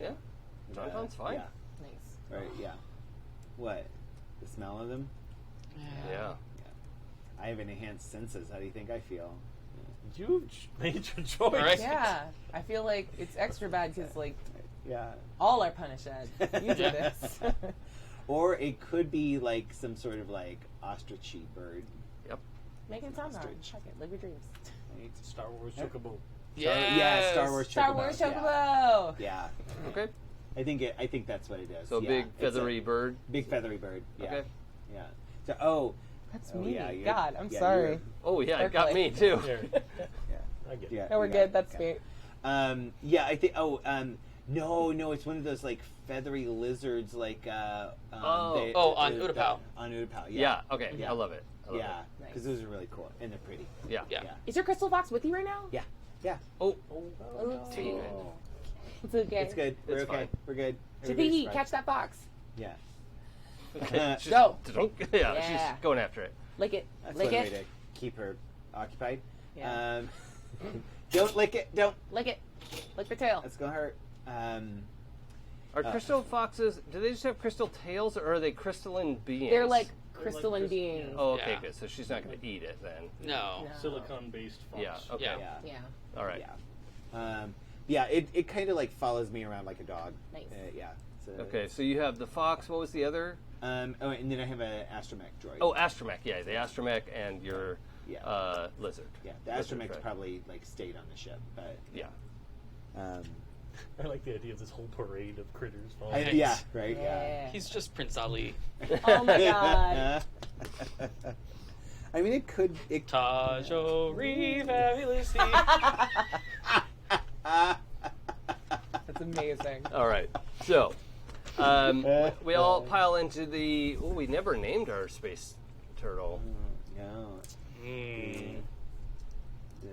Yeah. Tauntaun's fine. Yeah. Nice. Right. Yeah. What? The smell of them? Yeah. I have enhanced senses. How do you think I feel? You made your choice. Right. Yeah. I feel like it's extra bad because, like, Yeah. all are punished. You did this. Or it could be like some sort of like ostrichy bird. Yep. Make it sound hard. Ostrich. Fuck it. Live your dreams. Right? Star Wars Chocobo. Yeah, Star Wars Chocobo. Star Wars Chocobo. Yeah. Okay. I think that's what it is. So yeah. big It's feathery a bird. big feathery bird. Yeah. Okay. Yeah. So That's Oh, me. yeah, you're- God, I'm yeah, sorry. you're- Oh yeah, it got Berkeley. me too. Here. yeah. I get it. Yeah. No, we're yeah, good. That's yeah. me. Yeah, I think. No, it's one of those like feathery lizards, like. on Utapau. On Utapau, Yeah. yeah. Okay. Yeah. I love it. I love Yeah, Nice. because those are really cool and they're pretty. it. Yeah. Yeah. Yeah, Is your crystal fox with you right now? yeah, yeah. Oh. Oopsie. Oh. It's okay. It's good. We're It's okay. fine. We're good. Chippy, Everybody's right. catch that fox. Yeah, Okay. She's- Go. Yeah, Yeah. she's going after it. Lick it. that's Lick one way it. to keep her occupied. Yeah. Don't lick it. Don't. Lick it. Lick the tail. That's gonna hurt. Are crystal foxes? Do they just have crystal tails, or are they crystalline beings? They're like They're crystalline like beings. Oh, okay, Yeah. good. So she's not going to eat it then. No. No. Silicon-based fox. Yeah. Okay. Yeah. Yeah. Yeah. All right. Yeah. It kind of like follows me around like a dog. Nice. Yeah. So, Okay. So you have the fox. What was the other? and then I have an astromech droid. Oh, astromech. Yeah, the astromech and your Yeah. lizard. Yeah. The Lizard astromech's droid. probably like stayed on the ship, but Yeah. I like the idea of this whole parade of critters. yeah. Right. Yeah. Yeah. He's just Prince Ali. Oh my god. I mean, it could. It Tajo fabulously. That's That's amazing. All right. So, we all pile into the. Oh, we never named our space turtle. No. Mm. The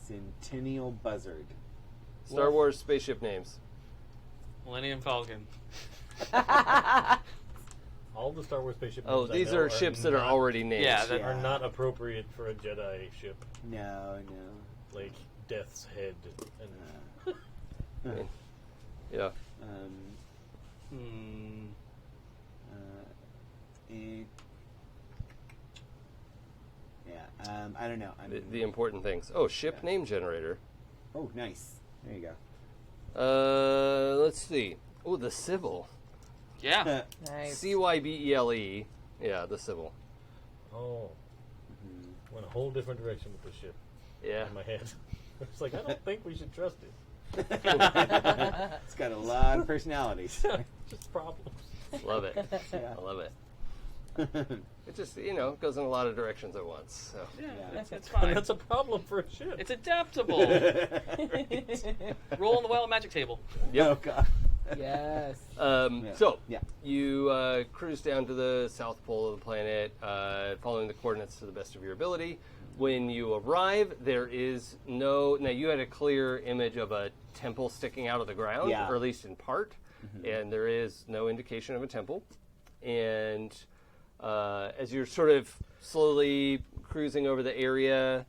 Centennial Buzzard. Star Wars spaceship names. Millennium Falcon. All the Star Wars spaceship Oh, names I these know are ships that are not- already named. Yeah, that are not appropriate for a Jedi ship, No. like Death's Head. And Yeah. Hmm. I don't know. The important things. Oh, ship name generator. Oh, nice. There you go. Let's see. Oh, the Civil. Yeah. Nice. Cybele. Yeah, the Civil. oh, went a whole different direction with the ship Yeah. in my head. It's like I don't think we should trust it. It's got a lot of personalities. Just problems. Love it. Yeah. I love it. It just, goes in a lot of directions at once. So. Yeah, Yeah. it's And fine. that's a problem for a ship. It's adaptable. Roll on the wild magic table. Oh God. Yes. So, Yeah. you cruise down to the south pole of the planet, following the coordinates to the best of your ability. When you arrive, there is no... Now, you had a clear image of a temple sticking out of the ground, Yeah. or at least in part, and there is no indication of a temple. And as you're sort of slowly cruising over the area,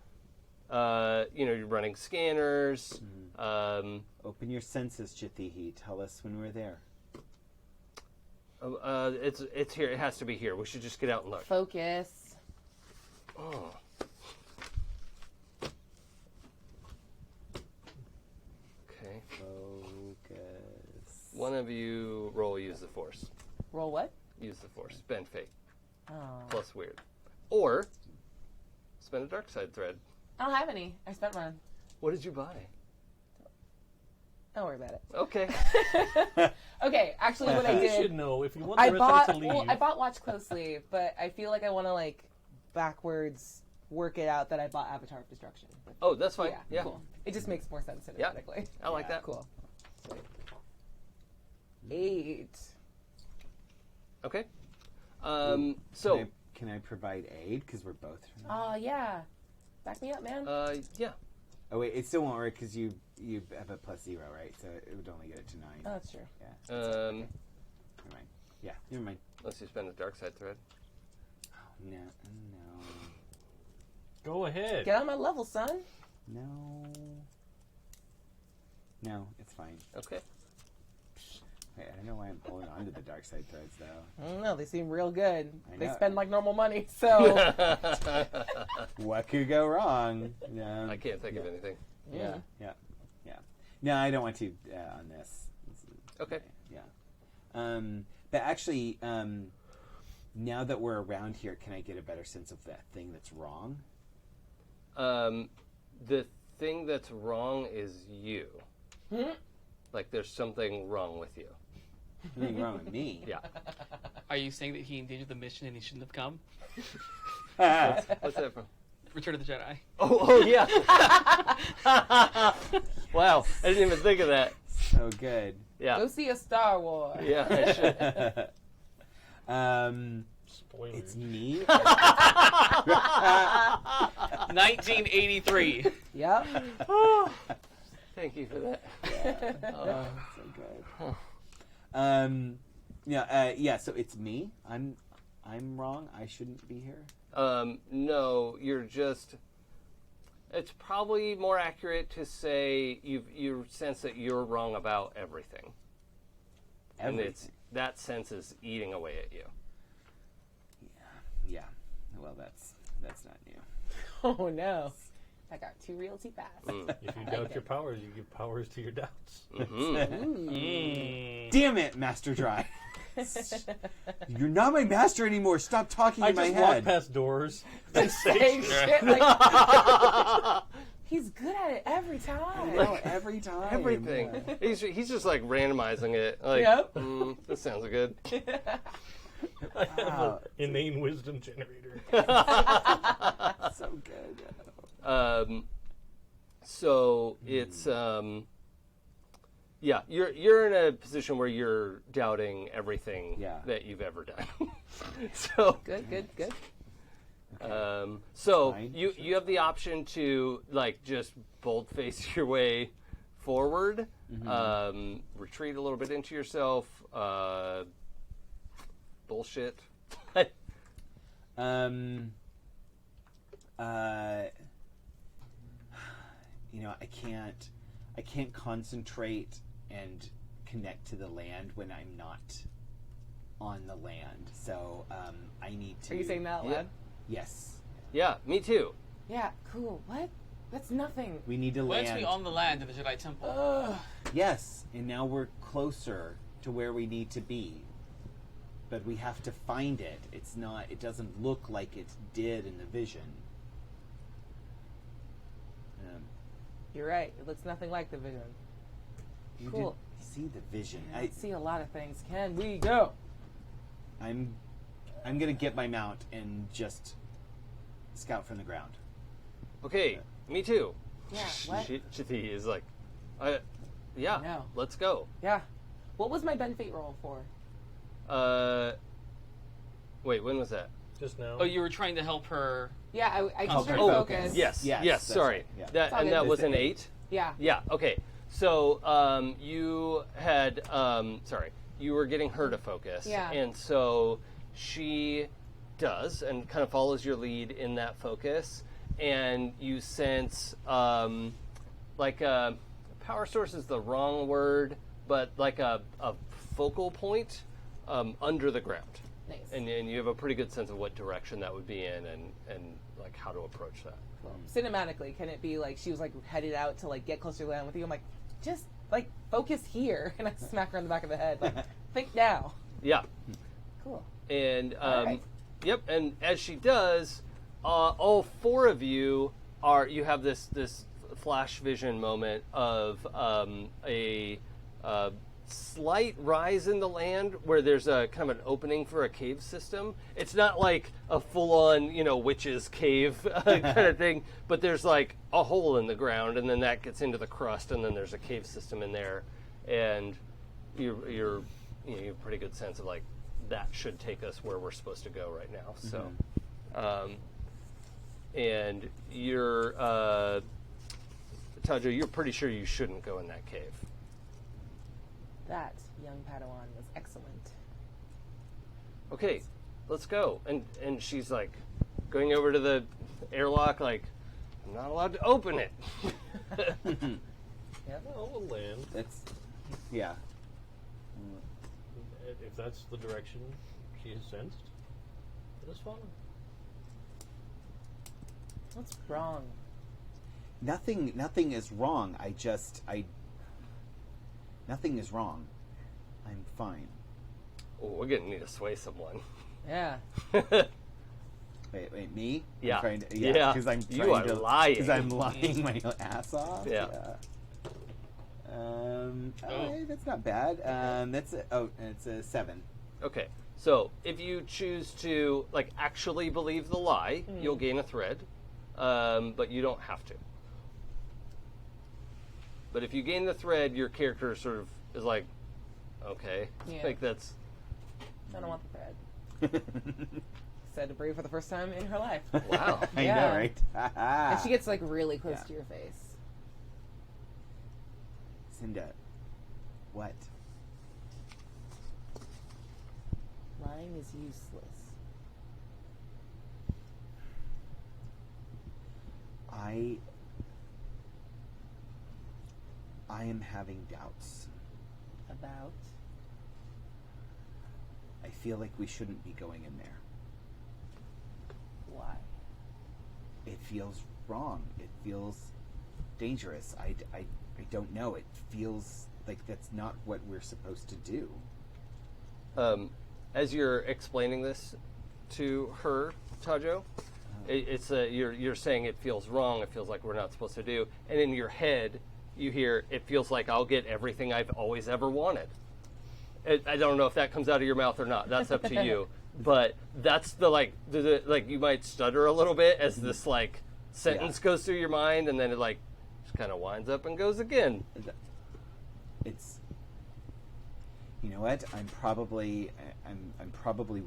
you're running scanners. Open your senses, Chithihi. Tell us when we're there. It's here. It has to be here. We should just get out and look. Focus. Oh. Okay. Focus. One of you roll use the force. Roll what? Use the force. Spend fate. Oh. Plus weird. Or spend a dark side thread. I don't have any. I spent mine. What did you buy? Don't worry about it. Okay. Okay, actually, what I You did, should know if you want the I rest bought. of us to leave. Well, I bought Watch Closely, but I feel like I want to backwards work it out that I bought Avatar of Destruction. But, Oh, that's fine. yeah, Yeah. cool. It just makes more sense cinematically. I like that. Cool. 8. Okay. Can So, I provide aid? Because we're both. Oh yeah, back me up, man. yeah. Oh wait, it still won't work because you have a +0, right? So it would only get it to 9. Oh, that's true. Yeah. Um, Never mind. Yeah. Never mind. Unless you spend a dark side thread. No. Go ahead. Get on my level, son. No. No, it's fine. Okay. Wait, I don't know why I'm holding on to the dark side threads though. I don't know. They seem real good. I They know. spend like normal money, so What could go wrong? I can't think of anything. Yeah. No, I don't want to on this. Okay. Yeah. But actually, now that we're around here, can I get a better sense of that thing that's wrong? The thing that's wrong is you. Like there's something wrong with you. Nothing wrong with me. Yeah. Are you saying that he endangered the mission and he shouldn't have come? What's that from? Return of the Jedi. Oh yeah. Wow, I didn't even think of that. So good. Yeah. go see a Star Wars. Yeah, I should. Spoilers. It's me. 1983. Yep. Thank you for that. So good. Yeah. So it's me. I'm wrong. I shouldn't be here. No, you're just. It's probably more accurate to say you sense that you're wrong about everything, and that sense is eating away at you. Yeah. Well, that's not new. Oh no, I got too real too fast. If you doubt your powers, you give powers to your doubts. Damn it, Master Dry. You're not my master anymore. Stop talking I in my just walk head. past doors and say Saying shit. shit like he's good at it every time. No, every time. Everything. He's just like randomizing it. Like, Yep. This sounds good. I have an inane wisdom generator. So good. So it's Yeah, you're in a position where you're doubting everything Yeah. that you've ever done. So Good. so Fine. you have the option to like just bold face your way forward, retreat a little bit into yourself, bullshit. I can't concentrate and connect to the land when I'm not on the land. So I need to. Are you saying that out Yeah. loud? Yes. Yeah, me too. Yeah. Cool. What? That's nothing. We need to Once land. we on the land in the Jedi Temple. Yes, and now we're closer to where we need to be. But we have to find it. It's not. It doesn't look like it did in the vision. You're right. It looks nothing like the vision. You Cool. did see the vision. I see a lot of things. Can we go? I'm gonna get my mount and just scout from the ground. Okay, me too. Yeah. What? Chithi is like, yeah, No. let's go. Yeah. What was my Ben Fate roll for? Wait, when was that? Just now. Oh, you were trying to help her. Yeah, I just Oh, heard oh, focus. Yes, Yes, yes. that's Sorry, right, yeah. that It's all and good. that was It's an an 8. Yeah. Yeah. Okay. So you had you were getting her to focus. Yeah. And so she does and kind of follows your lead in that focus, and you sense like a power source is the wrong word, but like a focal point under the ground. Nice. And you have a pretty good sense of what direction that would be in and like how to approach that. Cinematically, can it be like she was like headed out to like get closer to land with you? I'm like, just like focus here, and I smack her on the back of the head. Like, think now. Yeah. Cool. And right. yep, and as she does, all four of you have this flash vision moment of a slight rise in the land where there's a kind of an opening for a cave system. It's not like a full-on, witch's cave kind of thing, but there's like a hole in the ground, and then that gets into the crust, and then there's a cave system in there, and you have a pretty good sense of like that should take us where we're supposed to go right now. So, and you're Tajo, you're pretty sure you shouldn't go in that cave. That young Padawan was excellent. Okay, let's go. And she's like going over to the airlock, like, I'm not allowed to open it. Well, we'll land. That's yeah. If that's the direction she has sensed, let us follow. What's wrong? Nothing is wrong. Nothing is wrong. I'm fine. Oh, we're gonna need to sway someone. Yeah. Wait, me? Yeah. I'm trying to, Yeah. because I'm You trying are to, lying. Because I'm lying my ass off. Yeah. That's not bad. It's a 7. Okay, so if you choose to like actually believe the lie, you'll gain a thread, but you don't have to. But if you gain the thread, your character sort of is like, okay, Yeah. like that's I don't want the thread. Said to breathe for the first time in her life. wow. I Yeah. know, right? And she gets like really close Yeah. to your face. Cinda, what? Lying is useless. I am having doubts. About? I feel like we shouldn't be going in there. Why? It feels wrong. It feels dangerous. I don't know. It feels like that's not what we're supposed to do. As you're explaining this to her, Tajo, it's you're saying it feels wrong. It feels like we're not supposed to do, and in your head, you hear it feels like I'll get everything I've always ever wanted. I don't know if that comes out of your mouth or not. That's up to you. But that's the like you might stutter a little bit as this like sentence goes through your mind, and then it like just kind of winds up and goes again. it's. You know what? I'm probably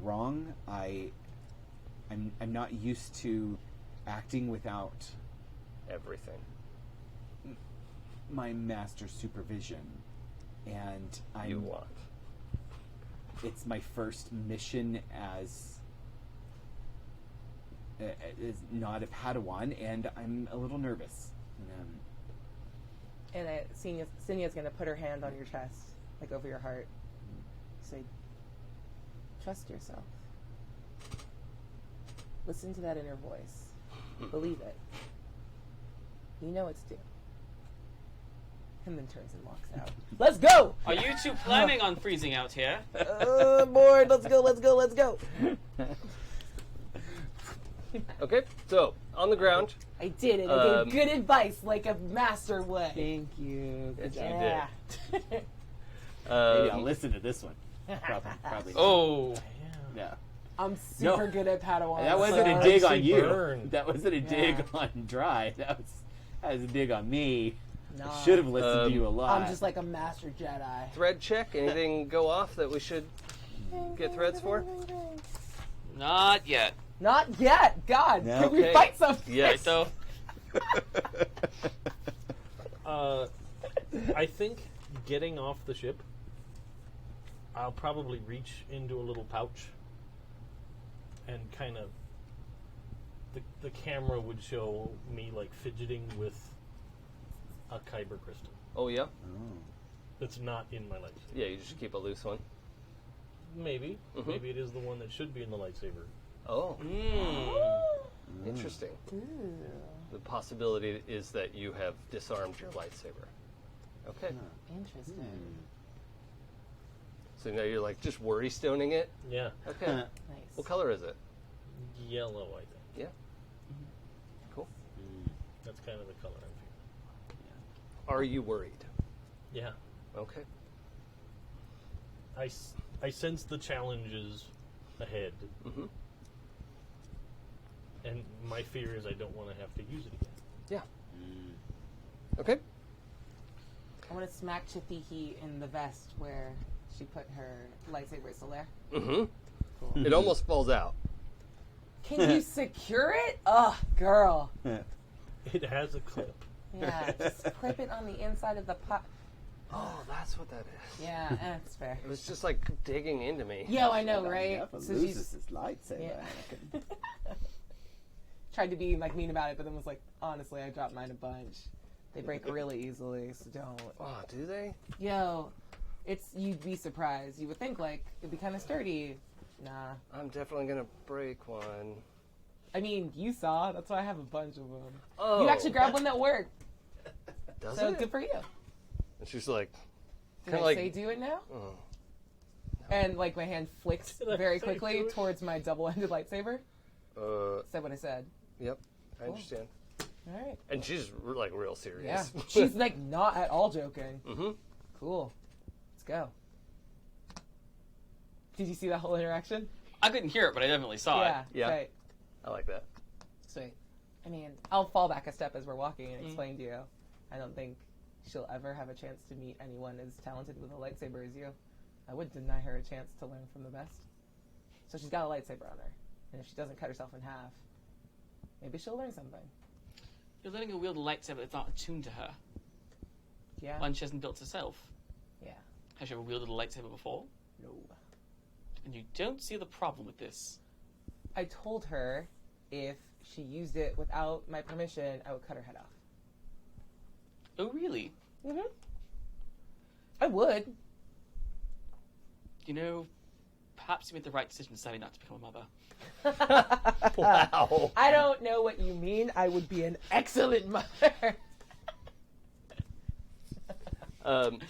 wrong. I'm not used to acting without Everything. my master's supervision, and You want. it's my first mission as not a Padawan, and I'm a little nervous. And Sinya's going to put her hand on your chest, like over your heart. Say, trust yourself. Listen to that inner voice. Believe it. You know it's due. And then turns and walks out. Let's go! Are you two planning on freezing out here? Bored. Let's go, let's go, let's go. Okay, so on the ground. I did it. I gave good advice like a master would. Thank you. Good job. Yeah. Maybe I'll listen to this one. Probably. Oh. No. I'm super good at Padawan. That wasn't a so- dig on you. Burn. That wasn't a dig Yeah. on Dry. That was a dig on me. Nah. I should have listened to you a lot. I'm just like a master Jedi. Thread check. Anything go off that we should get threads for? Not yet. Not yet. God, No. can we Okay. fight something? Yes. Right, though. I think getting off the ship, I'll probably reach into a little pouch and kind of the camera would show me like fidgeting with a kyber crystal Oh yeah. that's not in my lightsaber. Yeah, you just keep a loose one. Maybe Mhm. maybe it is the one that should be in the lightsaber. Oh, interesting. The possibility is that you have disarmed your lightsaber. Okay. Interesting. So now you're like just worry stoning it. Yeah, Okay. Nice. What color is it? yellow. I think Yeah. Cool. that's kind of the color I'm feeling. Are you worried? Yeah, Okay. I sense the challenges ahead, Mhm. and my fear is I don't want to have to use it again. Yeah. Okay. I want to smack Chifihi in the vest where she put her lightsaber. Still there? Mm-hmm. Cool. It almost falls out. Can you secure it? Oh, girl. It has a clip. Yeah, just clip it on the inside of the pot. Oh, that's what that is. Yeah, that's fair. It was just like digging into me. Yo, I know, right? So she's loses his lightsaber. Yeah. tried to be like mean about it, but then was like, honestly, I dropped mine a bunch. They break really easily, so don't. Oh, do they? Yo, you'd be surprised. You would think like it'd be kind of sturdy. Nah. I'm definitely gonna break one. I mean, you saw. That's why I have a bunch of them. Oh, You actually grabbed one that worked, does so it? good for you. And she's like, Did kind I of like, say do it now? oh. And like my hand flicks Did I very say quickly do it? towards my double-ended lightsaber. Said what I said. Yep, I understand. All right. And she's like real Yeah. serious. She's like not at all joking. Mm-hmm. Cool. Let's go. Did you see that whole interaction? I couldn't hear it, but I definitely saw Yeah. it. Yeah. Right. I like that. Sweet. I mean, I'll fall back a step as we're walking Mm. and explain to you. I don't think she'll ever have a chance to meet anyone as talented with a lightsaber as you. I would deny her a chance to learn from the best. So she's got a lightsaber on her. And if she doesn't cut herself in half, maybe she'll learn something. You're letting her wield a lightsaber that's not attuned to her. Yeah? One she hasn't built herself. Yeah. Has she ever wielded a lightsaber before? No. And you don't see the problem with this. I told her if she used it without my permission, I would cut her head off. Oh, really? Mm-hmm. I would. You know, perhaps you made the right decision deciding not to become a mother. Wow. I don't know what you mean. I would be an excellent mother.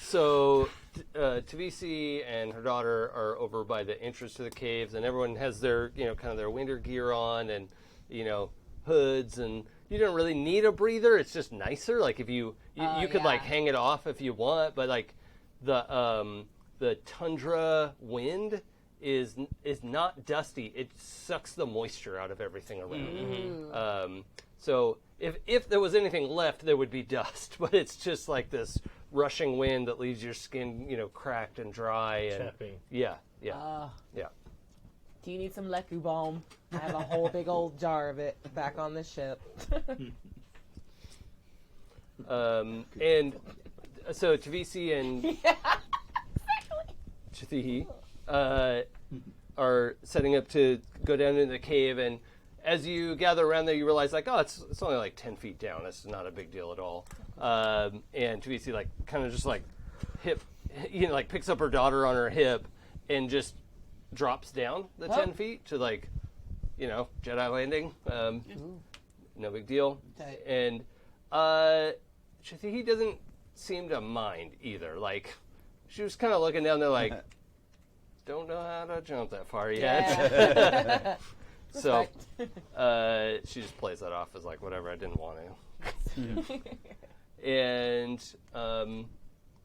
So Tavisi and her daughter are over by the entrance to the caves, and everyone has their, kind of their winter gear on, and hoods, and you don't really need a breather. It's just nicer. Like if you could like yeah. hang it off if you want, but like the tundra wind is not dusty. It sucks the moisture out of everything around it. So if there was anything left, there would be dust, but it's just like this rushing wind that leaves your skin, cracked and dry. And Chapping. yeah. Do you need some Leku balm? I have a whole big old jar of it back on the ship. And so Tavisi and Chathihi are setting up to go down into the cave, and as you gather around there, you realize it's only like 10 feet down. It's not a big deal at all. And Tavisi kind of just picks up her daughter on her hip and just drops down the 10 feet to Jedi landing. No big deal. Tight. And he doesn't seem to mind either. She was kind of looking down there don't know how to jump that far yet. Yeah. So she just plays that off as whatever, I didn't want to. And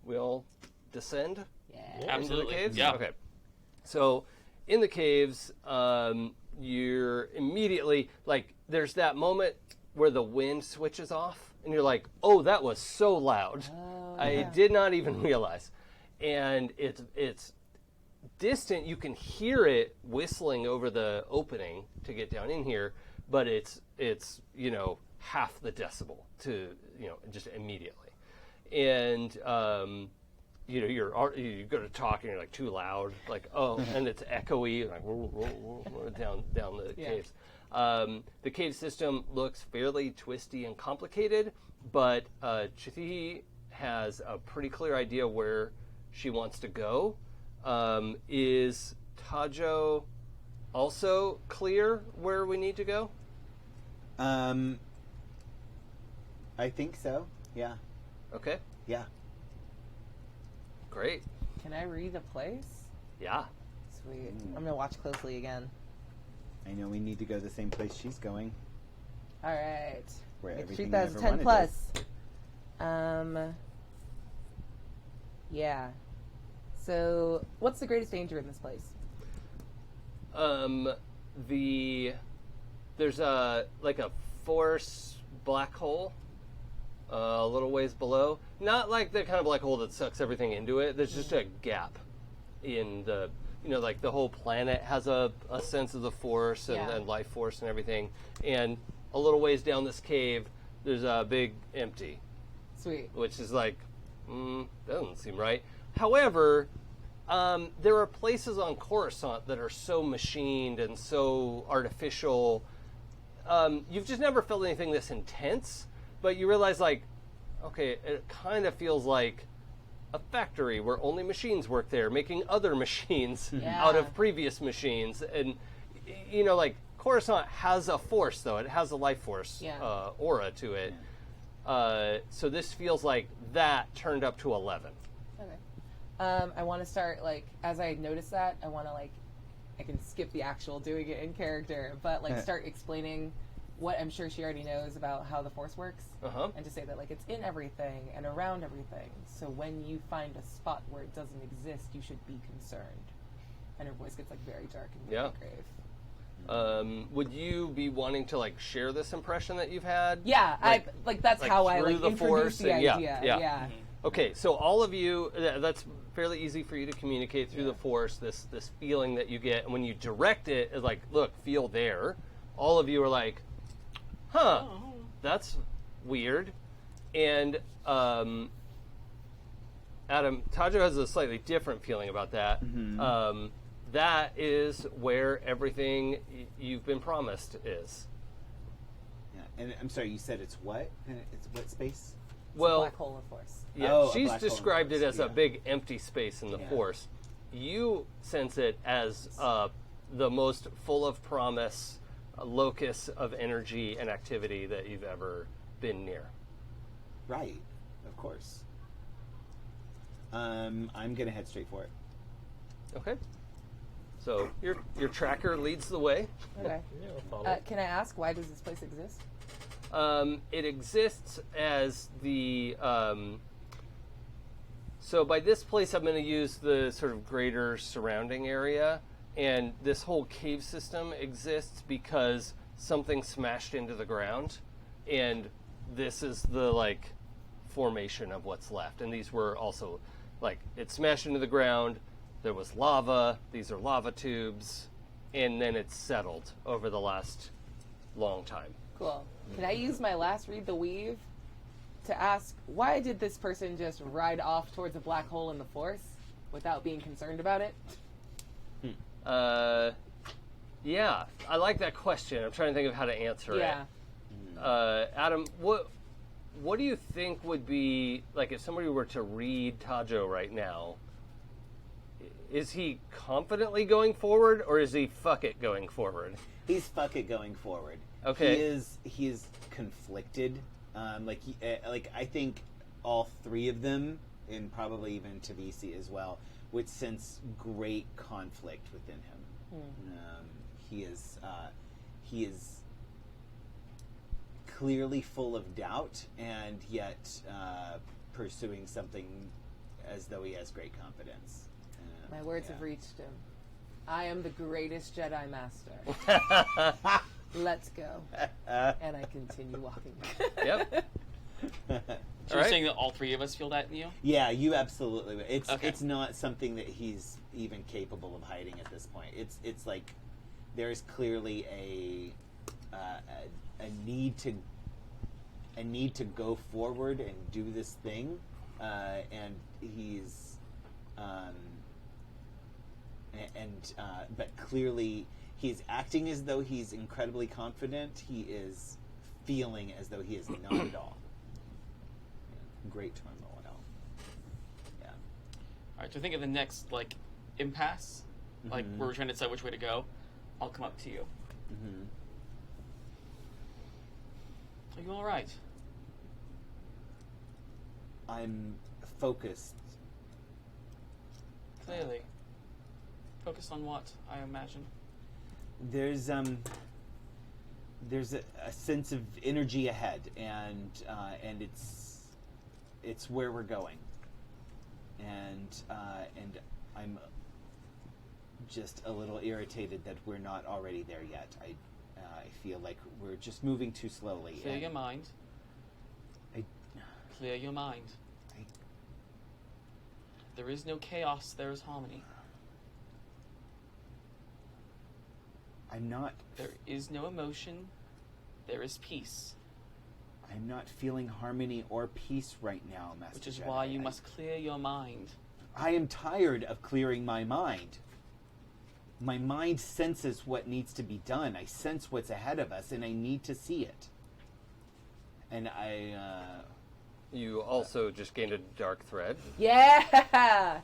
we'll descend Yeah. into the Absolutely. caves? Yeah. Okay. So in the caves, you're immediately there's that moment where the wind switches off, and you're like, "Oh, that was so loud! I did not even realize." And it's distant. You can hear it whistling over the opening to get down in here, but it's half the decibel to just immediately, and you go to talk and you're too loud, and it's echoey, down the caves. The cave system looks fairly twisty and complicated, but Chathihi has a pretty clear idea where she wants to go. Is Tajo also clear where we need to go? I think so. Yeah. Okay, Yeah. great. Can I read the place? Yeah. Sweet. I'm gonna watch closely again. I know we need to go the same place she's going. All right. Where Let's everything treat that I as ever 10 wanted plus. Yeah. So, what's the greatest danger in this place? There's a force black hole a little ways below. Not like the kind of black hole that sucks everything into it. There's just a gap in the, the whole planet has a sense of the force and life force and everything. And a little ways down this cave, there's a big empty, Sweet. which is doesn't seem right. However, there are places on Coruscant that are so machined and so artificial. You've just never felt anything this intense, but you realize, okay, it kind of feels like a factory where only machines work there, making other machines out of previous machines. And, Coruscant has a force, though. It has a life force aura to it. So this feels like that turned up to 11. Okay. I want to start, as I notice that, I want to, I can skip the actual doing it in character, but, start explaining what I'm sure she already knows about how the Force works. And to say that, it's in everything and around everything. So when you find a spot where it doesn't exist, you should be concerned. And her voice gets, very dark and really grave. Would you be wanting to share this impression that you've had? Yeah, that's how I through the introduce Force the and- idea. Yeah. Okay, so all of you, that's fairly easy for you to communicate through the Force, this feeling that you get. And when you direct it, it's look, feel there. All of you are huh, that's weird. And Adam, Tajo has a slightly different feeling about that. That is where everything you've been promised is. Yeah. And I'm sorry, you said it's what? It's what space? It's a black hole of Force. Yeah, Oh, a she's black hole described it Force, as a big empty space in the Force. You sense it as the most full of promise locus of energy and activity that you've ever been near. Right. Of course. I'm going to head straight for it. Okay. So your tracker leads the way. Okay. Yeah, I'll follow. Can I ask, why does this place exist? It exists as the... so by this place, I'm going to use the sort of greater surrounding area. And this whole cave system exists because something smashed into the ground. And this is the, formation of what's left. And these were also, like, it smashed into the ground, there was lava, these are lava tubes, and then it's settled over the last long time. Cool. Can I use my last read the weave to ask, why did this person just ride off towards a black hole in the Force without being concerned about it? Yeah, I like that question. I'm trying to think of how to answer Yeah. it. Adam, what do you think would be, like, if somebody were to read Tajo right now, is he confidently going forward, or is he fuck it going forward? He's fuck it going forward. Okay. He is conflicted. I think all three of them, and probably even Tavisi as well, would sense great conflict within him. He is clearly full of doubt, and yet pursuing something as though he has great confidence. My words have reached him. I am the greatest Jedi Master. Let's go. And I continue walking. Yep. So you're Alright. saying that all three of us feel that in you? Yeah, you absolutely would. Okay. It's not something that he's even capable of hiding at this point. It's like there's clearly a need to go forward and do this thing, and he's but clearly he's acting as though he's incredibly confident. He is feeling as though he is not at all. Great turmoil at all. Yeah. All right, so think of the next, like, impasse, like, where we're trying to decide which way to go. I'll come up to you. Mm-hmm. Are you all right? I'm focused. Clearly. Focus on what, I imagine? There's a sense of energy ahead, and it's where we're going, and I'm just a little irritated that we're not already there yet. I feel like we're just moving too slowly. Clear your mind. I- Clear your mind. There is no chaos, there is harmony. I'm not. There is no emotion, there is peace. I'm not feeling harmony or peace right now, Master Which is Jedi. why you must clear your mind. I am tired of clearing my mind. My mind senses what needs to be done. I sense what's ahead of us, and I need to see it. And You also just gained a dark thread. Yeah!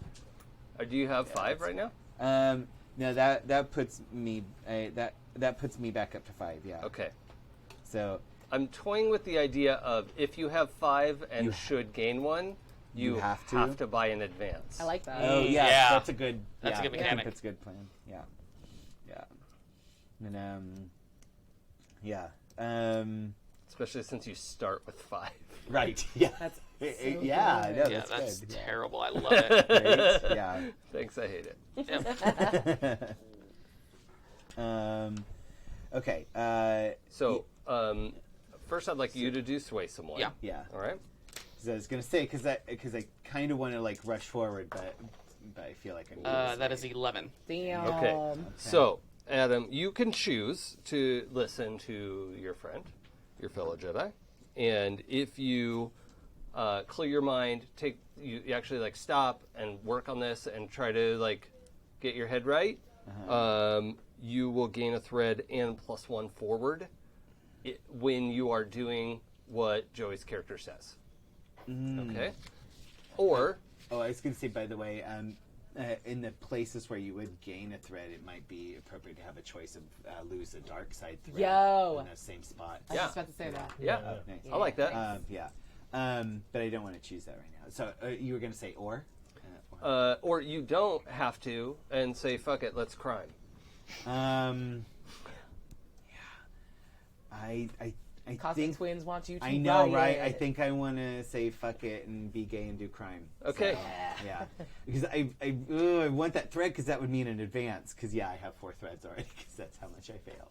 Do you have 5 right now? No, that puts me that puts me back up to 5. Yeah. Okay. So I'm toying with the idea of if you have 5 and should gain 1, you have to buy in advance. I like that. oh yeah, Yeah. that's a good. That's a good I think mechanic. that's a good plan. Yeah. And Especially since you start with 5. right. Yeah. That's yeah. good. No, Yeah, that's that's good. terrible. I love it. Great. Yeah. Thanks, I hate it. Okay. So, first I'd like you to do sway someone. Yeah. Yeah. All right. So I was gonna say because I kind of want to like rush forward, but I feel like I need to That is 11. Damn. Okay. So, Adam, you can choose to listen to your friend, your fellow Jedi, and if you clear your mind, you actually like stop and work on this and try to like get your head right. You will gain a thread and +1 forward when you are doing what Joey's character says. Okay. Or Oh, I was going to say, by the way, in the places where you would gain a thread, it might be appropriate to have a choice of lose a dark side thread Yo. in the same spot. I was just about to say that. yeah, Oh, nice. I like that. Yeah. But I don't want to choose that right now. So you were going to say or? Or you don't have to and say fuck it, let's crime. I Cosmic think Twins want you to I know, right? riot. I think I want to say fuck it and be gay and do crime. Okay. So, yeah. Because I want that thread because that would mean an advance. Because I have 4 threads already because that's how much I failed.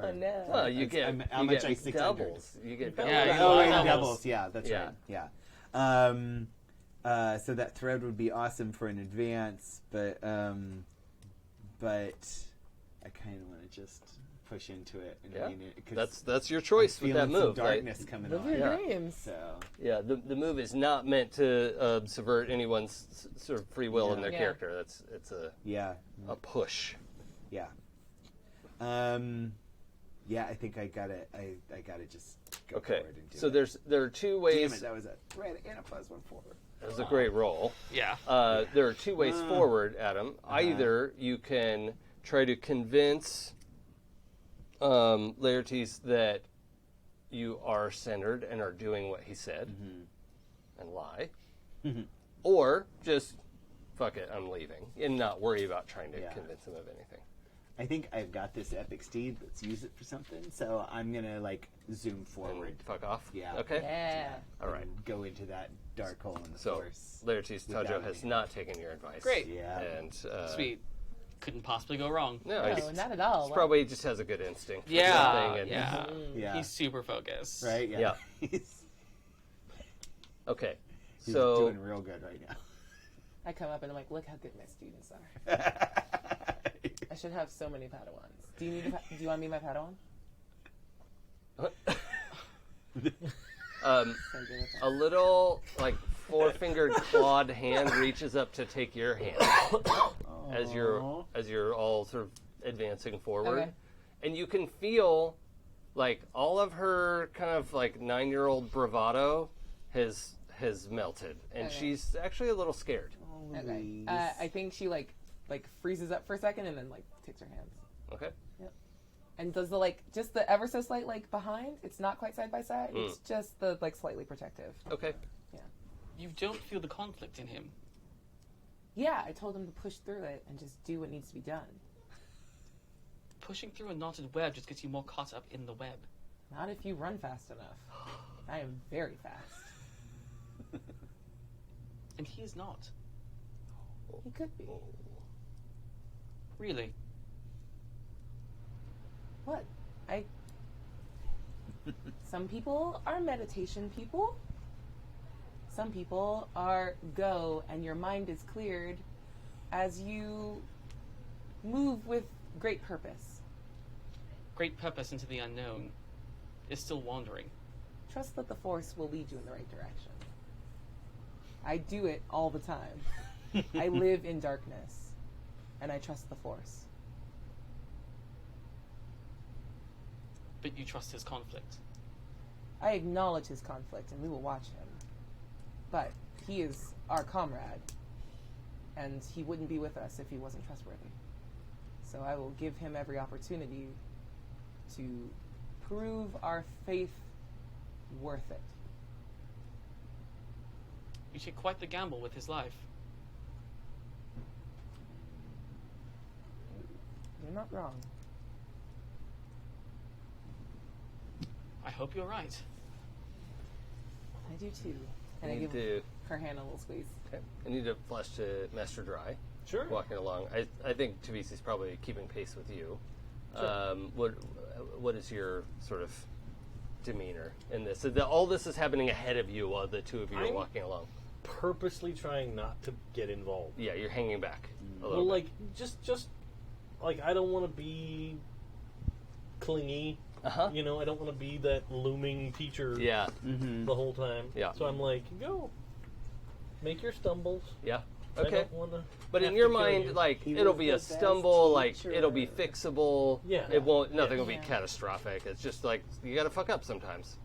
Oh, no. Well, you get, how you much get I 600. doubles. You get doubles. Yeah, you Oh, are and doubles. doubles. Yeah, that's Yeah. right. Yeah. So that thread would be awesome for an advance, but I kind of want to just push into it. And Yeah, lean it, 'cause that's your choice with that feeling some move. darkness coming Live on. your Yeah. dreams. So Yeah, the move is not meant to subvert anyone's sort of free will in their Yeah. character. It's a yeah, push. yeah, yeah. I think I gotta just go Okay, forward and do so it. there are two Damn ways. it, that was a thread and a +1 forward. That was a great roll. Yeah. There are two ways forward, Adam. Either you can try to convince Laertes that you are centered and are doing what he said and lie, or just fuck it, I'm leaving, and not worry about trying to Yeah. convince him of anything. I think I've got this epic steed. Let's use it for something. So I'm gonna zoom forward. And fuck off. Yeah. Okay. Yeah. All right. And go into that dark hole in the So force. Laertes without Tajo has leaving. not taken your advice. Great. Yeah. And Sweet. Couldn't possibly go wrong. No, No, he's not at all. he's probably just has a good instinct. For Yeah. something and- Yeah. Yeah. He's super focused. Right. Yeah. he's Okay. he's So doing real good right now. I come up and I'm like, look how good my students are. I should have so many Padawans. Do you want to be my Padawan? So good at that. a little four-fingered clawed hand reaches up to take your hand as you're all sort of advancing forward, Okay. and you can feel all of her kind of 9-year-old bravado has melted, and Okay. she's actually a little scared. Okay. I think she freezes up for a second and then takes her hands. Okay. Yep. And does just the ever so slight behind? It's not quite side by side. It's just the slightly protective. Okay. Yeah. You don't feel the conflict in him. Yeah, I told him to push through it and just do what needs to be done. Pushing through a knotted web just gets you more caught up in the web. Not if you run fast enough. I am very fast. And he is not. He could be. Really. What? Some people are meditation people. Some people are go and your mind is cleared as you move with great purpose. Great purpose into the unknown is still wandering. Trust that the Force will lead you in the right direction. I do it all the time. I live in darkness, and I trust the Force. But you trust his conflict. I acknowledge his conflict, and we will watch him. But he is our comrade, and he wouldn't be with us if he wasn't trustworthy. So I will give him every opportunity to prove our faith worth it. You take quite the gamble with his life. You're not wrong. I hope you're right. I do too. And I Need give to her hand a little squeeze. okay. I need to flash to Master Dry. Sure. Walking along, I think Tavisi's probably keeping pace with you. What is your sort of demeanor in this? So all this is happening ahead of you while the two of you are I'm- walking along. Purposely trying not to get involved. Yeah, you're hanging back a Well, little bit. just I don't want to be clingy. Uh-huh. You know, I don't want to be that looming teacher. Yeah, The whole time. Yeah. So I'm like, go, make your stumbles. yeah. I Okay. don't want to. But in your mind, He it'll was be the a best stumble, teacher. it'll be fixable. Yeah. It won't, nothing will be Yeah. catastrophic. It's just you gotta fuck up sometimes.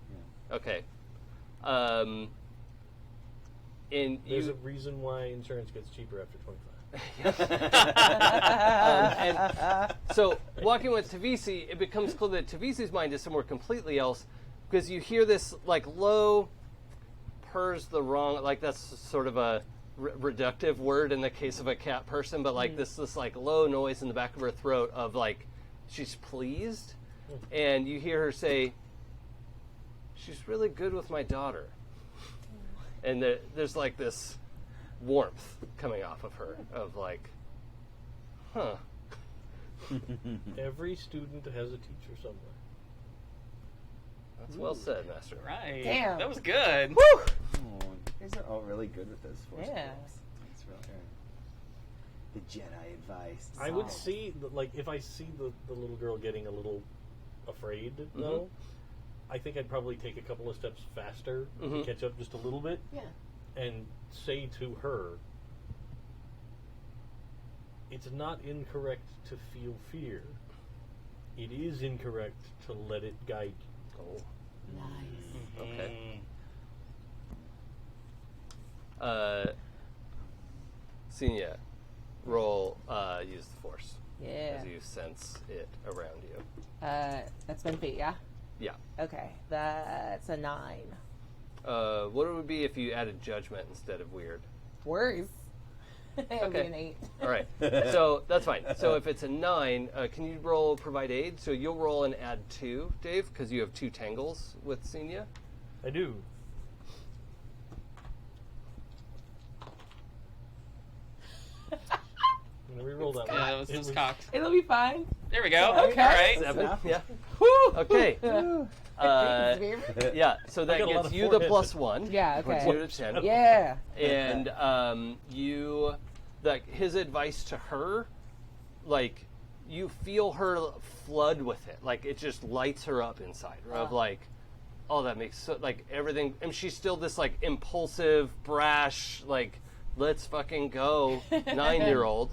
Yeah. Okay. And There's you, a reason why insurance gets cheaper after 25. and so walking with Tavisi, it becomes clear that Tavisi's mind is somewhere completely else because you hear this low purrs the wrong, that's sort of a reductive word in the case of a cat person, but this low noise in the back of her throat of she's pleased, and you hear her say, "She's really good with my daughter," and there's this warmth coming off of her of huh. Every student has a teacher somewhere. That's well said, Master. Right. Damn. That was good. Oh, You guys are all really good with those force Yeah. rolls. It's real good. The Jedi advice. I would see, if I see the little girl getting a little afraid, though, I think I'd probably take a couple of steps faster to catch up just a little bit. Yeah. And say to her, it's not incorrect to feel fear. It is incorrect to let it guide you. Oh. Nice. Okay. Senia, roll use the force Yeah. as you sense it around you. That's been fate, yeah? Yeah. Okay, that's a 9. What it would be if you added judgment instead of weird? Worse. It would be Okay. an 8. All right. So that's fine. So if it's a 9, can you roll provide aid? So you'll roll and add 2, Dave, because you have 2 tangles with Senia. I do. I'm going to reroll that one. Yeah, it was cocked. It'll be fine. There we go. Okay. All right. 7. Yeah. Woo! Okay. Thanks, baby. Yeah. So that got a lot gets of you the forehead. +1. Yeah, Puts okay. you to 10. Yeah. And you, like his advice to her, like you feel her flood with it, like it just lights her up inside. Of like, oh, that makes so like everything. And she's still this like impulsive, brash, like let's fucking go 9-year-old.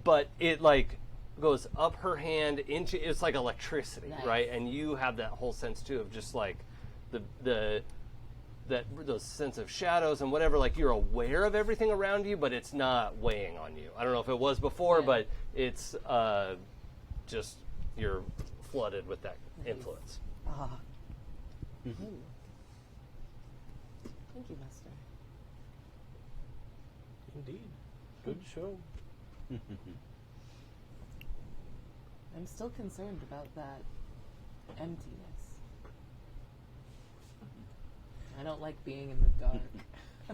But it like goes up her hand into it's like electricity, Nice. right? And you have that whole sense too of just like those sense of shadows and whatever, like you're aware of everything around you, but it's not weighing on you. I don't know if it was before, Yeah. but it's just you're flooded with that influence. Ah. Ooh. Thank you, Master. Indeed. Good show. I'm still concerned about that emptiness. I don't like being in the dark.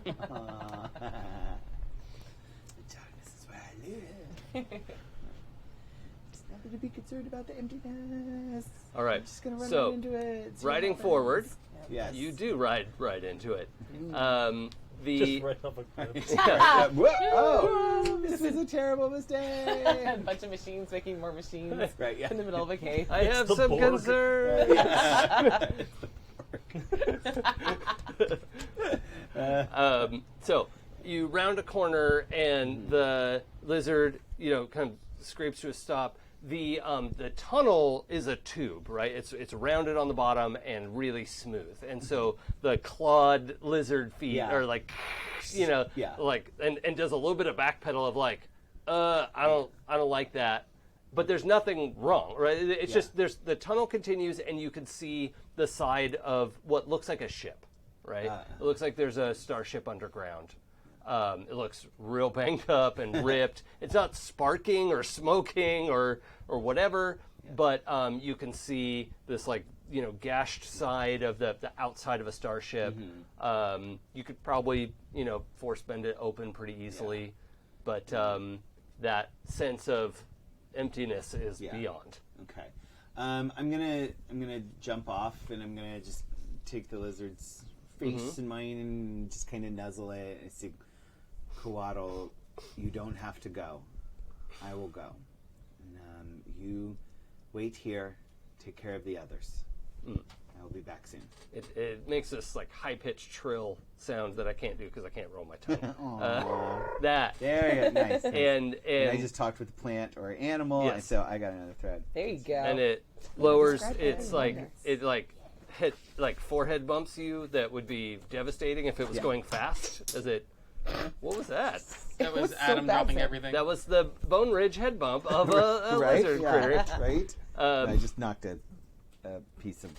The darkness is where I live. Just nothing to be concerned about the emptiness. All right. Just gonna run So, right into it. see what riding happens. forward, Yes. you do ride right into it. Just right off a cliff. Whoa! Oh, this was a terrible mistake. A bunch of machines making more machines Right, yeah. in the middle of a cave. I have the some Borg. concerns. So you round a corner and the lizard, kind of scrapes to a stop. The tunnel is a tube, right? It's rounded on the bottom and really smooth, and so the clawed lizard feet Yeah. are like, Yeah. like and does a little bit of backpedal of like, I don't like that. But there's nothing wrong, right? It's just the tunnel continues, and you can see the side of what looks like a ship, right? It looks like there's a starship underground. It looks real banged up and ripped. It's not sparking or smoking or whatever, but you can see this gashed side of the outside of a starship. You could probably force bend it open pretty easily, but that sense of emptiness is beyond. Okay. I'm gonna jump off and I'm gonna just take the lizard's face in mine and just kind of nuzzle it and say, Kuato, you don't have to go. I will go. And, you wait here. Take care of the others. I will be back soon. It makes this high-pitched trill sound that I can't do because I can't roll my tongue. Aw. That. There you go. Nice. And I just talked with a plant or an animal, and Yes. so I got another thread. There you go. and it lowers. Describe It's that in hit forehead bumps you. That would be devastating if it was going fast. As it. What was that? That was was so Adam bad, dropping Sam. everything. That was the bone ridge head bump of a Right? lizard Yeah. critter. Right? Um, I just knocked a piece of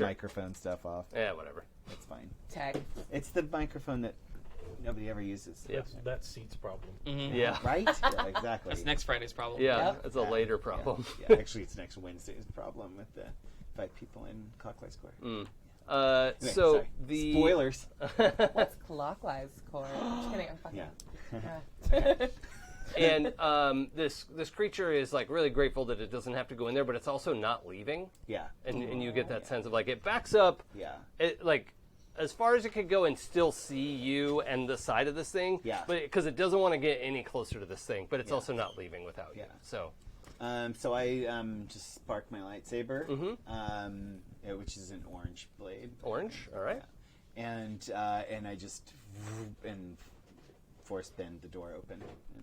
microphone stuff off. Yeah, whatever. That's fine. Tag. It's the microphone that nobody ever uses. Yeah. That seat's problem. Yeah. Right? Yeah, exactly. That's next Friday's problem. Yeah, Yep. it's a later problem. Yeah, actually, it's next Wednesday's problem with the 5 people in Clockwise Square. Anyway, So sorry. the Spoilers. What's clockwise core? Just kidding. I'm fucking. Yeah. and this creature is really grateful that it doesn't have to go in there, but it's also not leaving. Yeah. And you get that sense of it backs up. Yeah. It as far as it could go and still see you and the side of this thing. Yeah. But because it doesn't want to get any closer to this thing, but it's also not leaving without you. Yeah. So. So I just spark my lightsaber, which is an orange blade. Orange. All right. And I just force bend the door open.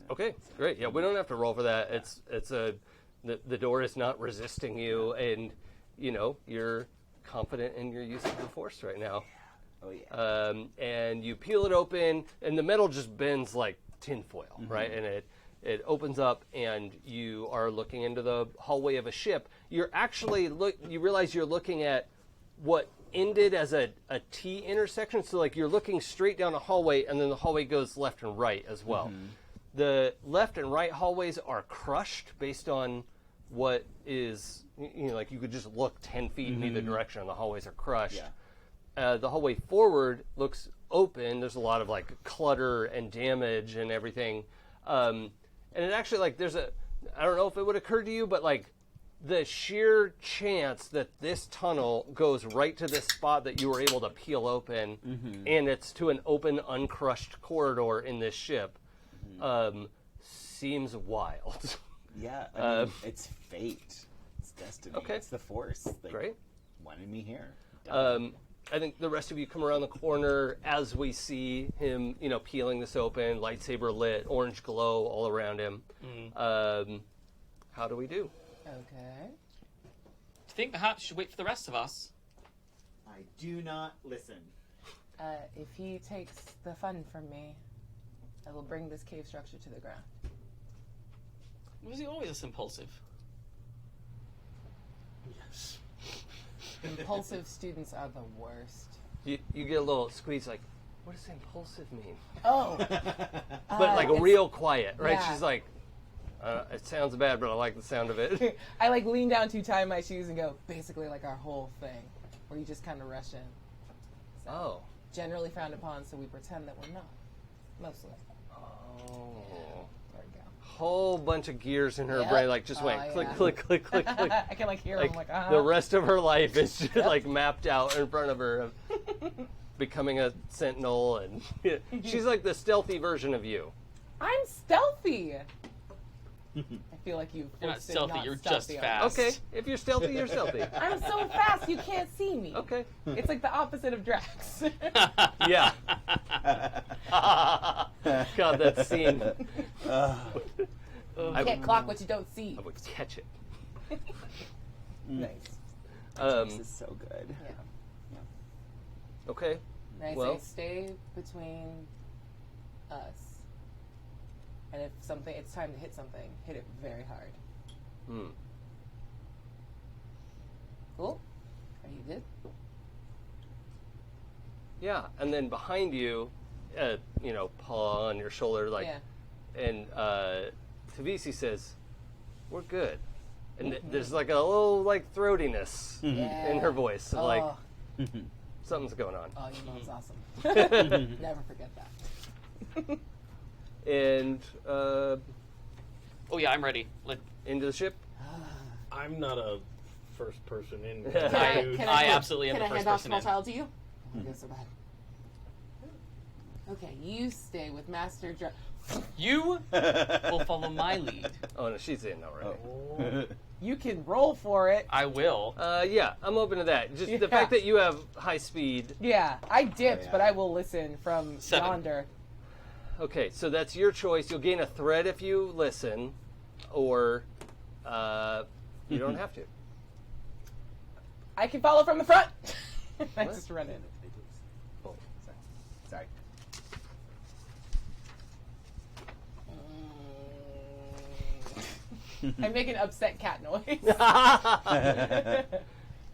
Okay, great. Yeah, we don't have to roll for that. The door is not resisting you, and you're confident in your use of the force right now. Oh yeah. And you peel it open, and the metal just bends like tinfoil, right? And it opens up, and you are looking into the hallway of a ship. You're actually you realize you're looking at what ended as a T intersection. So like you're looking straight down a hallway, and then the hallway goes left and right as well. The left and right hallways are crushed based on what is, like you could just look 10 feet in either direction, and the hallways are crushed. Yeah. The hallway forward looks open. There's a lot of like clutter and damage and everything. And it actually like I don't know if it would occur to you, but like the sheer chance that this tunnel goes right to this spot that you were able to peel open, and it's to an open, uncrushed corridor in this ship, seems wild. Yeah, I mean, it's fate. It's destiny. Okay. It's the force. They Great. wanted me here. I think the rest of you come around the corner as we see him, peeling this open, lightsaber lit, orange glow all around him. How do we do? Okay. I think perhaps you should wait for the rest of us. I do not listen. If he takes the fun from me, I will bring this cave structure to the ground. Was he always this impulsive? Yes. Impulsive students are the worst. You get a little squeeze like, what does impulsive mean? Oh. But like real quiet, right? yeah. She's like, it sounds bad, but I like the sound of it. I like lean down to tie my shoes and go, basically like our whole thing, where you just kind of rush in. So, Oh. generally frowned upon, so we pretend that we're not. Mostly. Oh. There we go. Whole bunch of gears in her Yep. brain, like just went Oh, click, yeah. click, click, click, click. I can like hear him like, The rest of her life is just like mapped out in front of her of becoming a sentinel, and she's like the stealthy version of you. I'm stealthy. I feel like you've You're not forced it stealthy, not you're stealthy just on me. fast. Okay, if you're stealthy, you're stealthy. I'm so fast you can't see me. Okay. It's like the opposite of Drax. Yeah. God, that scene. You can't clock what you don't see. I would catch it. Nice. This is so good. Yeah. Okay. And I Well- say stay between us. And if it's time to hit something, hit it very hard. Hmm. Cool? Are you good? Yeah, and then behind you, paw on your shoulder, like, Yeah. and Tavisi says, "We're good." And there's like a little like throatiness Yeah. in her voice, so, like Oh, something's going on. oh, you know it's awesome. Never forget that. And Oh yeah, I'm ready. into the ship. I'm not a first person in. I, Can I absolutely am Can the I first hand off person small in. child to you? Oh, it goes so bad. Okay, you stay with Master Dra- You will follow my lead. Oh no, she's in already. You can roll for it. I will. Yeah, I'm open to that. Just the Yeah. fact that you have high speed. Yeah, I dipped, Oh, yeah. but I will listen from 7. yonder. Okay, so that's your choice. You'll gain a thread if you listen, or you don't have to. I can follow from the front. I just run in. Oh, sorry. I make an upset cat noise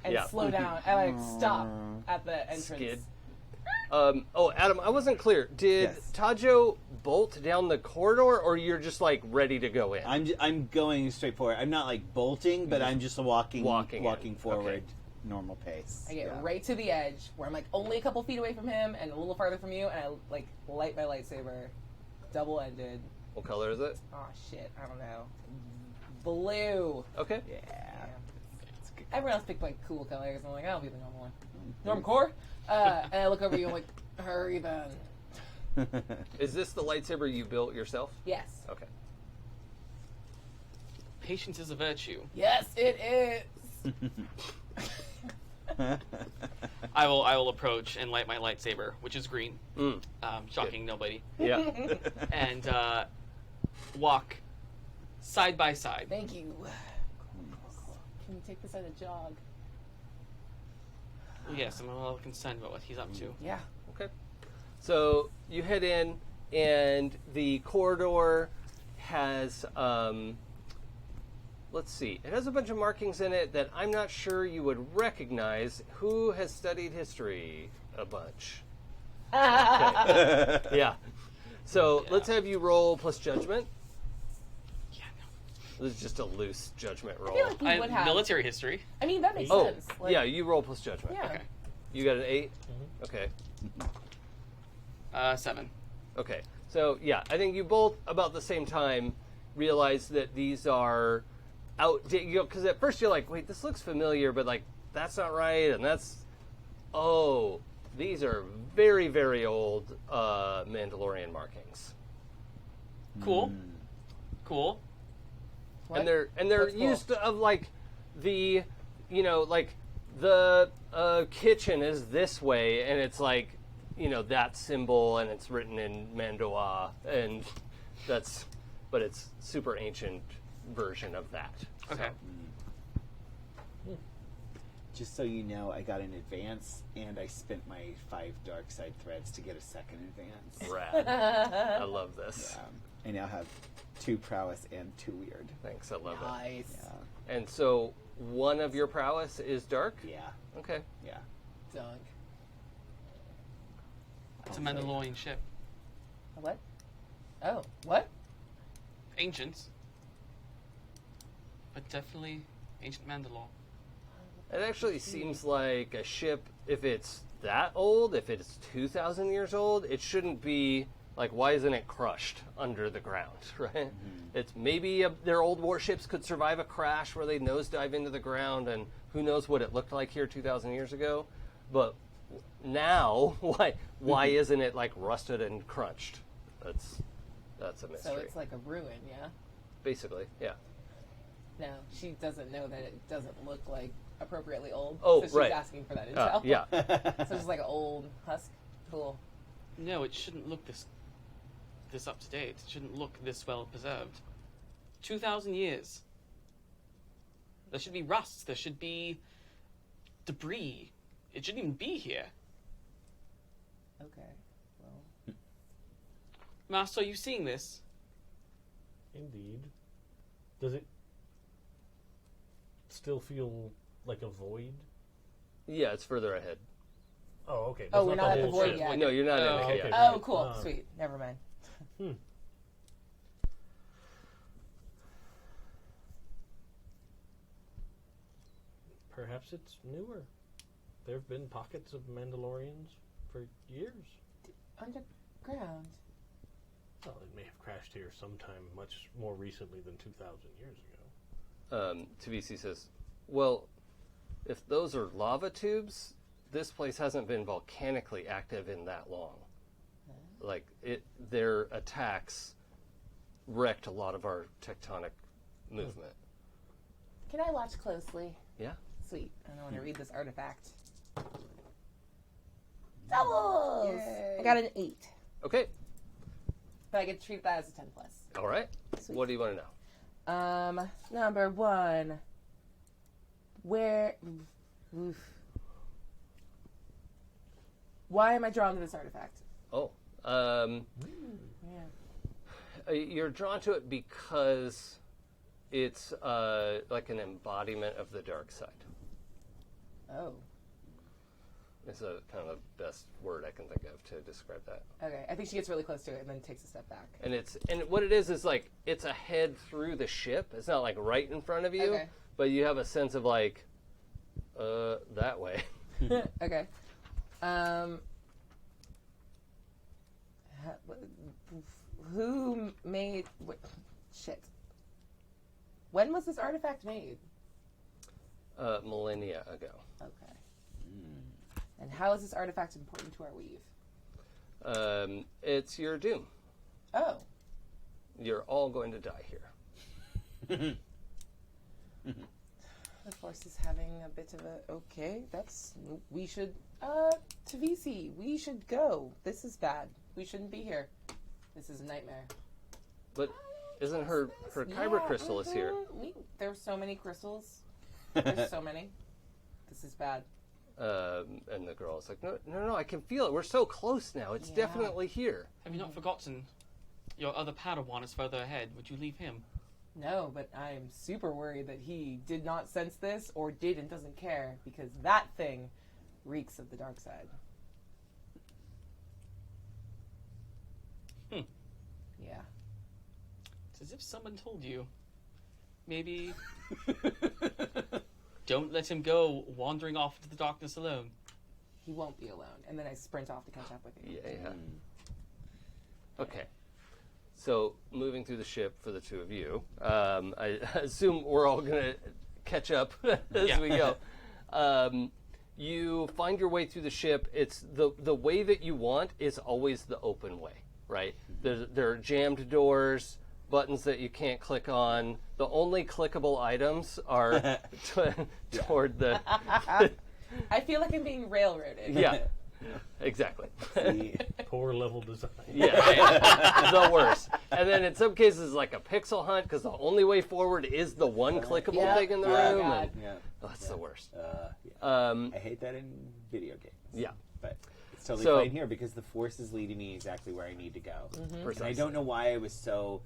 and Yeah. slow down. I like stop at the entrance. Skid. Adam, I wasn't clear. Did Yes. Tajo bolt down the corridor, or you're just like ready to go in? I'm going straight forward. I'm not like bolting, but I'm just walking in. forward, Okay. normal pace. I get Yeah. right to the edge where I'm like only a couple feet away from him and a little farther from you, and I like light my lightsaber, double-ended. What color is it? Oh shit, I don't know. Blue. Okay. Yeah. It's a good everyone else picked like cool colors. I'm like, I'll be the normal one. Normcore? And I look over you and I'm like, hurry then. Is this the lightsaber you built yourself? Yes. Okay. Patience is a virtue. Yes, it is. I will approach and light my lightsaber, which is green. Shocking nobody. Yeah. And walk side by side. Thank you. Can you take this as a jog? Well, yes, I'm a little concerned about what he's up to. Yeah. Okay. So you head in, and the corridor has, let's see, it has a bunch of markings in it that I'm not sure you would recognize. Who has studied history a bunch? Okay. Yeah. So let's have you roll plus judgment. Yeah, This is just a loose judgment roll. I feel like we no. would have. Military history. I mean, that makes Oh, sense. Like, yeah, you roll plus judgment. Yeah. Okay. You got an 8? Okay. 7. Okay. So, yeah, I think you both, about the same time, realize that these are outdated. Because at first you're like, wait, this looks familiar, but, like, that's not right, and that's... Oh, these are very, very old Mandalorian markings. Cool. Cool. What? And they're What's cool? used of, like, the, like, the kitchen is this way, and it's like, that symbol, and it's written in Mandoa, and but it's super ancient version of that. Okay. Just so you know, I got an advance, and I spent my 5 dark side threads to get a second advance. Rad. I love this. I now have 2 prowess and 2 weird. Thanks, I love it. Nice. Yeah. And so one of your prowess is dark? Yeah. Okay. Yeah. Dunk. It's a Mandalorian ship. A what? Oh, what? Ancient. But definitely ancient Mandalore. It actually seems like a ship, if it's that old, if it's 2,000 years old, it shouldn't be, like, why isn't it crushed under the ground, right? It's maybe their old warships could survive a crash where they nosedive into the ground, and who knows what it looked like here 2,000 years ago. But now, why isn't it, like, rusted and crunched? That's a mystery. So it's like a ruin, yeah? Basically, yeah. No, she doesn't know that it doesn't look like appropriately old. Oh, so she's right. asking for that intel. Yeah. So it's like an old husk. Cool. No, it shouldn't look this up to date. It shouldn't look this well preserved. 2,000 years. There should be rust. There should be debris. It shouldn't even be here. Okay. Well, Master, are you seeing this? Indeed. Does it still feel like a void? Yeah, it's further ahead. Oh, okay. Oh, That's we're not at the whole void ship. yet. No, you're not in Oh, it okay. yet. oh, right. cool. Sweet. Never mind. Perhaps it's newer. There have been pockets of Mandalorians for years. Underground. Well, it may have crashed here sometime much more recently than 2,000 years ago. Tavisi says, well, if those are lava tubes, this place hasn't been volcanically active in that long. Like, their attacks wrecked a lot of our tectonic movement. Can I watch closely? Yeah? Sweet. I want to read this artifact. Doubles! Yay. I got an 8. Okay. But I get to treat that as a 10 plus. All right. Sweet. What do you want to know? Number 1. Where... Oof. Why am I drawn to this artifact? Oh. Yeah. You're drawn to it because it's like an embodiment of the dark side. Oh. It's a kind of the best word I can think of to describe that. Okay. I think she gets really close to it and then takes a step back. And what it is like it's a head through the ship. It's not like right in front of you, Okay. but you have a sense of like that way. Okay. Who made... Shit. When was this artifact made? millennia ago. Okay. And how is this artifact important to our weave? It's your doom. Oh. You're all going to die here. The Force is having a bit of a... Okay, we should... Tavisi, we should go. This is bad. We shouldn't be here. This is a nightmare. But isn't her kyber crystal is here? There's so many crystals. There's so many. This is bad. And the girl's like, no, I can feel it. We're so close now. It's definitely here. Have you not forgotten your other Padawan is further ahead? Would you leave him? No, but I'm super worried that he did not sense this or did and doesn't care, because that thing reeks of the dark side. Yeah. It's as if someone told you. Maybe don't let him go wandering off into the darkness alone. He won't be alone. And then I sprint off to catch up with you. Yeah. Okay. So, moving through the ship for the two of you, I assume we're all going to catch up as we go. You find your way through the ship. It's the way that you want is always the open way, right? There are jammed doors, buttons that you can't click on. The only clickable items are toward the... I feel like I'm being railroaded. Yeah. Exactly. Poor level design. Yeah, the worst. And then in some cases, like a pixel hunt, because the only way forward is the one clickable thing in the room. God. And, that's the worst. I hate that in video games. Yeah. But it's totally So- fine here because the Force is leading me exactly where I need to go. And I Precisely. don't know why I was so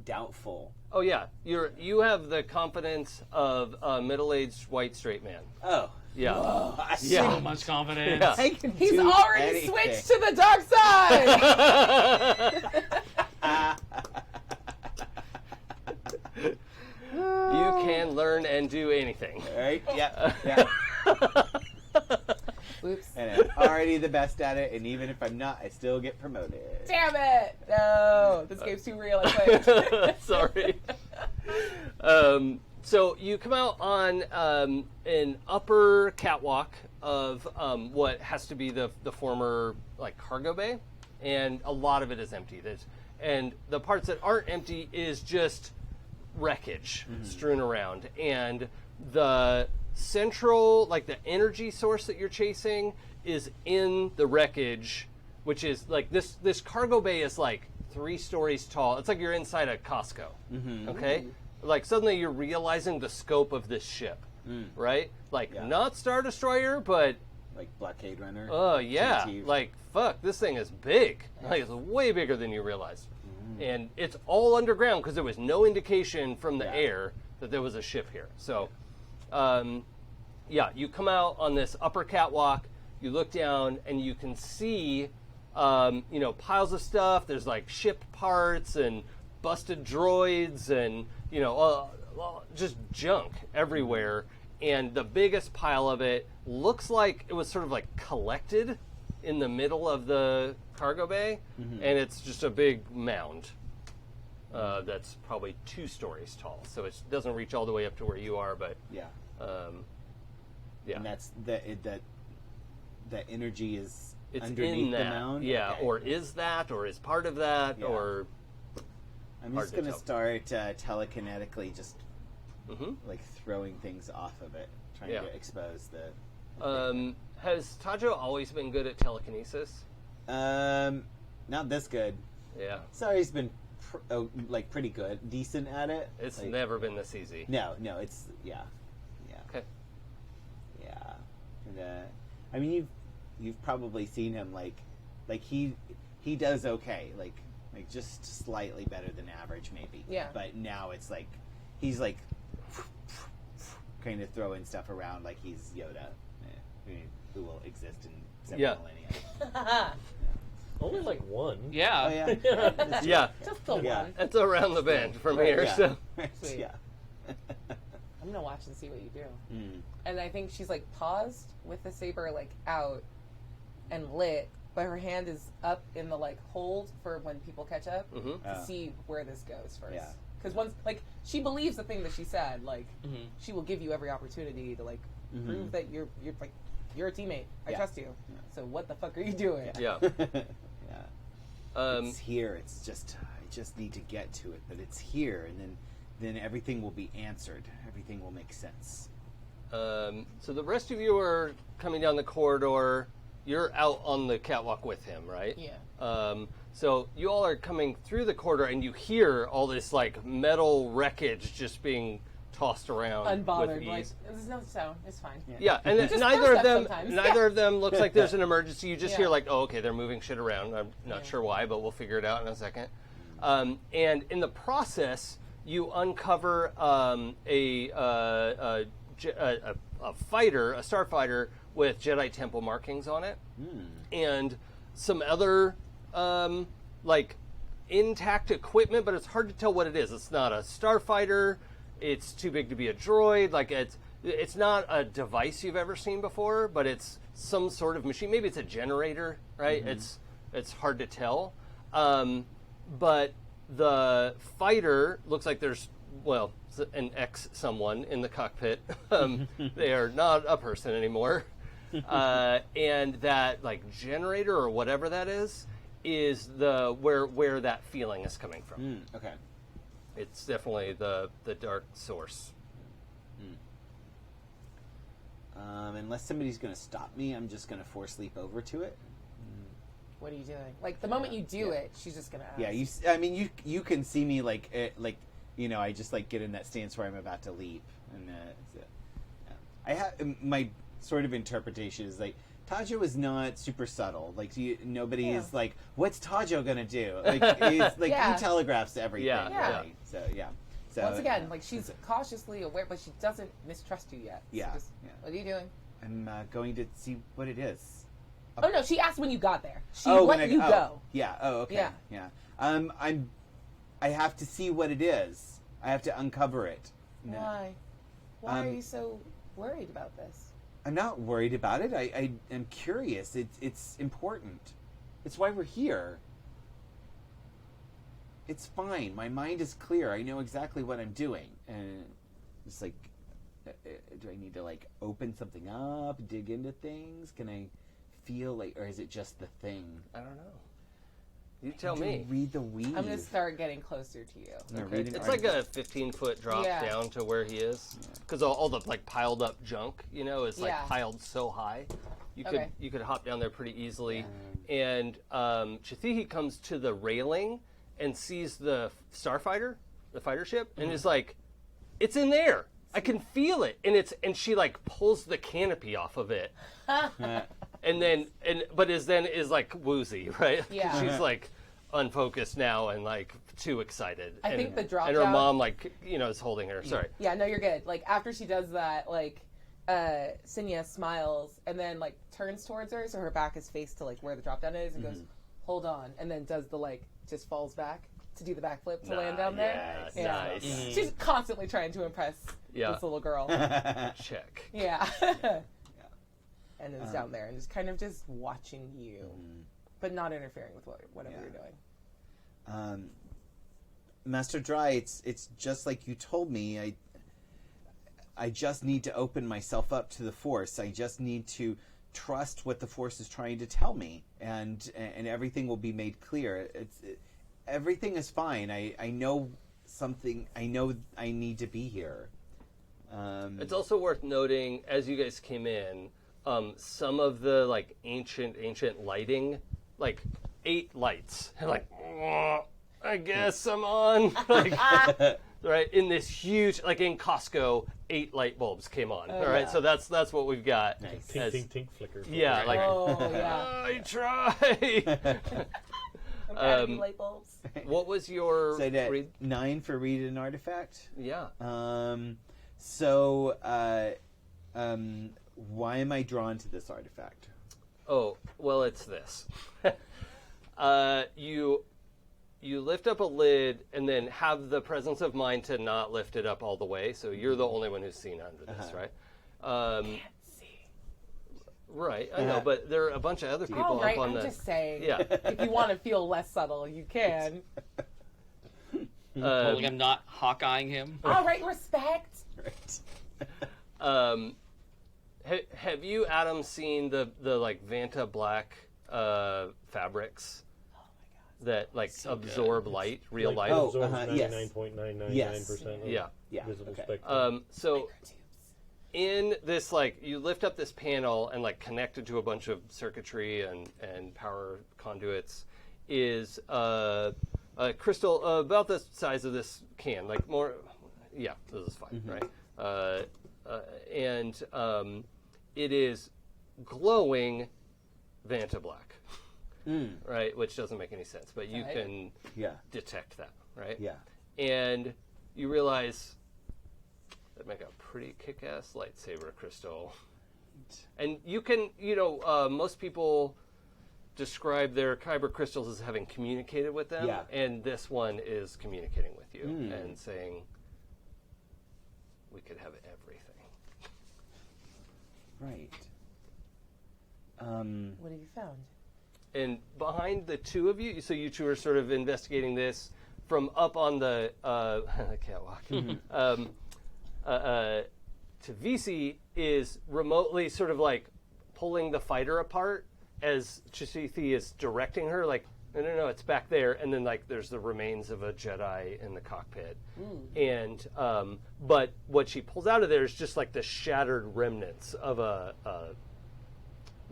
doubtful. Oh yeah, you have the confidence of a middle-aged white straight man. Oh. Yeah. So much confidence. Yeah. I can He's do already anything. switched to the dark side! You can learn and do anything. Right? Yeah. Yeah. Oops. And I'm already the best at it, and even if I'm not, I still get promoted. Damn it! No, this game's too real. I quit. Sorry. So you come out on an upper catwalk of what has to be the former like cargo bay, and a lot of it is empty. And the parts that aren't empty is just wreckage strewn around, and the central, like the energy source that you're chasing, is in the wreckage, which is like this cargo bay is like 3 stories tall. It's like you're inside a Costco. Okay. Like suddenly you're realizing the scope of this ship, right? Like not Star Destroyer, but Like Blockade Runner. oh yeah, GT. like fuck, this thing is big. Like it's way bigger than you realize, and it's all underground because there was no indication from the air that there was a ship here. So, you come out on this upper catwalk. You look down and you can see, piles of stuff. There's like ship parts and busted droids and just junk everywhere. And the biggest pile of it looks like it was sort of like collected in the middle of the cargo bay, and it's just a big mound that's probably 2 stories tall. So it doesn't reach all the way up to where you are, but Yeah. yeah, And that's that energy is it's underneath in the that. mound? Yeah, Okay. or is that, or is part of that, Yeah. or I'm hard just to going to tell. start telekinetically just Mhm. like throwing things off of it, trying Yeah. to expose the... Has Tajo always been good at telekinesis? Not this good. Yeah, Sorry's been pretty good, decent at it. it's Like, never been this easy. No, it's yeah. Okay. Yeah. And, I mean, you've probably seen him like he does okay, like just slightly better than average maybe. Yeah. But now it's like he's like kind of throwing stuff around like he's Yoda, who will exist in several millennia. Only like one. Yeah. Oh yeah. That's Yeah, Just the Yeah. one. it's around the bend from here. yeah. So Sweet. yeah. I'm gonna watch and see what you do. Mm. And I think she's like paused with the saber like out and lit, but her hand is up in the like hold for when people catch up Mhm. to see where this goes first. Yeah. Because once, like, she believes the thing that she said. Like, she will give you every opportunity to, like, prove that you're a teammate. I trust you. Yeah. So what the fuck are you doing? Yeah. It's here. It's just I just need to get to it, but it's here, and then everything will be answered. Everything will make sense. So the rest of you are coming down the corridor. You're out on the catwalk with him, right? Yeah. So you all are coming through the corridor, and you hear all this like metal wreckage just being tossed around Unbothered. with Like, ease. there's no sound. It's fine. Yeah, and Just neither throw of stuff them, sometimes. of them looks like there's an emergency. You just Yeah. hear like, oh, okay, they're moving shit around. I'm not sure why, but we'll figure it out in a second. And in the process, you uncover a fighter, a starfighter with Jedi Temple markings on it, and some other like intact equipment, but it's hard to tell what it is. It's not a starfighter. It's too big to be a droid. Like it's not a device you've ever seen before, but it's some sort of machine. Maybe it's a generator, right? It's hard to tell. But the fighter looks like there's an someone in the cockpit. They are not a person anymore. And that like generator or whatever that is the where that feeling is coming from. Okay. It's definitely the dark source. Unless somebody's going to stop me, I'm just going to force leap over to it. What are you doing? Like, the moment you do it, she's just going to ask. Yeah, you can see me like I just like get in that stance where I'm about to leap, and I have my sort of interpretation is like Tajo is not super subtle. Like nobody is like, what's Tajo gonna do? Like he's like he telegraphs everything. Yeah. Really. So Once again, like she's cautiously aware, but she doesn't mistrust you yet. Yeah. So what are you doing? I'm going to see what it is. Oh no, she asked when you got there. She let you go. Yeah. Oh, okay. Yeah. I have to see what it is. I have to uncover it. No. Why? Why are you so worried about this? I'm not worried about it. I am curious. It's important. It's why we're here. It's fine. My mind is clear. I know exactly what I'm doing. And it's like, do I need to like open something up, dig into things? Can I feel like, or is it just the thing? I don't know. You tell me. Read the weave. I'm gonna start getting closer to you. Okay. It's like a 15-foot drop down to where he is, because all the like piled up junk, is like piled so high. You could hop down there pretty easily, and Chathihi comes to the railing and sees the starfighter, the fighter ship, and is like, "It's in there. I can feel it." And she like pulls the canopy off of it, but is like woozy, right? Yeah. She's like unfocused now and like too excited. I think the drop and her down, mom like is holding her. Sorry. Yeah, no, you're good. Like after she does that, like Sinya smiles and then like turns towards her, so her back is faced to like where the drop down is, and goes, "Hold on," and then does the like just falls back to do the backflip to land down there. Yes, nice. She's constantly trying to impress this little girl. Check. Yeah. And is down there and is kind of just watching you, but not interfering with whatever you're doing. Master Dry, it's just like you told me. I just need to open myself up to the Force. I just need to trust what the Force is trying to tell me, and everything will be made clear. Everything is fine. I know something. I know I need to be here. It's also worth noting, as you guys came in, some of the like ancient lighting, like 8 lights, and like, I guess I'm on, like, right, in this huge, like in Costco, 8 light bulbs came on. All right, so that's what we've got. Nice. Tink, tink, tink, flicker. Yeah, like, I try. light bulbs. What was your So that read? 9 for read an artifact. Yeah. Why am I drawn to this artifact? Oh, well, it's this. You lift up a lid and then have the presence of mind to not lift it up all the way. So you're the only one who's seen under this, right? Can't see. Right, I know, but there are a bunch of other people I'm up on just saying. Yeah. If you want to feel less subtle, you can. Like I'm not Hawkeyeing him. All right, respect. Right. Have you, Adam, seen the like Vanta Black fabrics that like So absorb good. light, real Like, light? Oh, absorbs yes. 99.999% of Yeah. Yeah. visible Okay. spectrum. So in this, like, you lift up this panel and like connect it to a bunch of circuitry and power conduits is a crystal about the size of this can, like more. Yeah, this is fine, right? And it is glowing Vanta Black, right? Which doesn't make any sense, but you Right. can Yeah. detect that, right? Yeah. And you realize that'd make a pretty kick-ass lightsaber crystal. And you can, most people describe their kyber crystals as having communicated with them, Yeah. and this one is communicating with you and saying, we could have everything. Right. What have you found? And behind the two of you, so you two are sort of investigating this from up on the catwalk. Tavisi is remotely sort of like pulling the fighter apart as Chisithi is directing her, like, no, it's back there. And then, like, there's the remains of a Jedi in the cockpit. And, but what she pulls out of there is just like the shattered remnants of a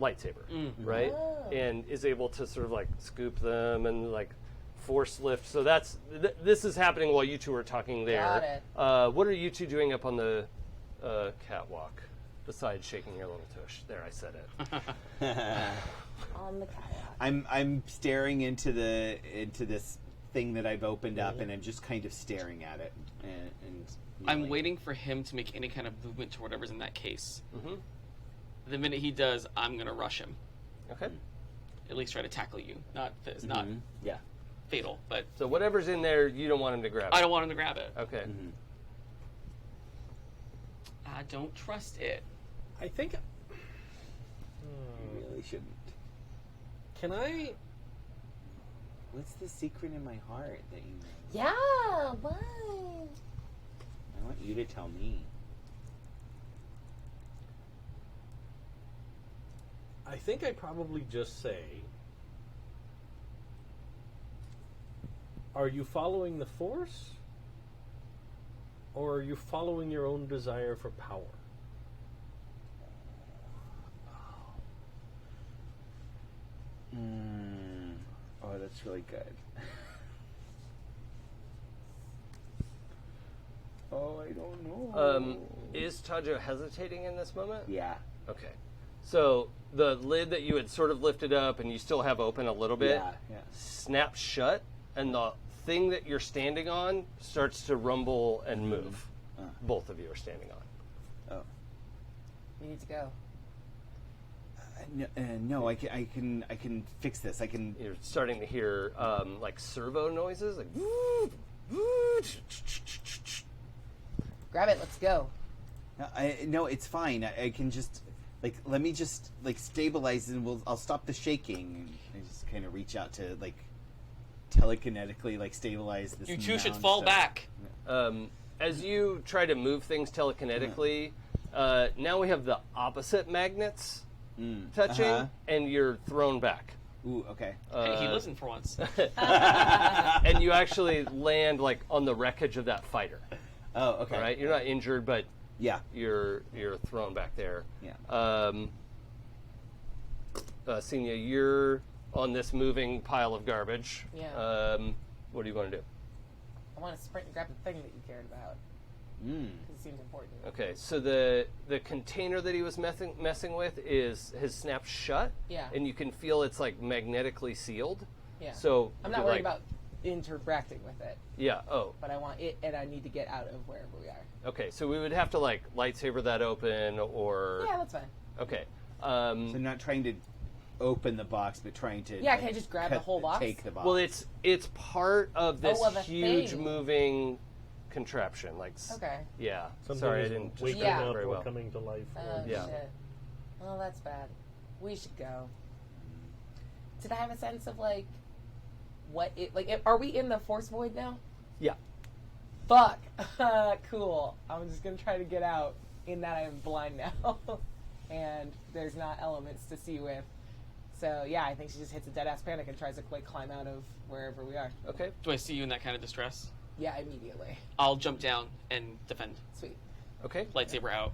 lightsaber, right? And is able to sort of like scoop them and like force lift. So that's this is happening while you two are talking there. Got it. What are you two doing up on the catwalk besides shaking your little tush? There, I said it. On the catwalk. I'm staring into this thing that I've opened up, and I'm just kind of staring at it. And I'm waiting for him to make any kind of movement to whatever's in that case. The minute he does, I'm gonna rush him. Okay. At least try to tackle you. It's not Yeah. fatal, but So whatever's in there, you don't want him to grab it. I don't want him to grab it. Okay. I don't trust it. I think. You really shouldn't. Can I? What's the secret in my heart that you know? Yeah, what? I want you to tell me. I think I'd probably just say, are you following the Force? Or are you following your own desire for power? Oh, that's really good. Oh, I don't know. Is Tajo hesitating in this moment? Yeah. Okay. So the lid that you had sort of lifted up and you still have open a little bit Yeah. snaps shut, and the thing that you're standing on starts to rumble and move. Both of you are standing on. Oh. We need to go. No, I can fix this. I can. You're starting to hear like servo noises, like Grab it. Let's go. No, it's fine. I can just let me just stabilize and I'll stop the shaking. And I just kind of reach out to telekinetically stabilize this. You two should mound, fall so- back. as you try to move things telekinetically. Now we have the opposite magnets touching, and you're thrown back. Ooh, okay. Hey, he listened for once. And you actually land like on the wreckage of that fighter. Oh, okay. All right, you're not injured, but Yeah. you're thrown back there. Yeah. Senia, you're on this moving pile of garbage. Yeah. What do you want to do? I want to sprint and grab the thing that you cared about. Because it seems important. Okay, so the container that he was messing with has snapped shut. Yeah. And you can feel it's like magnetically sealed. Yeah. So I'm not worried about interacting with it, Yeah. Oh. but I want it, and I need to get out of wherever we are. Okay. So we would have to like lightsaber that open, or Yeah, that's fine. okay. So not trying to open the box, but trying to. Yeah, can I just grab the whole box? Take the box. Well, it's part of this of a huge thing. moving contraption. Like. Okay. Yeah. Something Sorry, I is didn't just waking Yeah. explain it up very or well. coming to life. Oh, Yeah. shit. Oh, that's bad. We should go. Did I have a sense of, like, what it... Like, are we in the Force Void now? Yeah. Fuck. Cool. I'm just gonna try to get out. In that I am blind now, and there's not elements to see with. So yeah, I think she just hits a dead ass panic and tries to like climb out of wherever we are. Okay. Do I see you in that kind of distress? Yeah, immediately. I'll jump down and defend. Sweet. Okay. Lightsaber out.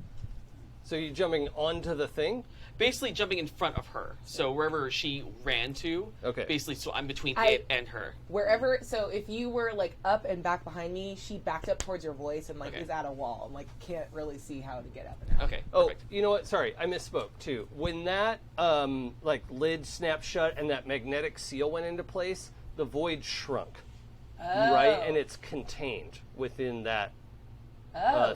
So you're jumping onto the thing? Basically jumping in front of her. So wherever she ran to, Okay. basically, so I'm between I- it and her. Wherever. So if you were like up and back behind me, she backed up towards your voice and like Okay. is at a wall and like can't really see how to get up and out. Okay, Oh, perfect. you know what? Sorry, I misspoke too. When that like lid snapped shut and that magnetic seal went into place, the void shrunk, right? And it's contained within that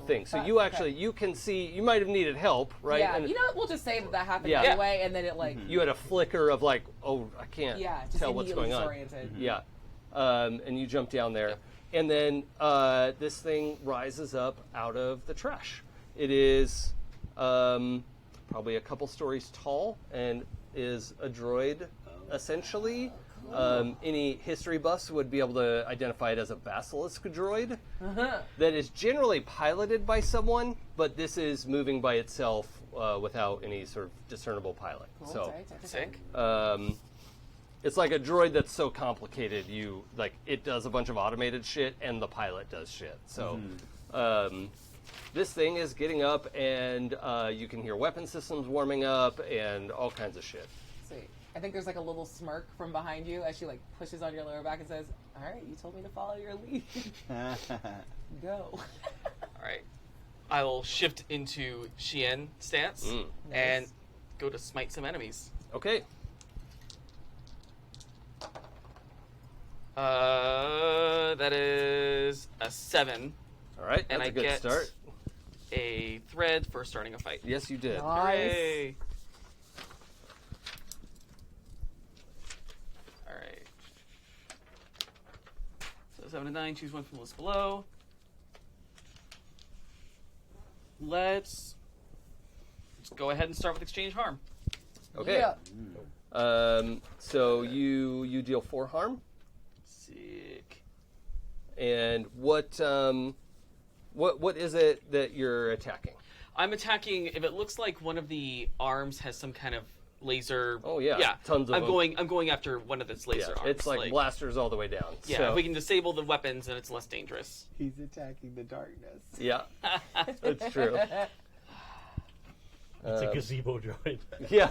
thing. So you actually you can see. You might have needed help, right? Yeah. And You know what? We'll just say that happened Yeah. anyway, and then it like you had a flicker of like, oh, I can't yeah, just tell what's immediately going on. disoriented. Yeah. And you jump down there. And then this thing rises up out of the trash. It is probably a couple stories tall and is a droid, essentially. Any history buffs would be able to identify it as a basilisk droid that is generally piloted by someone, but this is moving by itself without any sort of discernible pilot. Cool. So. Sick. It's like a droid that's so complicated, it does a bunch of automated shit, and the pilot does shit. So, this thing is getting up, and you can hear weapon systems warming up, and all kinds of shit. Sweet. I think there's like a little smirk from behind you as she like pushes on your lower back and says, "All right, you told me to follow your lead. Go." All right. I will shift into Shien stance Mm. and go to smite some enemies. Okay. That is a 7. All right. And That's I a good get start. a thread for starting a fight. Yes, you did. Nice. Hooray. All right. So 7 to 9, choose one from the list below. Let's go ahead and start with exchange harm. Okay. Yeah. So you deal 4 harm, Sick. and what is it that you're attacking? I'm attacking if it looks like one of the arms has some kind of laser. Oh, yeah. Yeah. Tons of I'm them. going after one of its laser arms. It's like blasters all the way down. Yeah, So, if we can disable the weapons, then it's less dangerous. He's attacking the darkness. yeah, that's true. It's a gazebo droid. Yeah,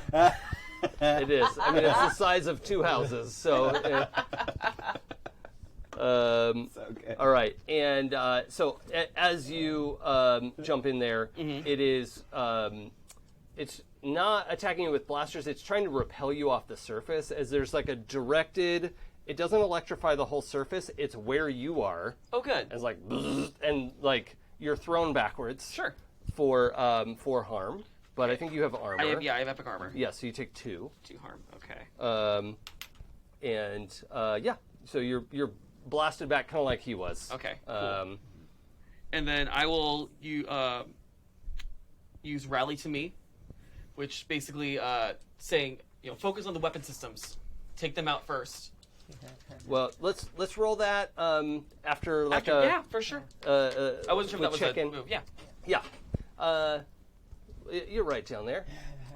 it is. I mean, it's the size of 2 houses. So, So good. all right. And so as you jump in there, it is. It's not attacking you with blasters. It's trying to repel you off the surface. As there's like a directed. It doesn't electrify the whole surface. It's where you are. Oh, good. It's like, and like you're thrown backwards. Sure. For harm. But I think you have armor. I have epic armor. Yeah, so you take 2. 2 harm. Okay. So you're blasted back kind of like he was. Okay. Cool. And then I will use rally to me, which basically saying focus on the weapon systems, take them out first. Well, let's roll that after like yeah, for sure. I wasn't sure if that was check-in. a move. Yeah. Yeah. You're right down there.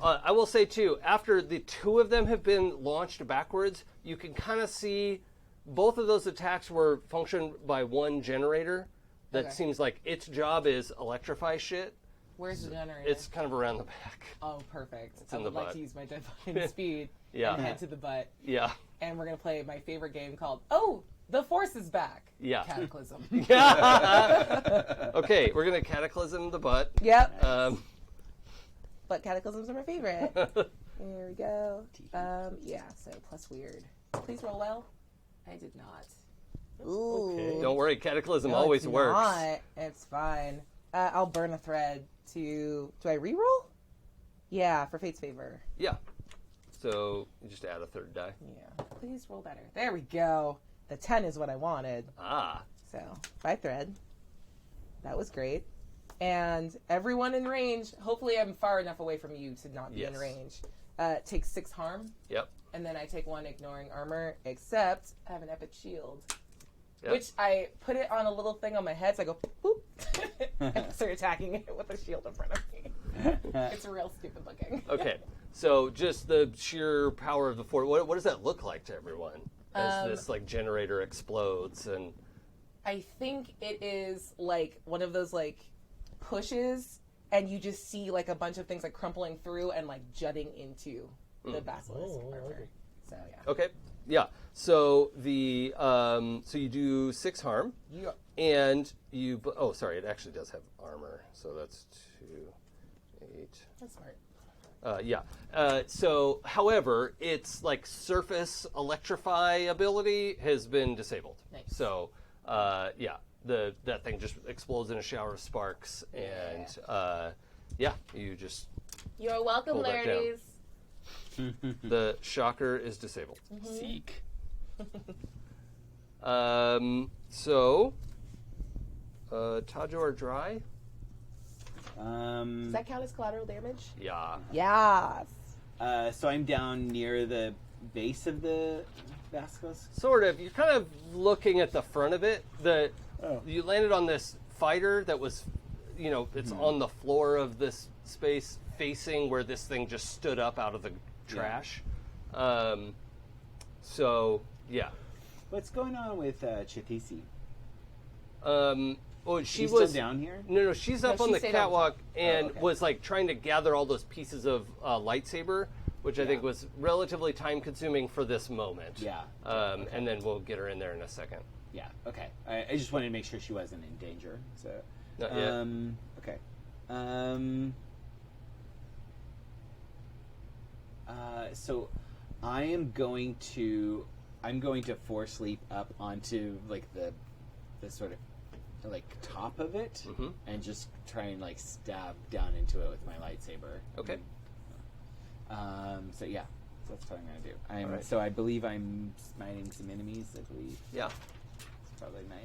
I will say too, after the 2 of them have been launched backwards, you can kind of see both of those attacks were functioned by one generator. That Okay. seems like its job is electrify shit. Where's the generator? It's kind of around the back. Oh, perfect. It's I in would the like butt. to use my divine speed Yeah. and head to the butt. Yeah. And we're going to play my favorite game called, Oh, the Force is Back. Yeah. Cataclysm. Okay, we're gonna cataclysm the butt. Yep. But cataclysms are my favorite. There we go. Yeah, so plus weird. Please roll well. I did not. Ooh. Okay. Don't worry, cataclysm No, always it's works. Not. It's fine. I'll burn a thread to. Do I reroll? Yeah, for Fate's favor. Yeah. So you just add a 3rd die. Yeah. Please roll better. There we go. The 10 is what I wanted. Ah. So, 5 thread. That was great. And everyone in range, hopefully I'm far enough away from you to not be in Yes. range, takes 6 harm. Yep. And then I take 1 ignoring armor, except I have an epic shield. Yep. Which I put it on a little thing on my head, so I go boop, and start attacking it with a shield in front of me. It's real stupid looking. Okay, so just the sheer power of the fort. What does that look like to everyone as this like generator explodes? And I think it is like one of those like pushes, and you just see like a bunch of things like crumpling through and like jutting into the basilisk armor. So yeah. okay, yeah. So the so you do 6 harm, Yeah. and you. Oh, sorry, it actually does have armor. So that's 2, 8. That's smart. Yeah. So, however, its like surface electrify ability has been disabled. Nice. So, yeah, that thing just explodes in a shower of sparks, and yeah, you just You're welcome, Pull that down. ladies. the shocker is disabled. Seek. So, Tajor dry. Does that count as collateral damage? Yeah. Yes. So I'm down near the base of the basilisk. Sort of. You're kind of looking at the front of it. You landed on this fighter that was, it's on the floor of this space, facing where this thing just stood up out of the trash. So yeah. What's going on with Chitisi? Well, She's was still down here. No, she's up No, on she the stayed on catwalk top. and okay. was like trying to gather all those pieces of lightsaber, which I think was relatively time consuming for this moment. Yeah. And then we'll get her in there in a second. Yeah. Okay. I just wanted to make sure she wasn't in danger. So. Not yet. Okay. So I'm going to force leap up onto like the sort of like top of it and just try and like stab down into it with my lightsaber. Okay. So yeah, so that's what I'm gonna do. Alright. So I believe I'm smiting some enemies. I believe Yeah. it's probably my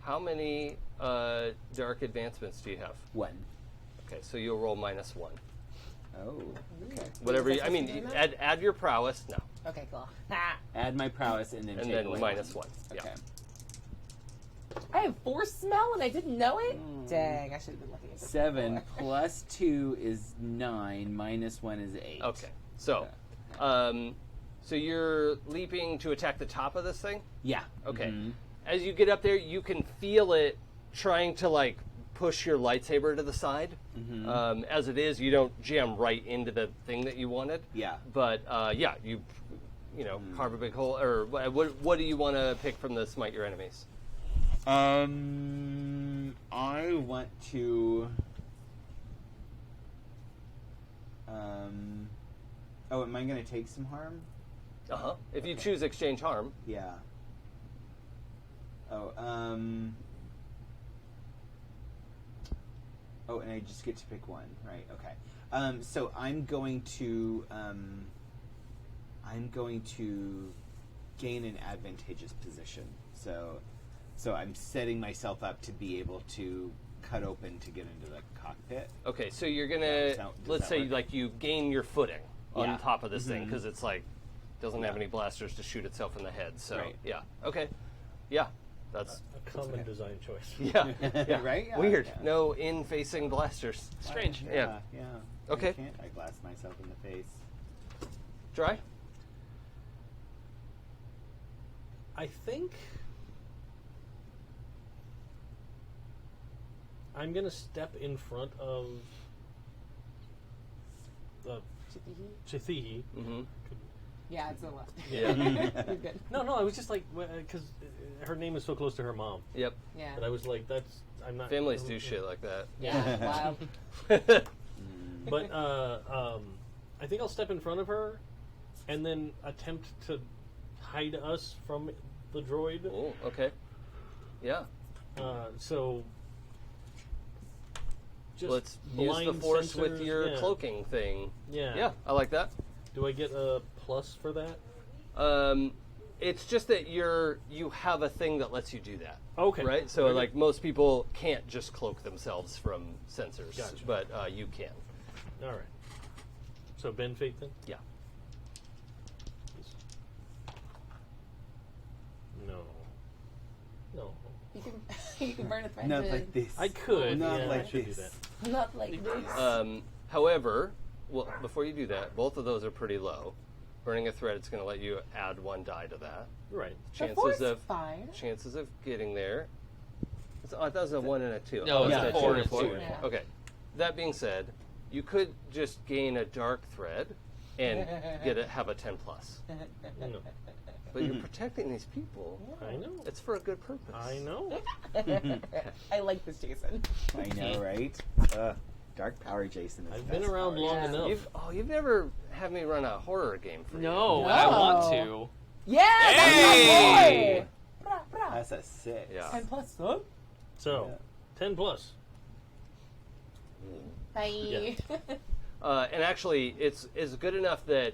How many dark advancements do you have? 1. Okay, so you'll roll -1. Oh. Okay. Whatever. Is that I mean, supposed to be that? add your prowess. No, Okay, cool. Add my prowess and then and take then away -1. Yeah. Okay. I have force smell and I didn't know it? Dang, I should have been looking at this 7 before. plus 2 is 9. Minus 1 is 8. Okay. So, so you're leaping to attack the top of this thing. Yeah. Okay. Mhm. As you get up there, you can feel it trying to like push your lightsaber to the side. As it is, you don't jam right into the thing that you wanted. Yeah. But yeah, you carve a big hole. Or what do you want to pick from the smite your enemies? I want to. Oh, am I going to take some harm? If you choose exchange harm. Yeah. Oh, Oh, and I just get to pick one, right? Okay. So I'm going to gain an advantageous position. So I'm setting myself up to be able to cut open to get into the cockpit. Okay, so you're Does gonna that let's say work? like you gain your footing on Yeah. top of this thing because it's like doesn't have any blasters to shoot itself in the head. So Right. yeah, okay, yeah, that's A common design choice. yeah, yeah. Right? Yeah, Weird. yeah. No in-facing blasters. Strange. Yeah. Yeah. Okay. Why can't I blast myself in the face? Dry. I think I'm gonna step in front of Chithihi. Mm-hmm. Yeah, it's a lot. Yeah. You're good. No, I was just like, because her name is so close to her mom. Yep. Yeah. But I was like, I'm not. Families do shit like that. Yeah, wild. But I think I'll step in front of her, and then attempt to hide us from the droid. Oh, okay. Yeah. So just Let's use the blind force with sensors, your yeah. cloaking thing. Yeah. Yeah, I like that. Do I get a plus for that? It's just that you have a thing that lets you do that. Okay. Right? So Okay. like most people can't just cloak themselves from sensors, Gotcha. but you can. All right. So Ben Fate then? Yeah. No. You can burn a thread. Not to- like this. I could. Not yeah, I like should this. do that. Not like this. However, well, before you do that, both of those are pretty low. Burning a thread, it's going to let you add 1 die to that. Right. Four's fine. Chances of getting there. I thought it was a 1 and a 2. No, it's it's a a 4 2 and a 2. Yeah. Okay. That being said, you could just gain a dark thread and have a 10 plus. No. But you're protecting these people. I know. It's for a good purpose. I know. I like this, Jason. I know, right? Dark Power Jason is I've the been best around power. long Yeah. enough. You've never had me run a horror game for you. No, I want to. Yeah, Hey! that's my boy. Brah, brah. That's a 6. Yeah. 10 plus, son. So, Yeah. 10 plus. Bye. Yeah. And actually, it's good enough that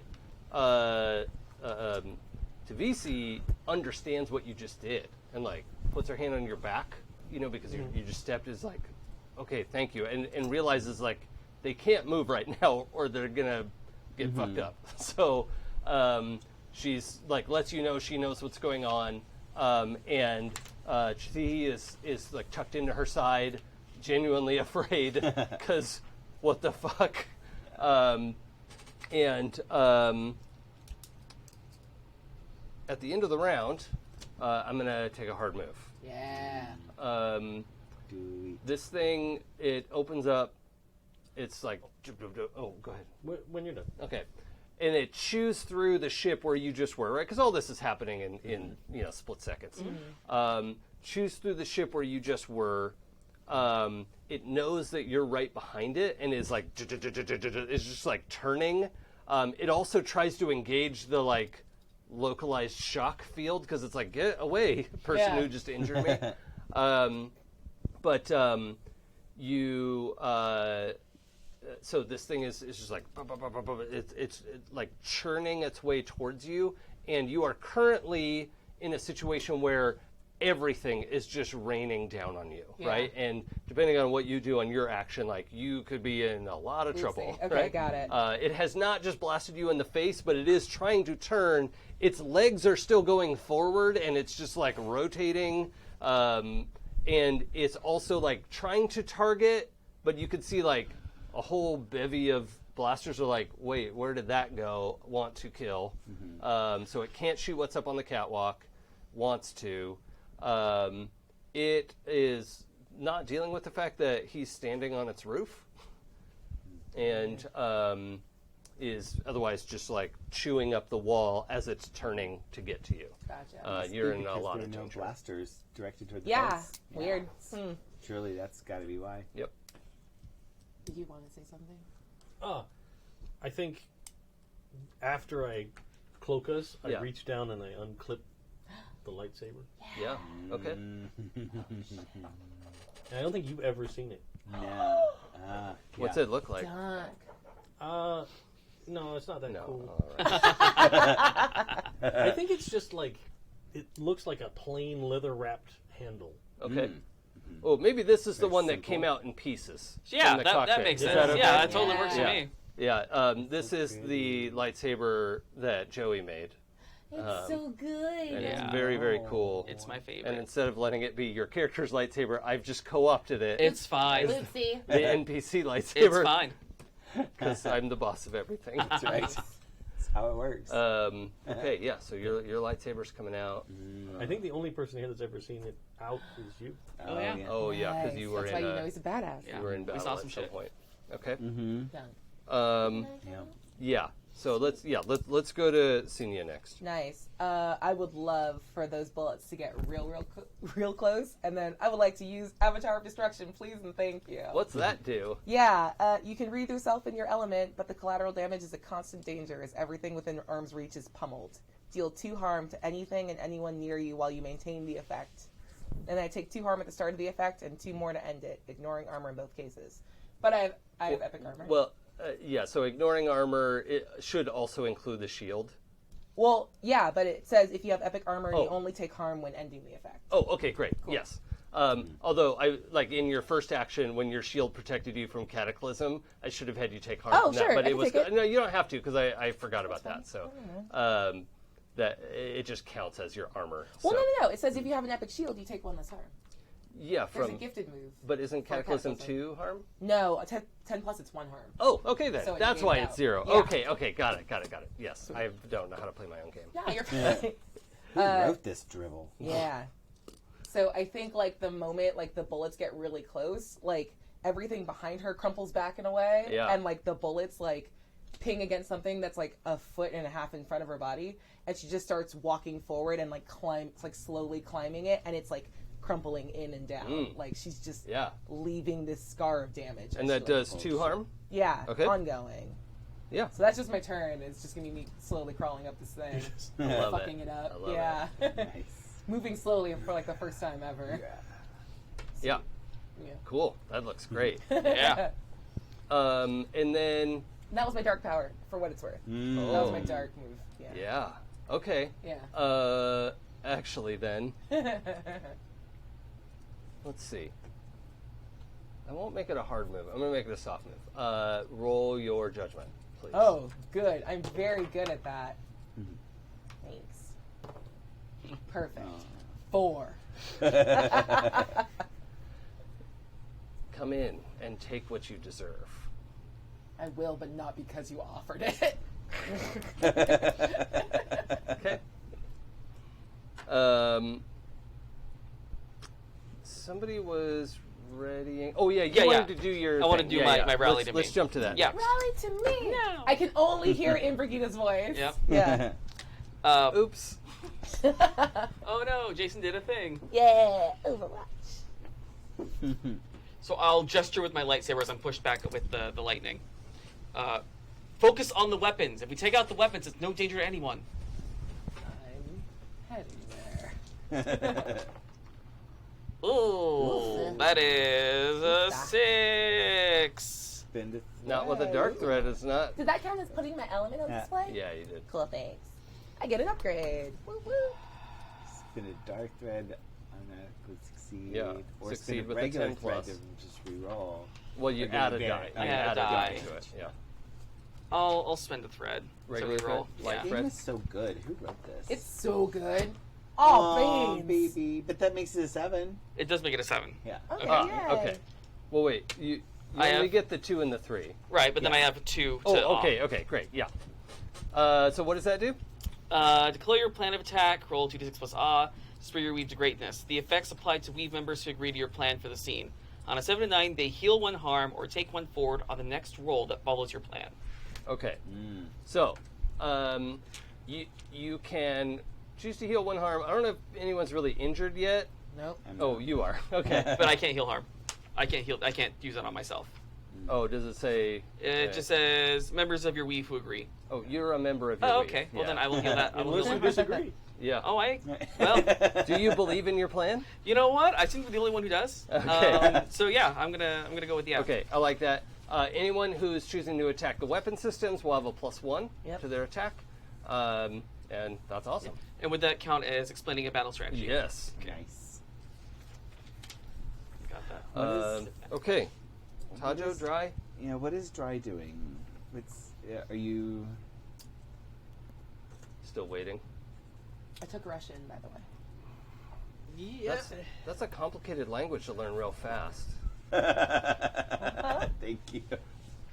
Tavisi understands what you just did and like puts her hand on your back, because you just stepped. Is like, okay, thank you, and realizes like they can't move right now or they're gonna get fucked up. So she's like lets you know she knows what's going on, and she is like tucked into her side, genuinely afraid because what the fuck. At the end of the round, I'm going to take a hard move. Yeah. This thing, it opens up. It's like, oh, go ahead. When you're done. Okay. And it chews through the ship where you just were, right? Because all this is happening in split seconds. Chews through the ship where you just were. It knows that you're right behind it and is like, it's just like turning. It also tries to engage the like localized shock field because it's like, get away, person who just injured me. So this thing is just like, it's like churning its way towards you, and you are currently in a situation where everything is just raining down on you, right? And depending on what you do on your action, like you could be in a lot of trouble. Okay, right? got it. It has not just blasted you in the face, but it is trying to turn. Its legs are still going forward, and it's just like rotating. And it's also like trying to target, but you could see like a whole bevy of blasters are like, wait, where did that go? Want to kill. So it can't shoot what's up on the catwalk. Wants to. It is not dealing with the fact that he's standing on its roof and is otherwise just like chewing up the wall as it's turning to get to you. Gotcha. You're in a Because lot there of are no danger. blasters directed toward the Yeah. base. Weird. Surely that's got to be why. Yep. Did you want to say something? I think after I cloak us, I Yeah. reach down and I unclip the lightsaber. Yeah. Okay. And I don't think you've ever seen it. No. What's it look like? Dunk. No, it's not that No. cool. All right. I think it's just like, it looks like a plain leather wrapped handle. Okay. Oh, maybe this is the Very one that simple. came out in pieces. Yeah, from the that cockpit. makes Is sense. that okay? Yeah, that totally works for Yeah. me. Yeah. This is the lightsaber that Joey made. It's so good. And Yeah. it's very, very cool. It's my favorite. And instead of letting it be your character's lightsaber, I've just co-opted it. It's fine. Oopsie. the NPC It's lightsaber. fine. Because I'm the boss of everything. That's right. That's how it works. Okay, yeah, so your lightsaber's coming out. I think the only person here that's ever seen it out is you. Oh, yeah. Oh, yeah, because Nice. you were That's in why you know he's a badass. Yeah. you were in We battle saw at some some shit. point. Okay. Dunk. Yeah. Yeah. So let's go to Senia next. Nice. I would love for those bullets to get real close, and then I would like to use Avatar of Destruction, please and thank you. What's that do? Yeah, you can read yourself in your element, but the collateral damage is a constant danger as everything within arm's reach is pummeled. Deal 2 harm to anything and anyone near you while you maintain the effect. And I take 2 harm at the start of the effect and 2 more to end it, ignoring armor in both cases. But I have epic armor. Well, yeah. So ignoring armor, it should also include the shield. Well, yeah, but it says if you have epic armor, Oh. you only take harm when ending the effect. Oh, okay, great. Yes. Although I like in your first action when your shield protected you from Cataclysm, I should have had you take harm Oh, from that. sure, But I it can was take it. no, you don't have to because I forgot about that. So that it just counts as your armor. Well, so. no. It says if you have an epic shield, you take 1 less harm. Yeah, There's from. a gifted move. But isn't For Cataclysm Cataclysm. 2 harm? No, 10 plus it's 1 harm. Oh, okay then. So it That's gave why it it's out. 0. Yeah. Okay, got it. Yes, I don't know how to play my own game. Yeah, you're fine. Who wrote this drivel? Yeah. So I think like the moment like the bullets get really close, like everything behind her crumples back in a way, Yeah. and like the bullets like ping against something that's like a foot and a half in front of her body, and she just starts walking forward and like slowly climbing it, and it's like crumpling in and down, like she's just Yeah. leaving this scar of damage. And as that she, like, does 2 harm? yeah, Okay. ongoing. Yeah. So that's just my turn. It's just gonna be me slowly crawling up this thing, I love fucking it. it up. I love Yeah. Nice. Moving slowly for like the first time ever. Yeah. Yeah. Cool. That looks great. Yeah. And then, And that was my dark power, for what it's worth. Mm. That was my dark move. Yeah. yeah. Okay. Yeah. Actually then, let's see. I won't make it a hard move. I'm going to make it a soft move. Roll your judgment, please. Oh, good. I'm very good at that. Thanks. Perfect. 4. Come in and take what you deserve. I will, but not because you offered it. Okay. Somebody was readying. Oh yeah, you wanted to do your. I want to thing. do Yeah, my rally let's, to Let's me. jump to that. Yeah. Rally to me. No. I can only hear it in Brigida's voice. Yep. Yeah. Oops. Oh no, Jason did a thing. Yeah. Overwatch. So I'll gesture with my lightsaber as I'm pushed back with the lightning. Focus on the weapons. If we take out the weapons, it's no danger to anyone. I'm heading there. Ooh, that is a 6. Spend it. Not with a dark thread. It's not. Did that count as putting my element on display? Yeah, you did. Cool, thanks. I get an upgrade. Woo woo. Spin a dark thread, automatically succeed. Yeah, Or succeed spin a with a regular 10 thread plus. to just re-roll. Well, you Okay, add a there. die. You I add a die to die. it. Yeah. I'll spend a thread. Regular to reroll. thread? Light Yeah. The thread? game is so good. Who wrote this? It's so good. oh, Oh, baby. But that makes it a 7. It does make it a 7. Yeah. Okay, Ah, yay. okay. Well, wait. You I only have- get the 2 and the 3. Right, but then I have 2 to Oh, okay. Okay, great. Yeah. So what does that do? Declare your plan of attack, roll 2d6 plus awe, spur your weave to greatness. The effects apply to weave members who agree to your plan for the scene. On a 7 to 9, they heal 1 harm or take 1 forward on the next roll that follows your plan. Okay. So, you can choose to heal 1 harm. I don't know if anyone's really injured yet. Nope. Oh, you are. Okay. But I can't heal harm. I can't use that on myself. Oh, does it say? It just says members of your weave who agree. Oh, you're a member of your Oh, weave. okay. Well, Yeah. then I will heal that. I will Unless heal you that. disagree. Yeah. Oh, well, Do you believe in your plan? you know what? I seem to be the only one who does. Okay. So yeah, I'm gonna go with yeah. Okay, I like that. Anyone who's choosing to attack the weapon systems will have a +1 Yep. to their attack, and that's awesome. And would that count as explaining a battle strategy? Yes. Nice. Got that. Okay. What Tajo, is- dry. Yeah, what is Dry doing? Are you... Still waiting. I took Russian, by the way. Yeah. That's a complicated language to learn real fast. Thank you.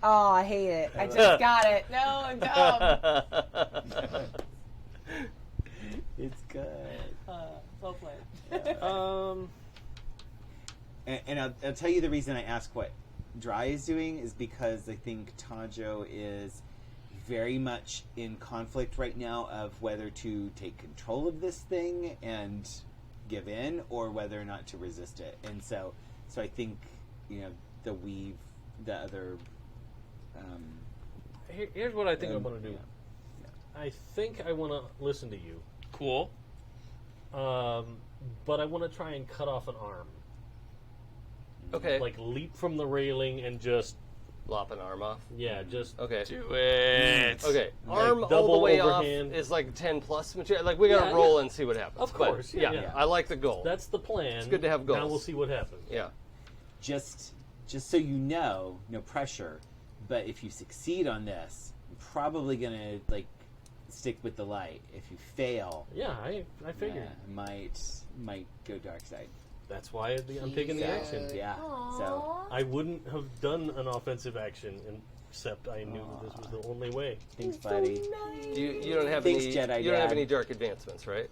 Oh, I hate it. I just got it. No, I'm dumb. It's good. Well played. And I'll tell you the reason I ask what Dry is doing is because I think Tajo is very much in conflict right now of whether to take control of this thing and give in or whether or not to resist it. And so I think, the weave, the other... Here's what I think I want to do. I think I want to listen to you, Cool. but I want to try and cut off an arm. Okay. Like leap from the railing and just, Lop an arm off. just Okay. Do it. Okay. Like Arm all the double way overhand. off is like 10+ material. Like we gotta Yeah, roll yeah. and see what happens. Of But, course, yeah. I like the goal. That's the plan. It's good to have Now goals. we'll see what happens. Yeah. Just so you know, no pressure, but if you succeed on this, I'm probably going to, stick with the light. If you fail... Yeah, I figured. might go dark side. That's why I'm taking the action. Yeah. So I wouldn't have done an offensive action except I knew this was the only way. thanks, buddy. You don't have Thanks, any. Jedi you don't have Dad. any dark advancements, right?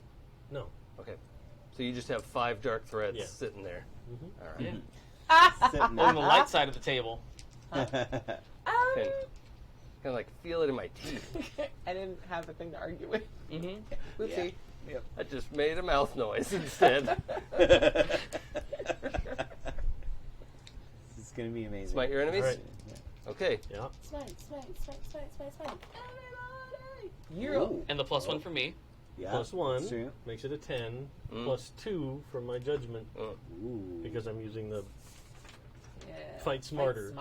No. Okay. So you just have 5 dark threads Yeah. sitting there. Mm-hmm. All right. Sitting On the there. light side of the table. Kind of like feel it in my teeth. I didn't have a thing to argue with. Mm-hmm. Oopsie. I just made a mouth noise instead. This is going to be amazing. Smite your enemies? All right. Okay. Yeah. Smite. Everybody! Ooh. And the +1 for me. Yeah. +1 That's true. makes it a 10. +2 for my judgment Ooh. because I'm using the Yeah. fight smarter.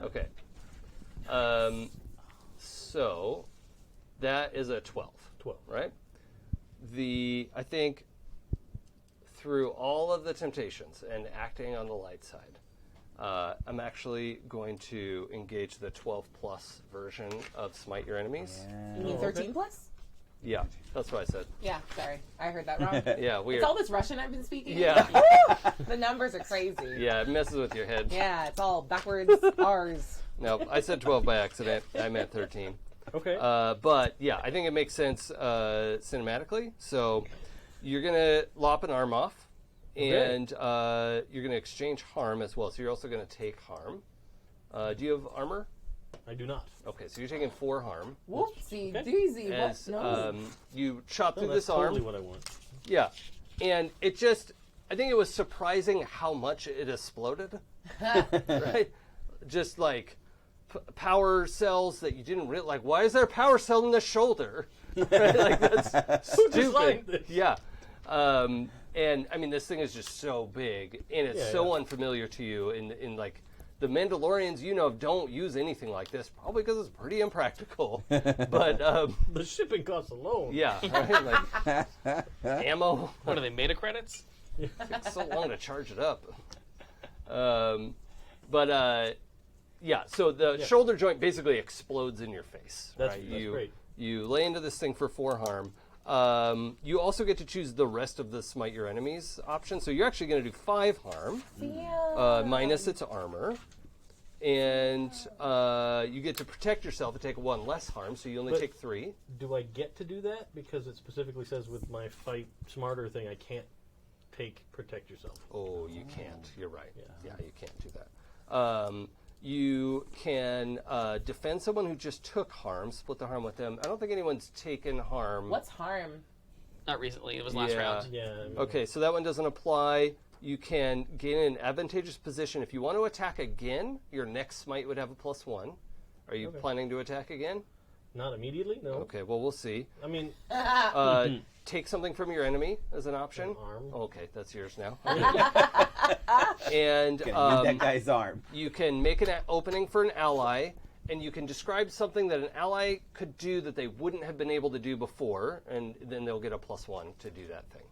Okay. So that is a 12. 12. Right? I think through all of the temptations and acting on the light side, I'm actually going to engage the 12 plus version of Smite Your Enemies. You mean 13 plus? Yeah, that's what I said. Yeah, sorry. I heard that wrong. Yeah, weird. It's all this Russian I've been speaking. Yeah. The numbers are crazy. Yeah, it messes with your head. Yeah, it's all backwards R's. No, I said 12 by accident. I meant 13. Okay. But yeah, I think it makes sense cinematically. So you're going to lop an arm off, and you're going to exchange harm as well. So you're also going to take harm. Do you have armor? I do not. Okay, so you're taking 4 harm. Whoopsie Okay. doozy. As What? No. you chop No, through that's this arm. totally what I want. Yeah. And it just, I think it was surprising how much it exploded. Right? Just like power cells that you didn't really, like, why is there a power cell in the shoulder? Right? Like, that's designed stupid. this? Yeah. And I mean, this thing is just so big and it's so unfamiliar to you in like, the Mandalorians, don't use anything like this, probably because it's pretty impractical. But, The shipping costs alone. yeah, right? Like, ammo. What are they, meta credits? It's so long to charge it up. Yeah, so the shoulder joint basically explodes in your face. That's right? great. You lay into this thing for 4 harm. You also get to choose the rest of the Smite Your Enemies option. So you're actually going to do 5 harm, minus its armor. And you get to protect yourself and take 1 less harm, so you only But- take 3. Do I get to do that? Because it specifically says with my fight smarter thing, I can't take protect yourself. Oh, you can't. You're right. Yeah, you can't do that. You can defend someone who just took harm, split the harm with them. I don't think anyone's taken harm. What's harm? Not recently. It was last Yeah. round. Yeah. I mean, Okay, so that one doesn't apply. You can gain an advantageous position. If you want to attack again, your next smite would have a +1. Are you planning to attack again? Not immediately. No. Okay, well, we'll see. I mean, Take something from your enemy as an option. An arm. Okay, that's yours now. And Gonna use that guy's arm. you can make an opening for an ally, and you can describe something that an ally could do that they wouldn't have been able to do before, and then they'll get a +1 to do that thing.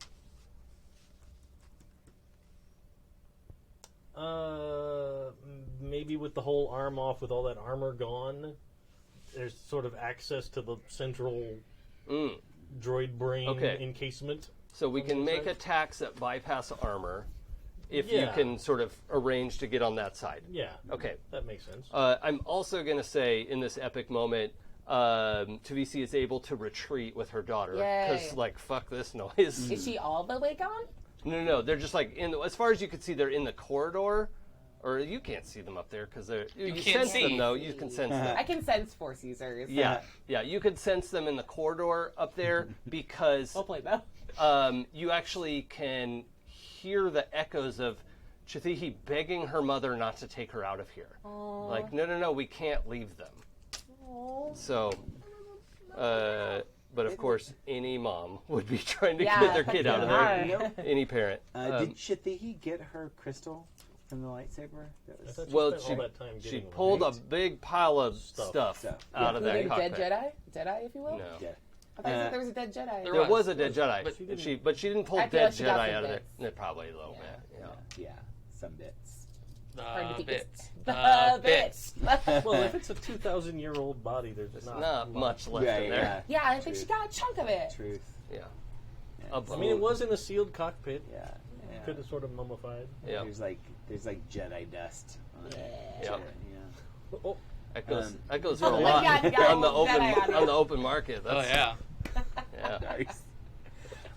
Maybe with the whole arm off, with all that armor gone, there's sort of access to the central droid brain encasement. So we can make side? attacks that bypass armor if you Yeah. can sort of arrange to get on that side. Yeah. Okay. That makes sense. I'm also going to say in this epic moment, Tavisi is able to retreat with her daughter. Yay. Because, like, fuck this noise. Is she all the way gone? No. They're just, like, as far as you can see, they're in the corridor. Or you can't see them up there because you can't sense see. them, though. You can sense them. I can sense Force users. Yeah. You can sense them in the corridor up there because Well played, though. you actually can hear the echoes of Chathihi begging her mother not to take her out of here. Aww. Like, no, we can't leave them. Aww. So, but of course, any mom would be trying to Yeah, get their kid out of there. yeah. Any parent. Did Shithihi get her crystal from the lightsaber? That I was thought Well, spent she- all that time She getting pulled a away. big pile of stuff Stuff. out of that Including cockpit. dead Jedi, if you will? No. yeah. I thought you said there was a dead Jedi. There There was a dead Jedi, but but she didn't pull I feel dead like she got Jedi some out of there. bits. Yeah, probably a little bit. Yeah. Yeah, some bits. Hard to The keep bits. it. The Bits. Well, if it's a 2,000-year-old body, there's There's not, not much left Yeah, in there. Yeah, I think she got a chunk of it. Truth. Yeah. Yeah. A I mean, it was in a sealed cockpit. Yeah. could have sort of mummified. Yeah. There's like Jedi dust on it. Yep. Yeah. Oh, That goes for Oh a my lot God, yeah, on the Jedi on it. on the open market. Oh That's, yeah. yeah.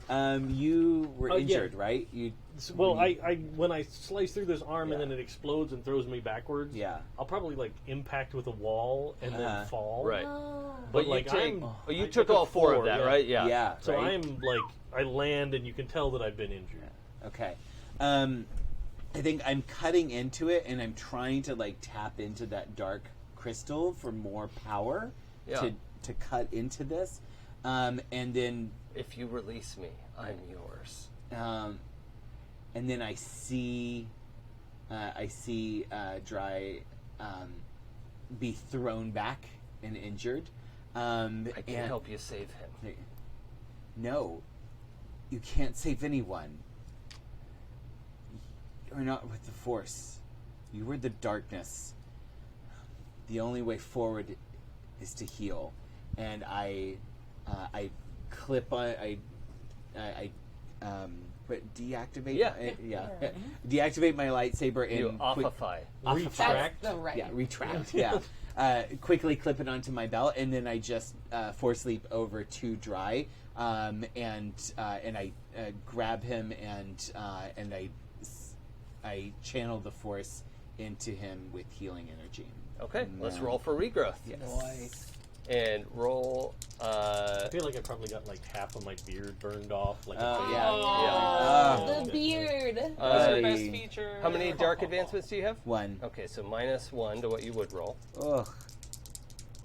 Nice. You were Oh, yeah. injured, right? You. well, I when I slice through this arm and Yeah. then it explodes and throws me backwards. Yeah. I'll probably like impact with a wall and then fall. Right. But But like you I took all four of that, yeah. right? Yeah. Yeah. So right? I'm like I land and you can tell that I've been injured. Okay. I think I'm cutting into it, and I'm trying to like tap into that dark crystal for more power Yeah. to cut into this, and then If you release me, I'm yours. and then I see Dry be thrown back and injured. I can and help you save him. No, you can't save anyone. You're not with the Force. You were the darkness. The only way forward is to heal. And I clip on. Deactivate. Yeah. Deactivate my lightsaber and You offify. Retract. That's the right. Yeah, retract. Yeah. Quickly clip it onto my belt, and then I just force leap over to Dry, and I grab him and I channel the Force into him with healing energy. Okay, let's Yeah. roll for regrowth. Yes. Nice. And roll. I feel like I probably got like half of my beard burned off. Like a face. Yeah. Yeah. The beard. That's your Uh, best feature. How many dark advancements do you have? 1. Okay, so -1 to what you would roll. Ugh.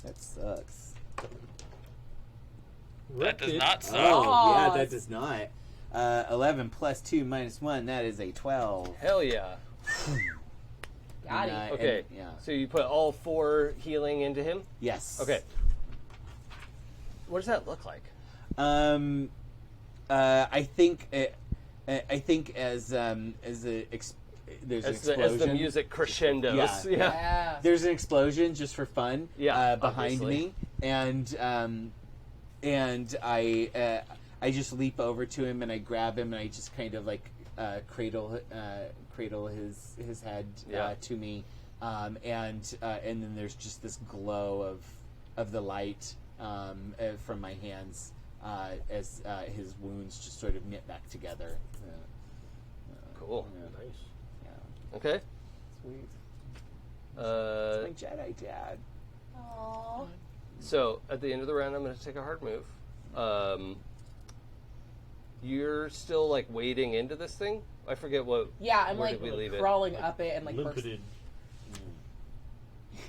That sucks. That does not suck. Oh, yeah, Oh, that does not. 11 plus 2 minus 1, that is a 12. Hell yeah. Got And, it. Okay, and- yeah. so you put all 4 healing into him? Yes. Okay. What does that look like? I think as the there's an As explosion. the music crescendos. Yeah. Yeah. There's an explosion just for fun. Yeah, behind obviously. me, and I just leap over to him and I grab him and I just kind of like cradle his head Yeah. to me, and then there's just this glow of the light from my hands as his wounds just sort of knit back together. Cool. Yeah. Nice. Yeah. Okay. Sweet. Uh, My Jedi dad. Aww. so at the end of the round, I'm going to take a hard move. You're still like wading into this thing. I forget what. Yeah, I'm Where like did we leave it? crawling up it and like Limpited.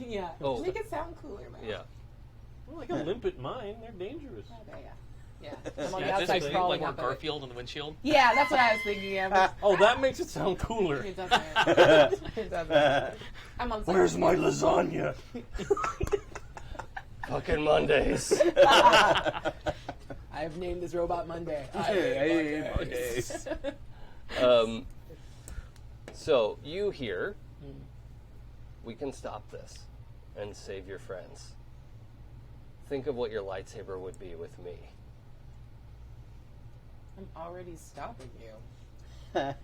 yeah. Oh. Make it sound cooler, man. Yeah. Well, like a limpet mine. They're dangerous. Okay, yeah. Yeah. I'm on the Yeah, outside this is crawling like more up it. Garfield on the windshield. Yeah, that's what I was thinking of. Oh, that makes it sound cooler. It doesn't. It doesn't. I'm on the side. Where's my lasagna? Fucking Mondays. I've named this robot Monday. Mondays. So you hear, we can stop this and save your friends. Think of what your lightsaber would be with me. I'm already stopping you.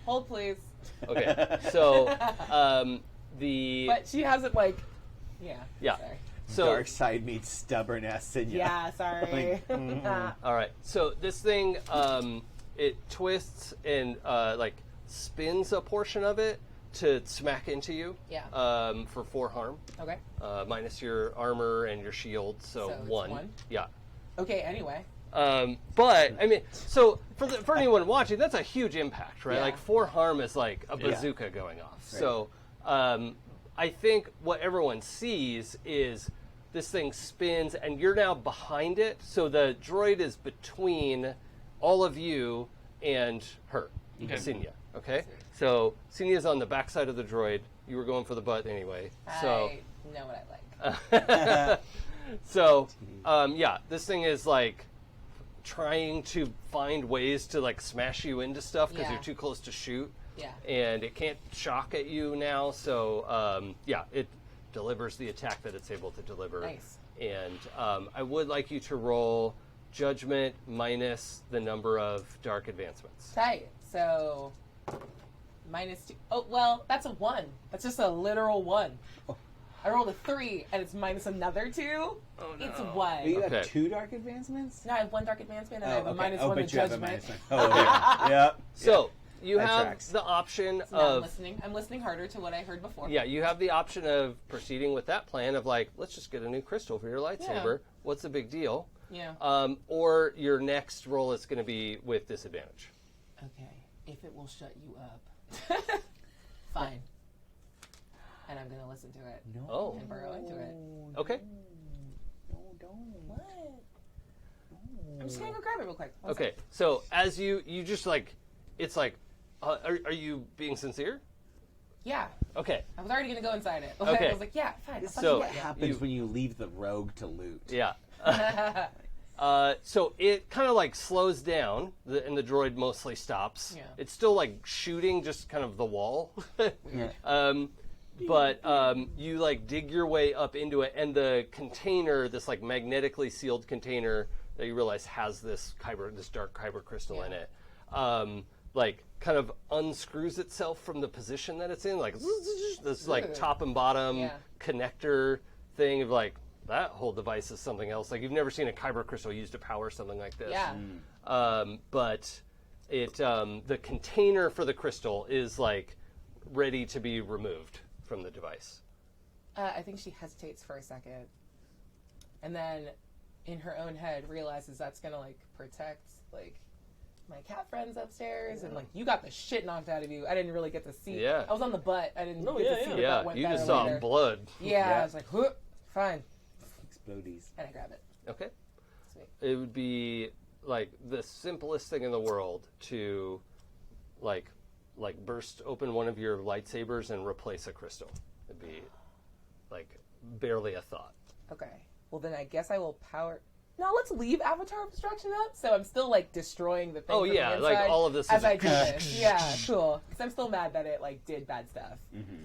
Hold, please. Okay, so the But she hasn't like. Yeah. Yeah. Sorry. so Dark side meets stubbornness, and Yeah. Sorry. all right. So this thing, it twists and like spins a portion of it to smack into you. Yeah. For 4 harm, Okay. minus your armor and your shield, so, So it's 1. 1? Yeah. Okay. Anyway. But I mean, so for anyone watching, that's a huge impact, right? Yeah. Like 4 harm is like a bazooka going off. Right. So I think what everyone sees is this thing spins, and you're now behind it. So the droid is between all of you and her, Sinya. Okay, so Sinya's on the backside of the droid. You were going for the butt anyway. So. I know what I like. So, yeah, this thing is like trying to find ways to like smash you into stuff because Yeah. you're too close to shoot. Yeah. And it can't shock at you now, so yeah, it delivers the attack that it's able to deliver. Nice. And I would like you to roll judgment minus the number of dark advancements. Tight. So -2. Oh well, that's a 1. That's just a literal 1. I rolled a 3, and it's minus another 2. Oh, no. It's a 1. You Okay. have 2 dark advancements? No, I have 1 dark advancement, and I have a okay. -1 but in you have a judgment. -1. Oh, okay. Yep. So you That have tracks. the option So now I'm of listening. I'm listening harder to what I heard before. yeah, you have the option of proceeding with that plan of like, let's just get a new crystal for your lightsaber. What's the big deal? Yeah. Or your next roll is going to be with disadvantage. Okay. If it will shut you up. Fine. And I'm going to listen to it. No. Oh, And burrow into it. okay. No, don't. What? I'm just going to go grab it real quick. One Okay, so as you just like, it's like, are you being sincere? sec. Yeah. Okay, I was already going to go inside it. Okay. I was like, yeah, fine. I'll So- fucking What get it. happens when you leave the rogue to loot? yeah. So it kind of like slows down, and the droid mostly stops. Yeah. It's still like shooting just kind of the wall. Yeah. But you like dig your way up into it, and the container, this like magnetically sealed container that you realize has this dark kyber crystal in it, like kind of unscrews itself from the position that it's in, like this like top and bottom Yeah. connector thing of like that whole device is something else. Like you've never seen a kyber crystal used to power something like this. Yeah. But it the container for the crystal is like ready to be removed from the device. I think she hesitates for a second. And then in her own head realizes that's going to like protect like my cat friends upstairs and like you got the shit knocked out of you. I didn't really get to see. Yeah. I was on the butt. I didn't No, get yeah, to see yeah. the Yeah, butt went you better just saw later. blood. Yeah, Yeah. I was like, huh, fine. Explodies. And I grab it. Okay. Sweet. It would be like the simplest thing in the world to like burst open one of your lightsabers and replace a crystal. It'd be like barely a thought. Okay. Well, then I guess I will power. No, let's leave Avatar Obstruction up. So I'm still like destroying the thing. Oh, from yeah, the like, inside all of this as is- I do this. Yeah, cool. Because I'm still mad that it like did bad stuff.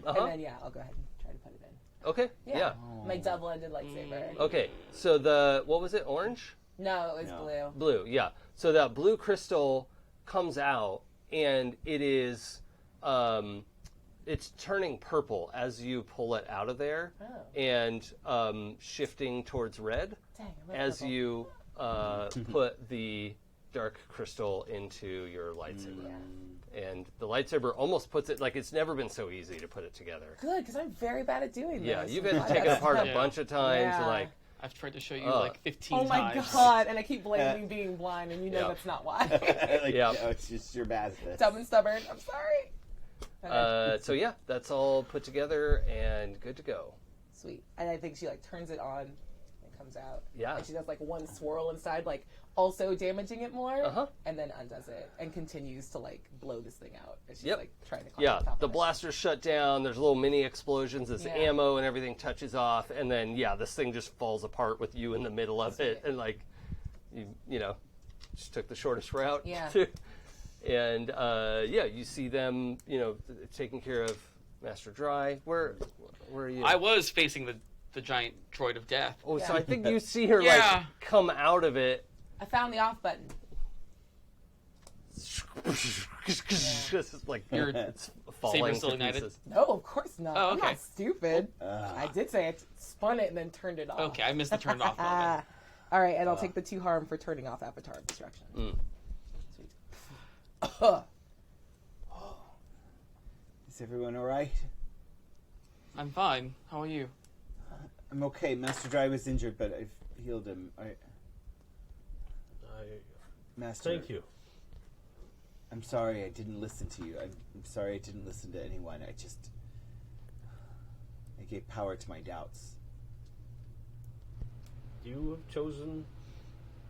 Uh-huh. And then yeah, I'll go ahead and try to put it in. Okay. Yeah. Yeah. My double-ended lightsaber. Okay. So the what was it? Orange? No, it was No. blue. Blue. Yeah. So that blue crystal comes out and it is it's turning purple as you pull it out of there Oh. and shifting towards red Dang, I love as purple. you put the dark crystal into your lightsaber. And the lightsaber almost puts it like it's never been so easy to put it together. Good, because I'm very bad at doing Yeah, this. you've had Why to take it that's- apart a Yeah. bunch of times. Yeah. Like, I've tried to show you Oh. like 15 Oh my times. god! And I keep blaming being blind, and you know Yeah. that's not why. Like, Yeah. no, it's just you're bad at this. Dumb and stubborn. I'm sorry. Okay. so yeah, that's all put together and good to go. Sweet. And I think she like turns it on. It comes out. Yeah. And she does like one swirl inside, like also damaging it more. Uh-huh. And then undoes it and continues to like blow this thing out. And she's Yep. like trying to climb Yeah, on top the of it. blaster's shut down. There's little mini explosions as Yeah. ammo and everything touches off, and then yeah, this thing just falls apart with you in the middle of it, Sweet. and like, you know, just took the shortest route. Yeah. And yeah, you see them, you know, taking care of Master Dry. Where are you? I was facing the giant droid of death. Oh, so Yeah. I think you see her Yeah. like come out of it. I found the off button. Just like Your it's falling saber's still to ignited? pieces. No, of course not. Oh, I'm okay. not stupid. I did say I spun it and then turned it off. Okay, I missed the turned off moment. Ah. All right, and I'll take the 2 harm for turning off Avatar Obstruction. Sweet. Is everyone all right? I'm fine. How are you? I'm okay. Master Dry was injured, but I've healed him. Master, Thank you. I'm sorry I didn't listen to you. I'm sorry I didn't listen to anyone. I gave power to my doubts. You have chosen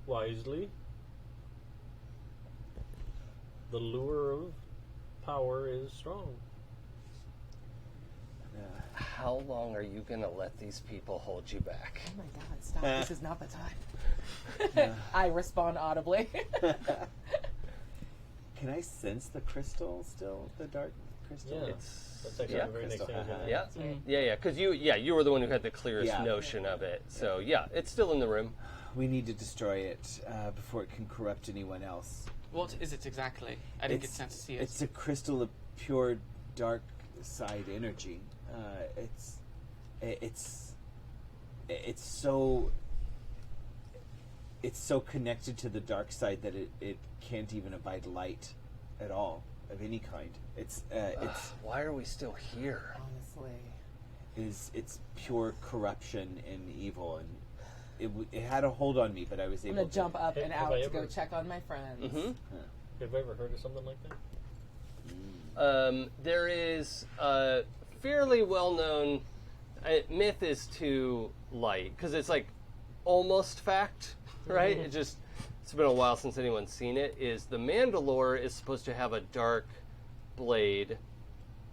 wisely. The lure of power is strong. How long are you gonna let these people hold you back? Oh my god, stop. This is not the time. I respond audibly. Can I sense the crystal still? The dark crystal? Yeah. That's actually Yeah. the very next thing. I was gonna Yeah, ask. yeah, because you were the one who had the clearest Yeah. notion of it. So yeah, it's still in the room. we need to destroy it before it can corrupt anyone else. What is it exactly? I didn't get a chance to see it. It's a crystal of pure dark side energy. It's so connected to the dark side that it can't even abide light at all of any kind. Why are we still here? Honestly. It's pure corruption and evil, and it had a hold on me, but I was I'm able gonna to jump up and Have out I to go ever- check on my friends. Mm-hmm. Have you ever heard of something like that? There is a fairly well-known myth is too light because it's like almost fact, right? It's been a while since anyone's seen it. Is the Mandalore is supposed to have a dark blade,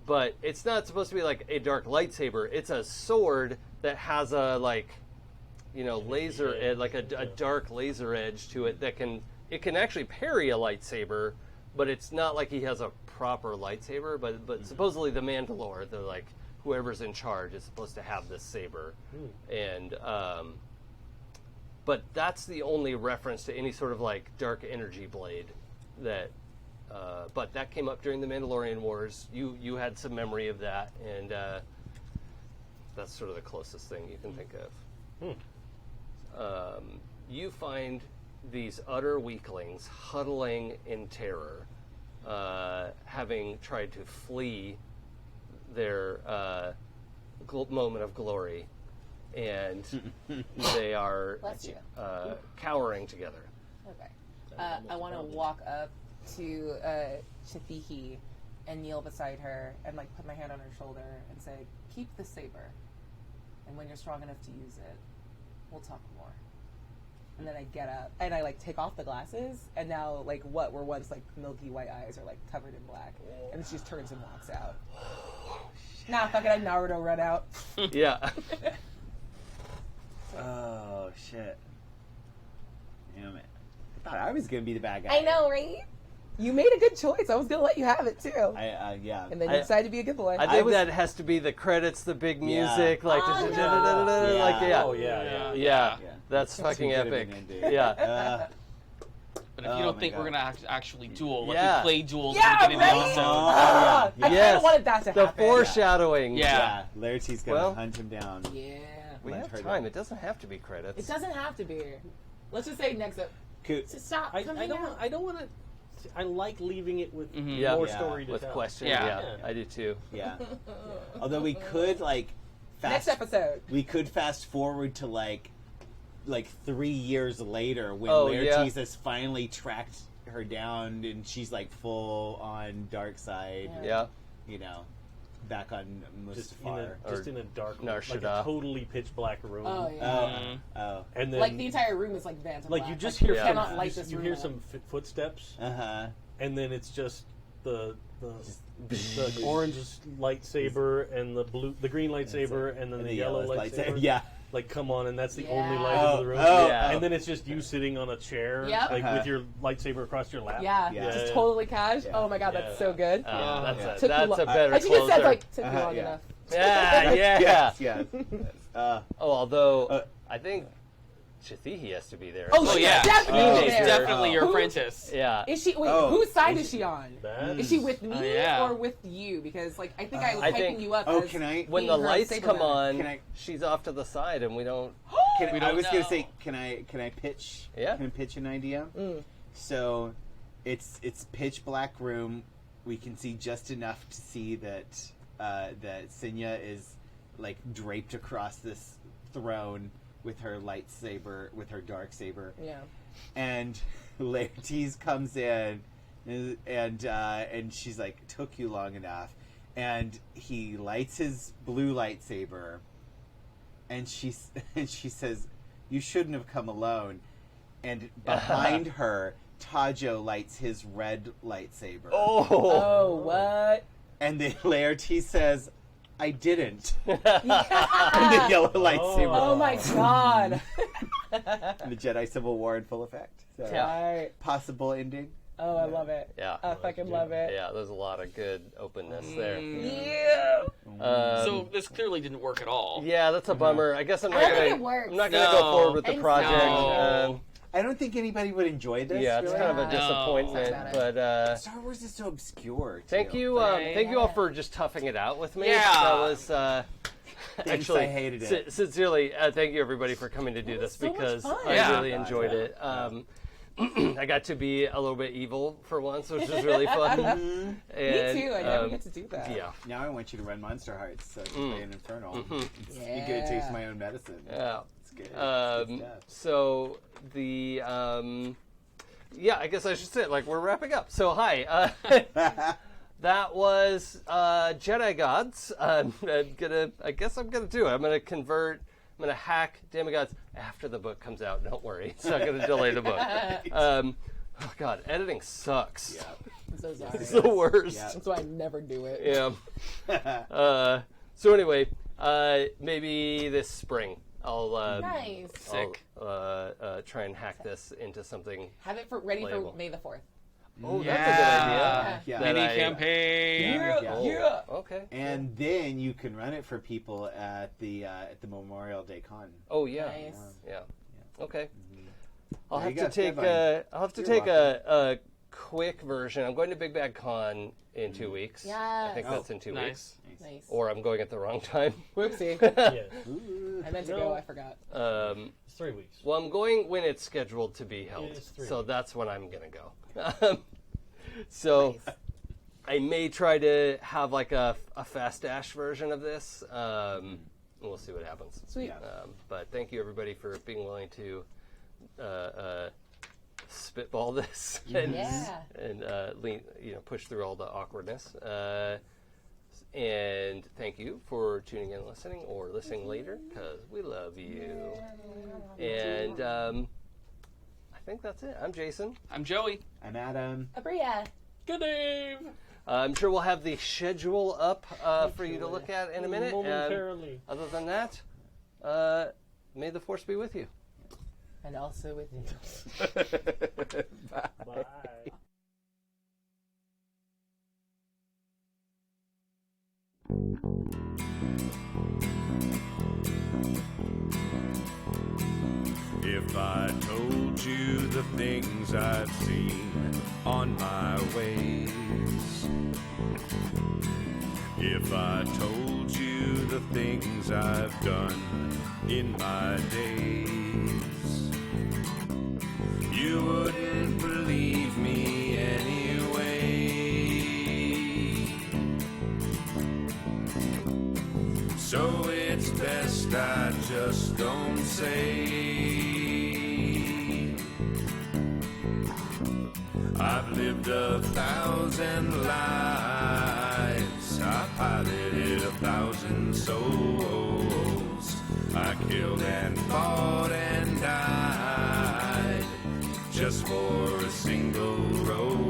but it's not supposed to be like a dark lightsaber. It's a sword that has a laser edge, like a dark laser edge to it that can actually parry a lightsaber, but it's not like he has a proper lightsaber. But supposedly the Mandalore, whoever's in charge, is supposed to have this saber, and but that's the only reference to any sort of like dark energy blade that. But that came up during the Mandalorian Wars. You had some memory of that, and that's sort of the closest thing you can think of. You find these utter weaklings huddling in terror, having tried to flee their moment of glory, and they are Bless you. cowering together. Okay. I want to walk up to Chathihi and kneel beside her and like put my hand on her shoulder and say, "Keep the saber, and when you're strong enough to use it, we'll talk more." And then I get up and I like take off the glasses, and now like what were once like milky white eyes are like covered in black, and she just turns and walks out. Nah, fuck it, I Naruto run out. Yeah. Oh shit! Damn it! I thought I was gonna be the bad guy. I know, right? You made a good choice. I was gonna let you have it too. Yeah. And then you decided to be a good boy. I think that has to be the credits, the big music, like, Oh, like, Yeah. yeah. Oh, yeah. Yeah. Yeah. That's fucking Too good of epic. an ending. Yeah. But if you Oh don't my think we're God. gonna have to actually duel, Yeah. let's play duels Yeah, at the beginning of right? the episode. I kind of Yes. wanted that to The happen. foreshadowing. Yeah. Laertes gonna Well- hunt him down. Yeah. We Let have her time. go. It doesn't have to be credits. It doesn't have to be. Let's just say next up. Cool. Stop. I Come hang out. don't want to. I like leaving it with Yeah. more Yeah. story to With tell. questions. Yeah. Yeah. I do too. Yeah. Although we could Next episode. we could fast forward to like 3 years later when Oh, Laertes yeah. has finally tracked her down and she's like full on dark side. Yeah. You know, back on Mustafar. Just in a dark room, like a Narshada. totally pitch black room. Oh yeah. Oh. And then Like the entire room is like Phantom like Black. you just Like, hear you some, cannot light this you room hear up. some footsteps, Uh-huh. and then it's just the orange lightsaber and the green lightsaber and then And the yellow lightsaber. Yeah. Like come on, and that's the Yeah. only light in the room. Oh, Yeah. And then it's just you sitting on a chair, Yep. like Uh-huh. with your lightsaber across your lap. Yeah, Yeah. just totally cash. Yeah. Oh my god, Yeah. that's so good. That's Yeah. a, Took you that's lo- a better I should have closer. said like took you long Yeah. enough. yeah. Yes, yes. Oh, although Uh, I think Chathihi has to be there. Oh, Oh she's yeah, definitely he's there. definitely your Who- apprentice. Yeah. Is she? Wait, Oh. whose side is she on? That- Is she with me yeah. or with you? Because like I think I was I hyping think- you up. Oh, as can I? When being the her lights saber come man. on, Can I- she's off to the side, and we don't. We I don't was gonna know. say, can I pitch? Yeah. Can I pitch an idea? So, it's pitch black room. We can see just enough to see that that Sinya is like draped across this throne with her lightsaber, with her dark saber, Yeah. and Laertes comes in, and she's like, "Took you long enough," and he lights his blue lightsaber. And she says, "You shouldn't have come alone." And behind her, Tajo lights his red lightsaber. Oh, what? And then Laertes says, "I didn't." And the yellow lightsaber. Oh my god. And the Jedi Civil War in full effect. So, Right. possible ending. Oh, I love it. Yeah. I fucking love it. Yeah, there's a lot of good openness there. Yeah. So this clearly didn't work at all. Yeah, that's a bummer. I guess I'm not I don't think gonna. it works. I'm not gonna No. go forward with the Thanks, project. no. I don't think anybody would enjoy this. Yeah, it's really. kind of a No. disappointment. Sorry But Star Wars is so obscure. thank too. you, Right. thank you all for just toughing it out with me. Yeah. That was actually I hated it. Sincerely, thank you everybody for coming to do this so much because fun. I Yeah. really enjoyed it. I got to be a little bit evil for once, which was really fun. Me And, too. I never get to do that. Yeah. Now I want you to run Monster Hearts so I can play an Infernal. You Yeah. get to taste my own medicine. Yeah. It's good. It's good stuff. So the yeah, I guess I should say it like we're wrapping up. So hi, that was Jedigods. I guess I'm gonna do it. I'm gonna convert. I'm gonna hack Demigods after the book comes out. Don't worry, it's not gonna delay the book. Oh god, editing sucks. Yeah. I'm so sorry. It's the worst. Yeah. That's why I never do it. Yeah. So anyway, maybe this spring I'll Nice. Sick. I'll try and hack this into something. Have it ready Playable. for May the 4th. Oh, Yeah. that's a good idea. Yeah. That Mini I- campaign. Yeah. Okay. And then you can run it for people at the Memorial Day Con. Oh yeah. Nice. Yeah. Okay. I'll There have you to go, take deadline. I'll have to You're take welcome. a quick version. I'm going to Big Bad Con in 2 weeks. I Yes. think that's in 2 weeks. Nice. Nice. Or I'm going at the wrong time. Whoopsie. Yeah. I meant to go. I forgot. It's 3 weeks. Well, I'm going when it's scheduled to be held. It's 3 So weeks. that's when I'm going to go. So I may try to have like a fast dash version of this. We'll see what happens. Sweet. But thank you everybody for being willing to spitball this and Yeah. push through all the awkwardness. And thank you for tuning in and listening, or listening later, because we love you. And I think that's it. I'm Jason. I'm Joey. I'm Adam. Abria. Good Dave. I'm sure we'll have the schedule up for you to look at in a minute. And Momentarily. other than that, may the force be with you. And also with you. Bye. If I told you the things I've seen on my ways, if I told you the things I've done in my days, you wouldn't believe me anyway. So it's best I just don't say. I've lived 1,000 lives, I piloted 1,000 souls, I killed and fought and died just for a single role.